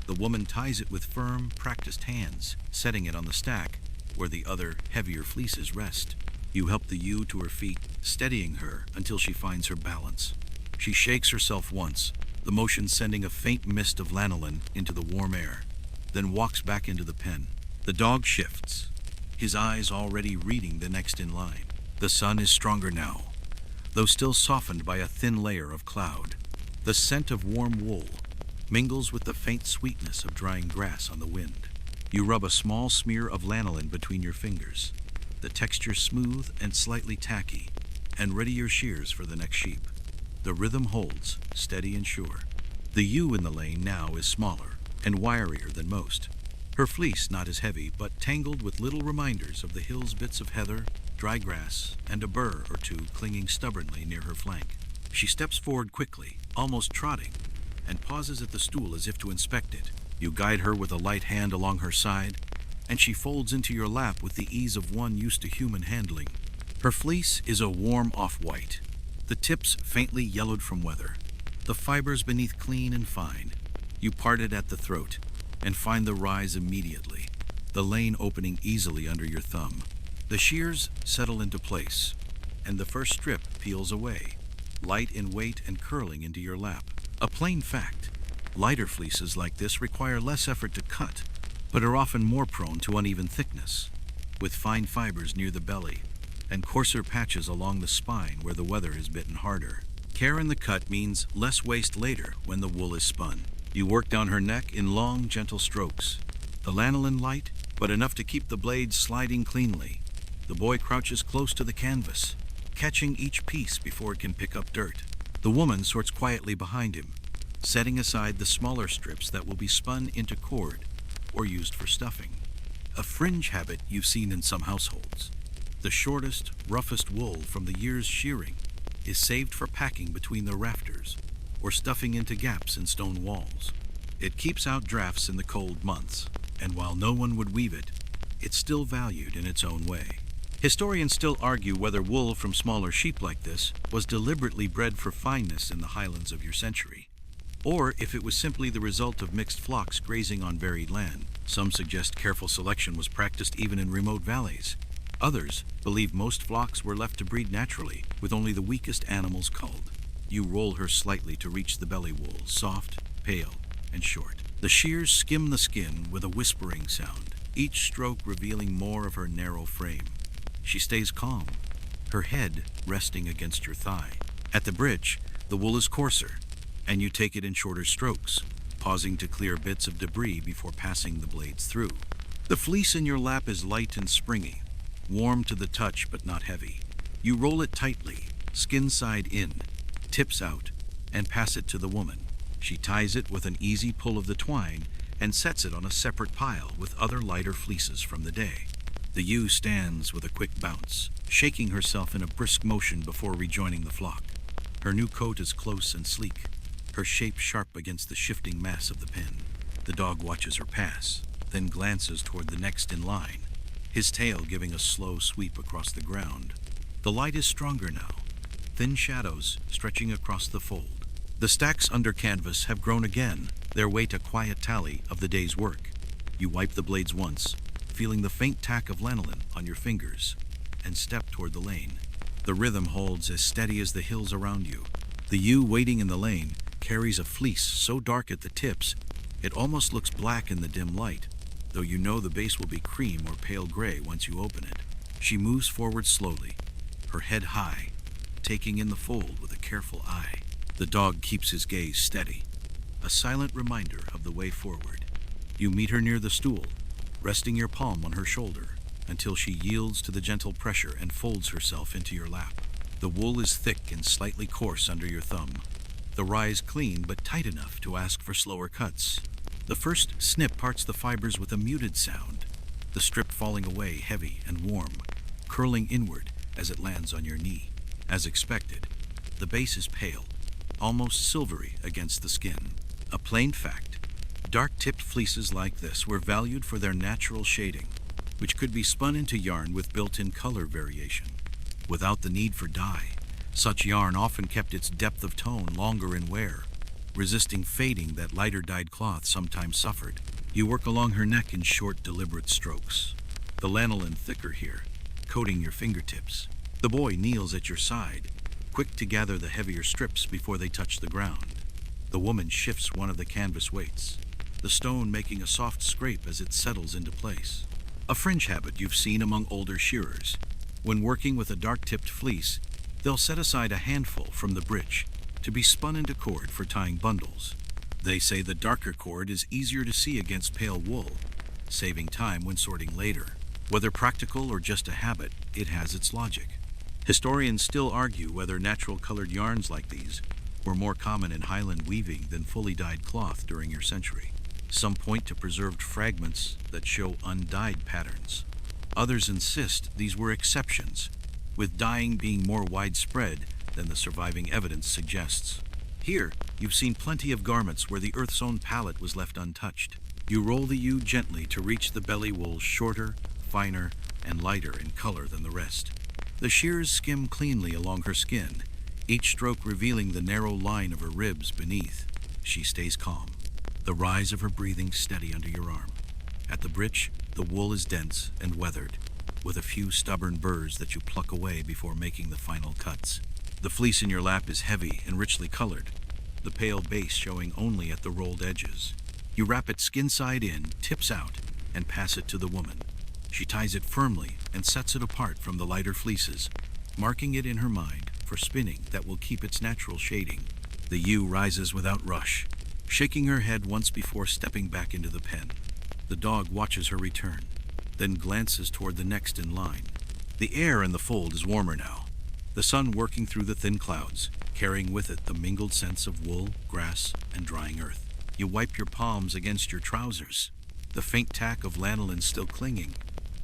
The woman ties it with firm, practiced hands, setting it on the stack where the other, heavier fleeces rest. You help the ewe to her feet, steadying her until she finds her balance. She shakes herself once, the motion sending a faint mist of lanolin into the warm air, then walks back into the pen. The dog shifts, his eyes already reading the next in line. The sun is stronger now, though still softened by a thin layer of cloud. The scent of warm wool mingles with the faint sweetness of drying grass on the wind. You rub a small smear of lanolin between your fingers, the texture smooth and slightly tacky, and ready your shears for the next sheep. The rhythm holds, steady and sure. The ewe in the lane now is smaller and wirier than most. Her fleece not as heavy, but tangled with little reminders of the hill's bits of heather, dry grass, and a burr or two clinging stubbornly near her flank. She steps forward quickly, almost trotting, and pauses at the stool as if to inspect it. You guide her with a light hand along her side, and she folds into your lap with the ease of one used to human handling. Her fleece is a warm off-white, the tips faintly yellowed from weather, the fibers beneath clean and fine. You part it at the throat and find the rise immediately, the lane opening easily under your thumb. The shears settle into place, and the first strip peels away, light in weight and curling into your lap. A plain fact, lighter fleeces like this require less effort to cut, but are often more prone to uneven thickness, with fine fibers near the belly and coarser patches along the spine where the weather has bitten harder. Care in the cut means less waste later when the wool is spun. You work down her neck in long, gentle strokes, the lanolin light, but enough to keep the blades sliding cleanly. The boy crouches close to the canvas, catching each piece before it can pick up dirt. The woman sorts quietly behind him, setting aside the smaller strips that will be spun into cord or used for stuffing. A fringe habit you've seen in some households. The shortest, roughest wool from the year's shearing is saved for packing between the rafters or stuffing into gaps in stone walls. It keeps out drafts in the cold months, and while no one would weave it, it's still valued in its own way. Historians still argue whether wool from smaller sheep like this was deliberately bred for fineness in the Highlands of your century, or if it was simply the result of mixed flocks grazing on varied land. Some suggest careful selection was practiced even in remote valleys. Others believe most flocks were left to breed naturally, with only the weakest animals culled. You roll her slightly to reach the belly wool, soft, pale, and short. The shears skim the skin with a whispering sound, each stroke revealing more of her narrow frame. She stays calm, her head resting against your thigh. At the bridge, the wool is coarser, and you take it in shorter strokes, pausing to clear bits of debris before passing the blades through. The fleece in your lap is light and springy, warm to the touch but not heavy. You roll it tightly, skin side in, tips out, and pass it to the woman. She ties it with an easy pull of the twine and sets it on a separate pile with other lighter fleeces from the day. The ewe stands with a quick bounce, shaking herself in a brisk motion before rejoining the flock. Her new coat is close and sleek, her shape sharp against the shifting mass of the pen. The dog watches her pass, then glances toward the next in line, his tail giving a slow sweep across the ground. The light is stronger now, thin shadows stretching across the fold. The stacks under canvas have grown again, their weight a quiet tally of the day's work. You wipe the blades once, feeling the faint tack of lanolin on your fingers, and step toward the lane. The rhythm holds as steady as the hills around you. The ewe waiting in the lane carries a fleece so dark at the tips, it almost looks black in the dim light, though you know the base will be cream or pale gray once you open it. She moves forward slowly, her head high, taking in the fold with a careful eye. The dog keeps his gaze steady, a silent reminder of the way forward. You meet her near the stool, resting your palm on her shoulder until she yields to the gentle pressure and folds herself into your lap. The wool is thick and slightly coarse under your thumb. The rise clean but tight enough to ask for slower cuts. The first snip parts the fibers with a muted sound, the strip falling away heavy and warm, curling inward as it lands on your knee. As expected, the base is pale, almost silvery against the skin. A plain fact, dark-tipped fleeces like this were valued for their natural shading, which could be spun into yarn with built-in color variation. Without the need for dye, such yarn often kept its depth of tone longer in wear, resisting fading that lighter-dyed cloth sometimes suffered. You work along her neck in short, deliberate strokes, the lanolin thicker here, coating your fingertips. The boy kneels at your side, quick to gather the heavier strips before they touch the ground. The woman shifts one of the canvas weights, the stone making a soft scrape as it settles into place. A fringe habit you've seen among older shearers. When working with a dark-tipped fleece, they'll set aside a handful from the britch to be spun into cord for tying bundles. They say the darker cord is easier to see against pale wool, saving time when sorting later. Whether practical or just a habit, it has its logic. Historians still argue whether natural colored yarns like these were more common in Highland weaving than fully dyed cloth during your century. Some point to preserved fragments that show undyed patterns. Others insist these were exceptions, with dyeing being more widespread than the surviving evidence suggests. Here, you've seen plenty of garments where the earth's own palette was left untouched. You roll the ewe gently to reach the belly wool shorter, finer, and lighter in color than the rest. The shears skim cleanly along her skin, each stroke revealing the narrow line of her ribs beneath. She stays calm, the rise of her breathing steady under your arm. At the britch, the wool is dense and weathered, with a few stubborn burrs that you pluck away before making the final cuts. The fleece in your lap is heavy and richly colored, the pale base showing only at the rolled edges. You wrap it skin side in, tips out, and pass it to the woman. She ties it firmly and sets it apart from the lighter fleeces, marking it in her mind for spinning that will keep its natural shading. The ewe rises without rush, shaking her head once before stepping back into the pen. The dog watches her return, then glances toward the next in line. The air in the fold is warmer now, the sun working through the thin clouds, carrying with it the mingled scents of wool, grass, and drying earth. You wipe your palms against your trousers, the faint tack of lanolin still clinging,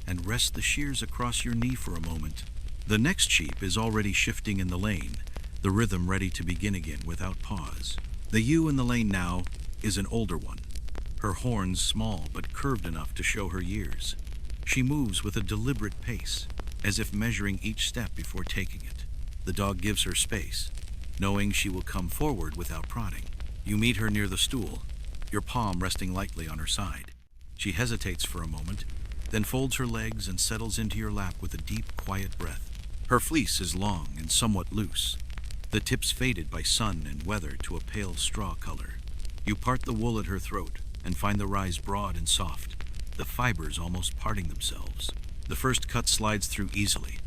and rest the shears across your knee for a moment. The next sheep is already shifting in the lane, the rhythm ready to begin again without pause. The ewe in the lane now is an older one, her horns small but curved enough to show her years. She moves with a deliberate pace, as if measuring each step before taking it. The dog gives her space, knowing she will come forward without prodding. You meet her near the stool, your palm resting lightly on her side. She hesitates for a moment, then folds her legs and settles into your lap with a deep, quiet breath. Her fleece is long and somewhat loose, the tips faded by sun and weather to a pale straw color. You part the wool at her throat and find the rise broad and soft, the fibers almost parting themselves. The first cut slides through easily,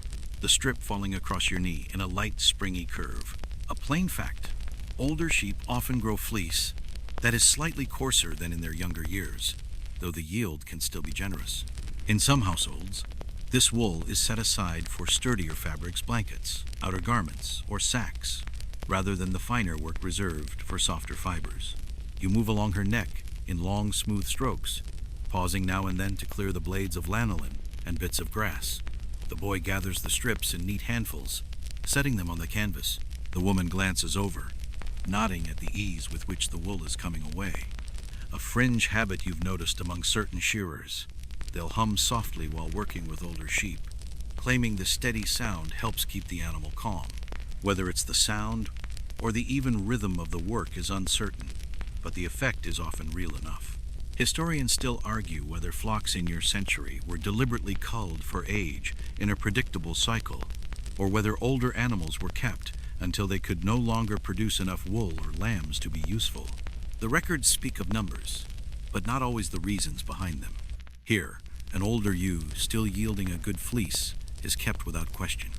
the strip falling across your knee in a light, springy curve. A plain fact, older sheep often grow fleece that is slightly coarser than in their younger years, though the yield can still be generous. In some households, this wool is set aside for sturdier fabrics, blankets, outer garments, or sacks, rather than the finer work reserved for softer fibers. You move along her neck in long, smooth strokes, pausing now and then to clear the blades of lanolin and bits of grass. The boy gathers the strips in neat handfuls, setting them on the canvas. The woman glances over, nodding at the ease with which the wool is coming away. A fringe habit you've noticed among certain shearers. They'll hum softly while working with older sheep, claiming the steady sound helps keep the animal calm. Whether it's the sound or the even rhythm of the work is uncertain, but the effect is often real enough. Historians still argue whether flocks in your century were deliberately culled for age in a predictable cycle, or whether older animals were kept until they could no longer produce enough wool or lambs to be useful. The records speak of numbers, but not always the reasons behind them. Here, an older ewe, still yielding a good fleece, is kept without question.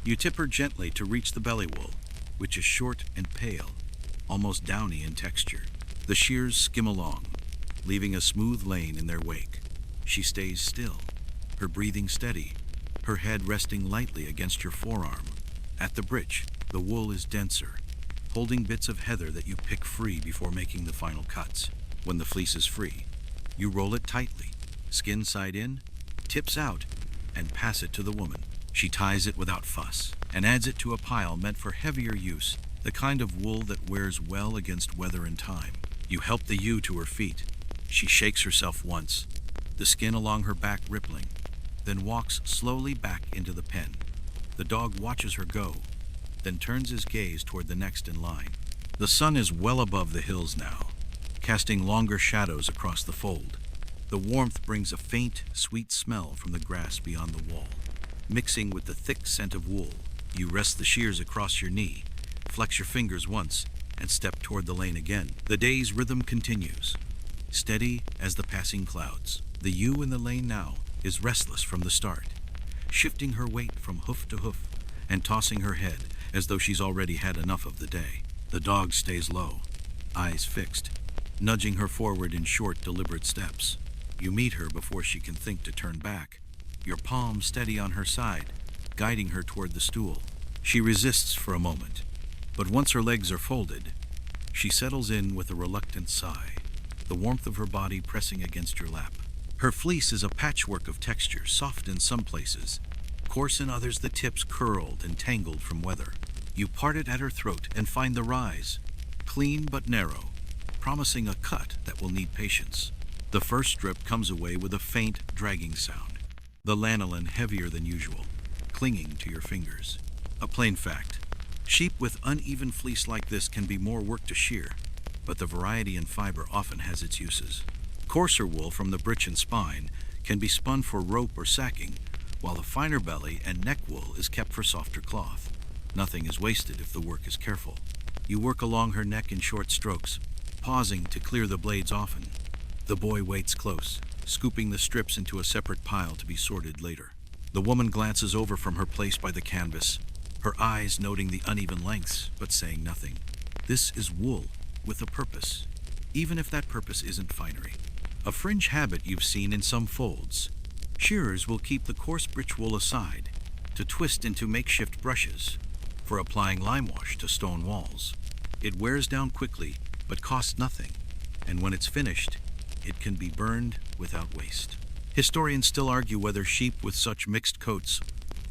You tip her gently to reach the belly wool, which is short and pale, almost downy in texture. The shears skim along, leaving a smooth lane in their wake. She stays still, her breathing steady, her head resting lightly against your forearm. At the breech, the wool is denser, holding bits of heather that you pick free before making the final cuts. When the fleece is free, you roll it tightly, skin side in, tips out, and pass it to the woman. She ties it without fuss and adds it to a pile meant for heavier use, the kind of wool that wears well against weather and time. You help the ewe to her feet. She shakes herself once, the skin along her back rippling, then walks slowly back into the pen. The dog watches her go, then turns his gaze toward the next in line. The sun is well above the hills now, casting longer shadows across the fold. The warmth brings a faint, sweet smell from the grass beyond the wall. Mixing with the thick scent of wool, you rest the shears across your knee, flex your fingers once, and step toward the lane again. The day's rhythm continues, steady as the passing clouds. The ewe in the lane now is restless from the start, shifting her weight from hoof to hoof and tossing her head as though she's already had enough of the day. The dog stays low, eyes fixed, nudging her forward in short, deliberate steps. You meet her before she can think to turn back, your palm steady on her side, guiding her toward the stool. She resists for a moment, but once her legs are folded, she settles in with a reluctant sigh, the warmth of her body pressing against your lap. Her fleece is a patchwork of texture, soft in some places, coarse in others, the tips curled and tangled from weather. You part it at her throat and find the rise, clean but narrow, promising a cut that will need patience. The first strip comes away with a faint, dragging sound, the lanolin heavier than usual, clinging to your fingers. A plain fact: sheep with uneven fleece like this can be more work to shear, but the variety in fiber often has its uses. Coarser wool from the breech and spine can be spun for rope or sacking, while the finer belly and neck wool is kept for softer cloth. Nothing is wasted if the work is careful. You work along her neck in short strokes, pausing to clear the blades often. The boy waits close, scooping the strips into a separate pile to be sorted later. The woman glances over from her place by the canvas, her eyes noting the uneven lengths, but saying nothing. This is wool with a purpose, even if that purpose isn't finery. A fringe habit you've seen in some folds. Shearers will keep the coarse breech wool aside to twist into makeshift brushes for applying lime wash to stone walls. It wears down quickly, but costs nothing, and when it's finished, it can be burned without waste. Historians still argue whether sheep with such mixed coats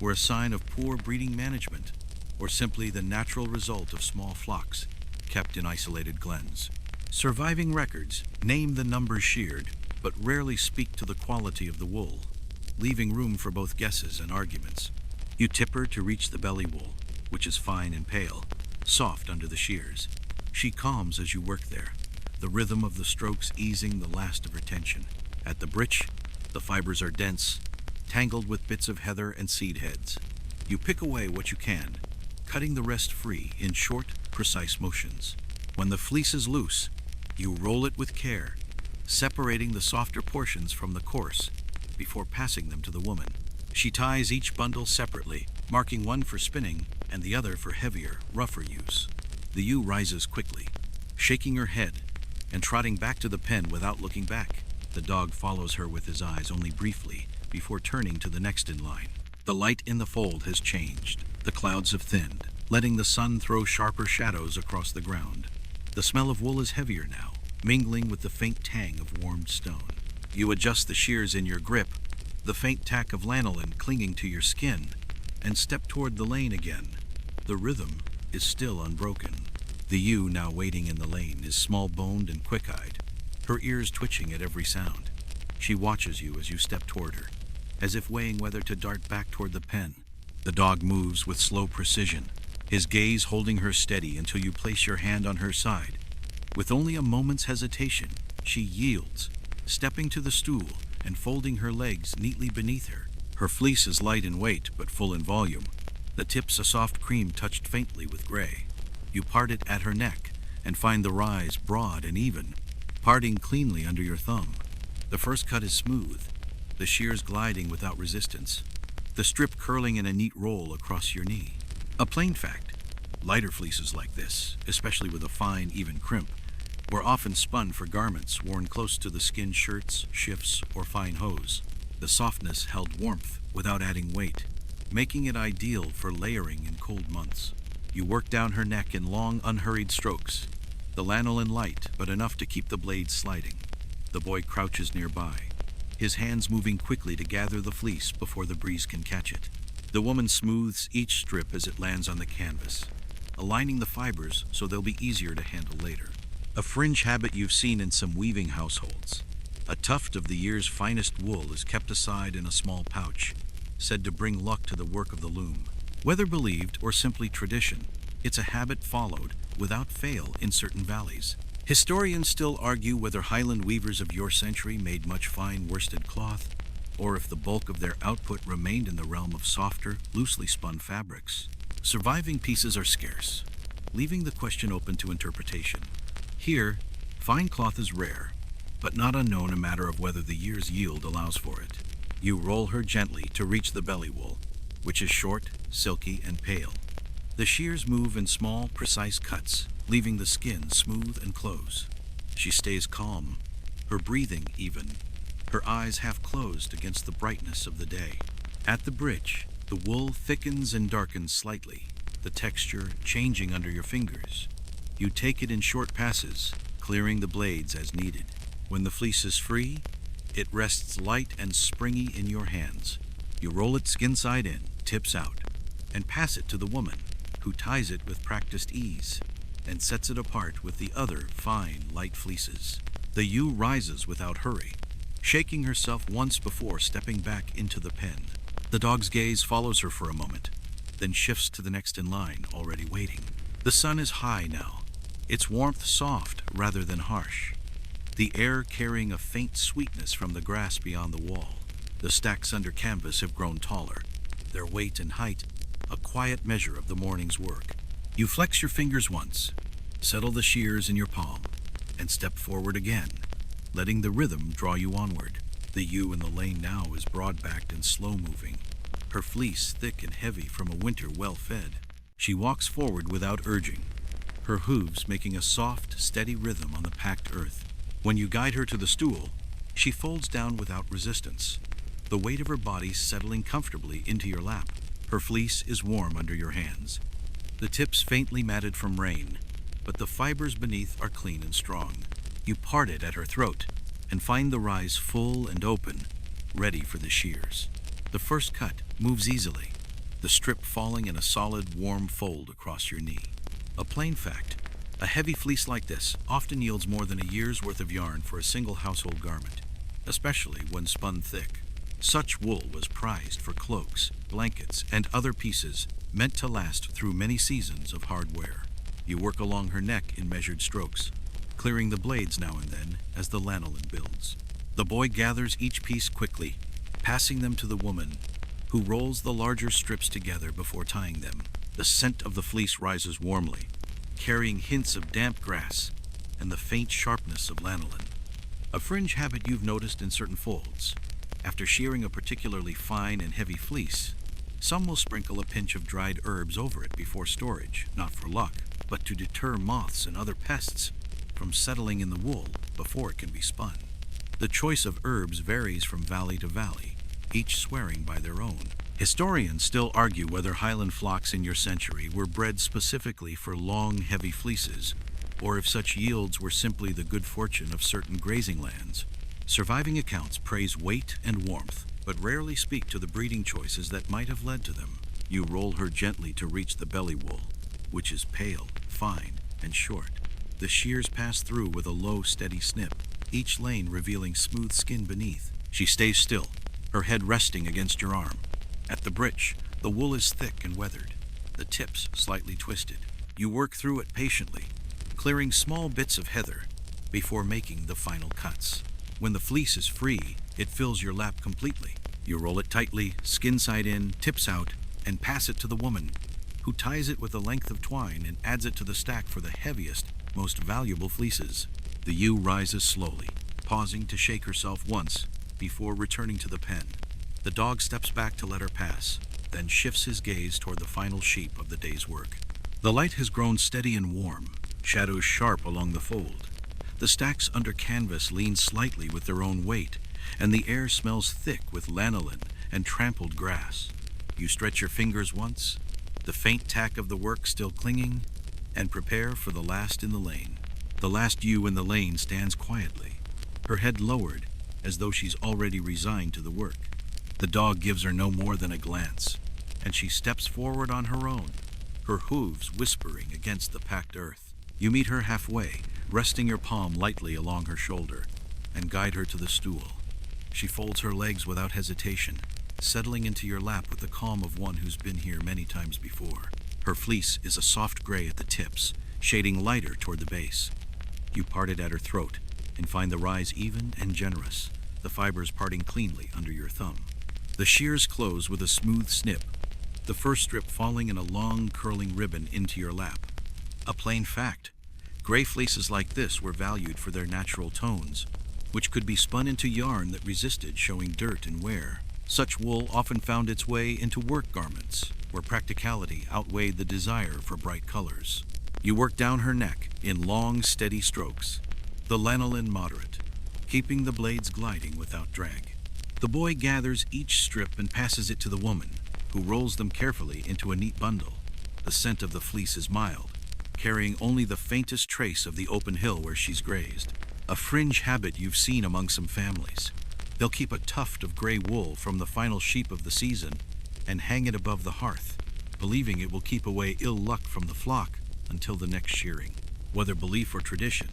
were a sign of poor breeding management or simply the natural result of small flocks kept in isolated glens. Surviving records name the numbers sheared, but rarely speak to the quality of the wool, leaving room for both guesses and arguments. You tip her to reach the belly wool, which is fine and pale, soft under the shears. She calms as you work there, the rhythm of the strokes easing the last of her tension. At the breech, the fibers are dense, tangled with bits of heather and seed heads. You pick away what you can, cutting the rest free in short, precise motions. When the fleece is loose, you roll it with care, separating the softer portions from the coarse before passing them to the woman. She ties each bundle separately, marking one for spinning and the other for heavier, rougher use. The ewe rises quickly, shaking her head and trotting back to the pen without looking back. The dog follows her with his eyes only briefly before turning to the next in line. The light in the fold has changed. The clouds have thinned, letting the sun throw sharper shadows across the ground. The smell of wool is heavier now, mingling with the faint tang of warmed stone. You adjust the shears in your grip, the faint tack of lanolin clinging to your skin, and step toward the lane again. The rhythm is still unbroken. The ewe, now waiting in the lane, is small-boned and quick-eyed, her ears twitching at every sound. She watches you as you step toward her, as if weighing whether to dart back toward the pen. The dog moves with slow precision, his gaze holding her steady until you place your hand on her side. With only a moment's hesitation, she yields, stepping to the stool and folding her legs neatly beneath her. Her fleece is light in weight but full in volume, the tips a soft cream touched faintly with gray. You part it at her neck and find the rise broad and even, parting cleanly under your thumb. The first cut is smooth, the shears gliding without resistance, the strip curling in a neat roll across your knee. A plain fact: lighter fleeces like this, especially with a fine, even crimp, were often spun for garments worn close to the skin shirts, shifts, or fine hose. The softness held warmth without adding weight, making it ideal for layering in cold months. You work down her neck in long, unhurried strokes, the lanolin light but enough to keep the blade sliding. The boy crouches nearby, his hands moving quickly to gather the fleece before the breeze can catch it. The woman smooths each strip as it lands on the canvas, aligning the fibers so they'll be easier to handle later. A fringe habit you've seen in some weaving households. A tuft of the year's finest wool is kept aside in a small pouch, said to bring luck to the work of the loom. Whether believed or simply tradition, it's a habit followed without fail in certain valleys. Historians still argue whether Highland weavers of your century made much fine worsted cloth, or if the bulk of their output remained in the realm of softer, loosely spun fabrics. Surviving pieces are scarce, leaving the question open to interpretation. Here, fine cloth is rare, but not unknown, a matter of whether the year's yield allows for it. You roll her gently to reach the belly wool, which is short, silky, and pale. The shears move in small, precise cuts, leaving the skin smooth and close. She stays calm, her breathing even, her eyes half closed against the brightness of the day. At the bridge, the wool thickens and darkens slightly, the texture changing under your fingers. You take it in short passes, clearing the blades as needed. When the fleece is free, it rests light and springy in your hands. You roll it skin side in, tips out, and pass it to the woman, who ties it with practiced ease and sets it apart with the other fine, light fleeces. The ewe rises without hurry, shaking herself once before stepping back into the pen. The dog's gaze follows her for a moment, then shifts to the next in line, already waiting. The sun is high now, its warmth soft rather than harsh, the air carrying a faint sweetness from the grass beyond the wall. The stacks under canvas have grown taller, their weight and height a quiet measure of the morning's work. You flex your fingers once, settle the shears in your palm, and step forward again, letting the rhythm draw you onward. The ewe in the lane now is broad-backed and slow-moving, her fleece thick and heavy from a winter well-fed. She walks forward without urging, her hooves making a soft, steady rhythm on the packed earth. When you guide her to the stool, she folds down without resistance, the weight of her body settling comfortably into your lap. Her fleece is warm under your hands, the tips faintly matted from rain, but the fibers beneath are clean and strong. You part it at her throat and find the rise full and open, ready for the shears. The first cut moves easily, the strip falling in a solid, warm fold across your knee. A plain fact, a heavy fleece like this often yields more than a year's worth of yarn for a single household garment, especially when spun thick. Such wool was prized for cloaks, blankets, and other pieces meant to last through many seasons of hard wear. You work along her neck in measured strokes, clearing the blades now and then as the lanolin builds. The boy gathers each piece quickly, passing them to the woman, who rolls the larger strips together before tying them. The scent of the fleece rises warmly, carrying hints of damp grass and the faint sharpness of lanolin. A fringe habit you've noticed in certain folds. After shearing a particularly fine and heavy fleece, some will sprinkle a pinch of dried herbs over it before storage, not for luck, but to deter moths and other pests from settling in the wool before it can be spun. The choice of herbs varies from valley to valley, each swearing by their own. Historians still argue whether Highland flocks in your century were bred specifically for long, heavy fleeces, or if such yields were simply the good fortune of certain grazing lands. Surviving accounts praise weight and warmth, but rarely speak to the breeding choices that might have led to them. You roll her gently to reach the belly wool, which is pale, fine, and short. The shears pass through with a low, steady snip, each lane revealing smooth skin beneath. She stays still, her head resting against your arm. At the britch, the wool is thick and weathered, the tips slightly twisted. You work through it patiently, clearing small bits of heather before making the final cuts. When the fleece is free, it fills your lap completely. You roll it tightly, skin side in, tips out, and pass it to the woman, who ties it with a length of twine and adds it to the stack for the heaviest, most valuable fleeces. The ewe rises slowly, pausing to shake herself once before returning to the pen. The dog steps back to let her pass, then shifts his gaze toward the final sheep of the day's work. The light has grown steady and warm, shadows sharp along the fold, The stacks under canvas lean slightly with their own weight, and the air smells thick with lanolin and trampled grass. You stretch your fingers once, the faint tack of the work still clinging, and prepare for the last in the lane. The last ewe in the lane stands quietly, her head lowered as though she's already resigned to the work. The dog gives her no more than a glance, and she steps forward on her own, her hooves whispering against the packed earth. You meet her halfway, resting your palm lightly along her shoulder, and guide her to the stool. She folds her legs without hesitation, settling into your lap with the calm of one who's been here many times before. Her fleece is a soft gray at the tips, shading lighter toward the base. You part it at her throat and find the rise even and generous, the fibers parting cleanly under your thumb. The shears close with a smooth snip, the first strip falling in a long, curling ribbon into your lap. A plain fact: gray fleeces like this were valued for their natural tones, which could be spun into yarn that resisted showing dirt and wear. Such wool often found its way into work garments, where practicality outweighed the desire for bright colors. You work down her neck in long, steady strokes, the lanolin moderate, keeping the blades gliding without drag. The boy gathers each strip and passes it to the woman, who rolls them carefully into a neat bundle. The scent of the fleece is mild, carrying only the faintest trace of the open hill where she's grazed. A fringe habit you've seen among some families. They'll keep a tuft of gray wool from the final sheep of the season and hang it above the hearth, believing it will keep away ill luck from the flock until the next shearing. Whether belief or tradition,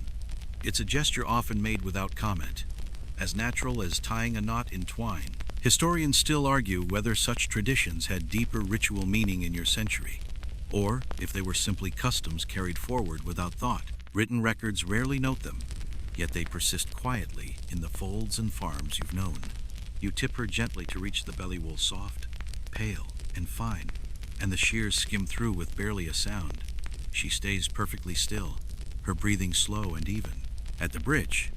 it's a gesture often made without comment, as natural as tying a knot in twine. Historians still argue whether such traditions had deeper ritual meaning in your century, or if they were simply customs carried forward without thought. Written records rarely note them, yet they persist quietly in the folds and farms you've known. You tip her gently to reach the belly wool soft, pale, and fine, and the shears skim through with barely a sound. She stays perfectly still, her breathing slow and even. At the bridge,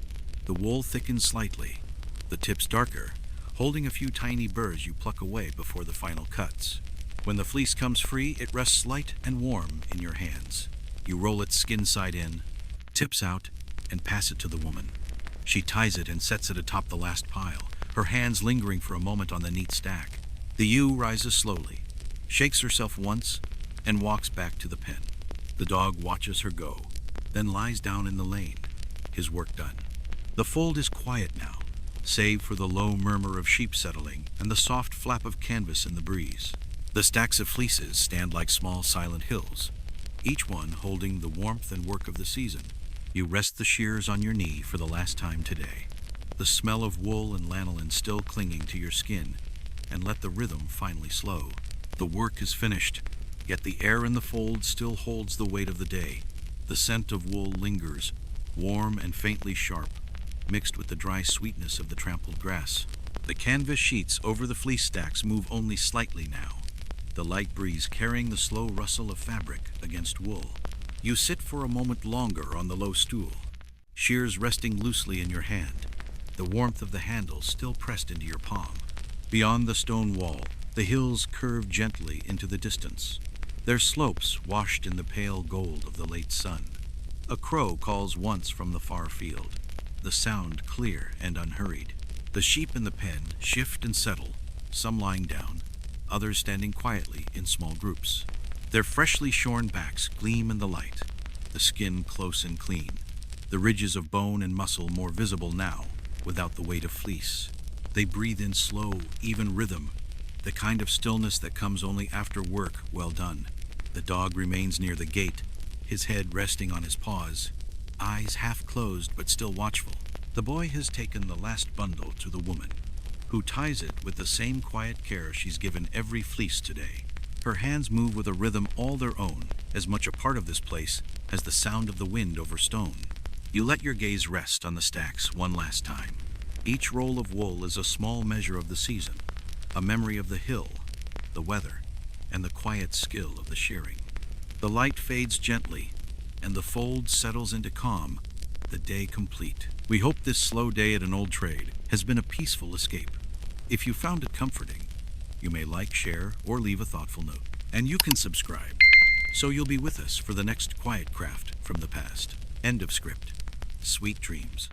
the wool thickens slightly, the tips darker, holding a few tiny burrs you pluck away before the final cuts. When the fleece comes free, it rests light and warm in your hands. You roll it skin side in, tips out, and pass it to the woman. She ties it and sets it atop the last pile, her hands lingering for a moment on the neat stack. The ewe rises slowly, shakes herself once, and walks back to the pen. The dog watches her go, then lies down in the lane, his work done. The fold is quiet now, save for the low murmur of sheep settling and the soft flap of canvas in the breeze. The stacks of fleeces stand like small silent hills, each one holding the warmth and work of the season. You rest the shears on your knee for the last time today, the smell of wool and lanolin still clinging to your skin, and let the rhythm finally slow. The work is finished, yet the air in the fold still holds the weight of the day. The scent of wool lingers, warm and faintly sharp, mixed with the dry sweetness of the trampled grass. The canvas sheets over the fleece stacks move only slightly now, the light breeze carrying the slow rustle of fabric against wool. You sit for a moment longer on the low stool, shears resting loosely in your hand, the warmth of the handle still pressed into your palm. Beyond the stone wall, the hills curve gently into the distance, their slopes washed in the pale gold of the late sun. A crow calls once from the far field, the sound clear and unhurried. The sheep in the pen shift and settle, some lying down, others standing quietly in small groups. Their freshly shorn backs gleam in the light, the skin close and clean, the ridges of bone and muscle more visible now, without the weight of fleece. They breathe in slow, even rhythm, the kind of stillness that comes only after work well done. The dog remains near the gate, his head resting on his paws, eyes half closed but still watchful. The boy has taken the last bundle to the woman, who ties it with the same quiet care she's given every fleece today. Her hands move with a rhythm all their own, as much a part of this place as the sound of the wind over stone. You let your gaze rest on the stacks one last time. Each roll of wool is a small measure of the season, a memory of the hill, the weather, and the quiet skill of the shearing. The light fades gently, and the fold settles into calm, the day complete. We hope this slow day at an old trade has been a peaceful escape. If you found it comforting, you may like, share, or leave a thoughtful note. And you can subscribe, so you'll be with us for the next quiet craft from the past. End of script. Sweet dreams.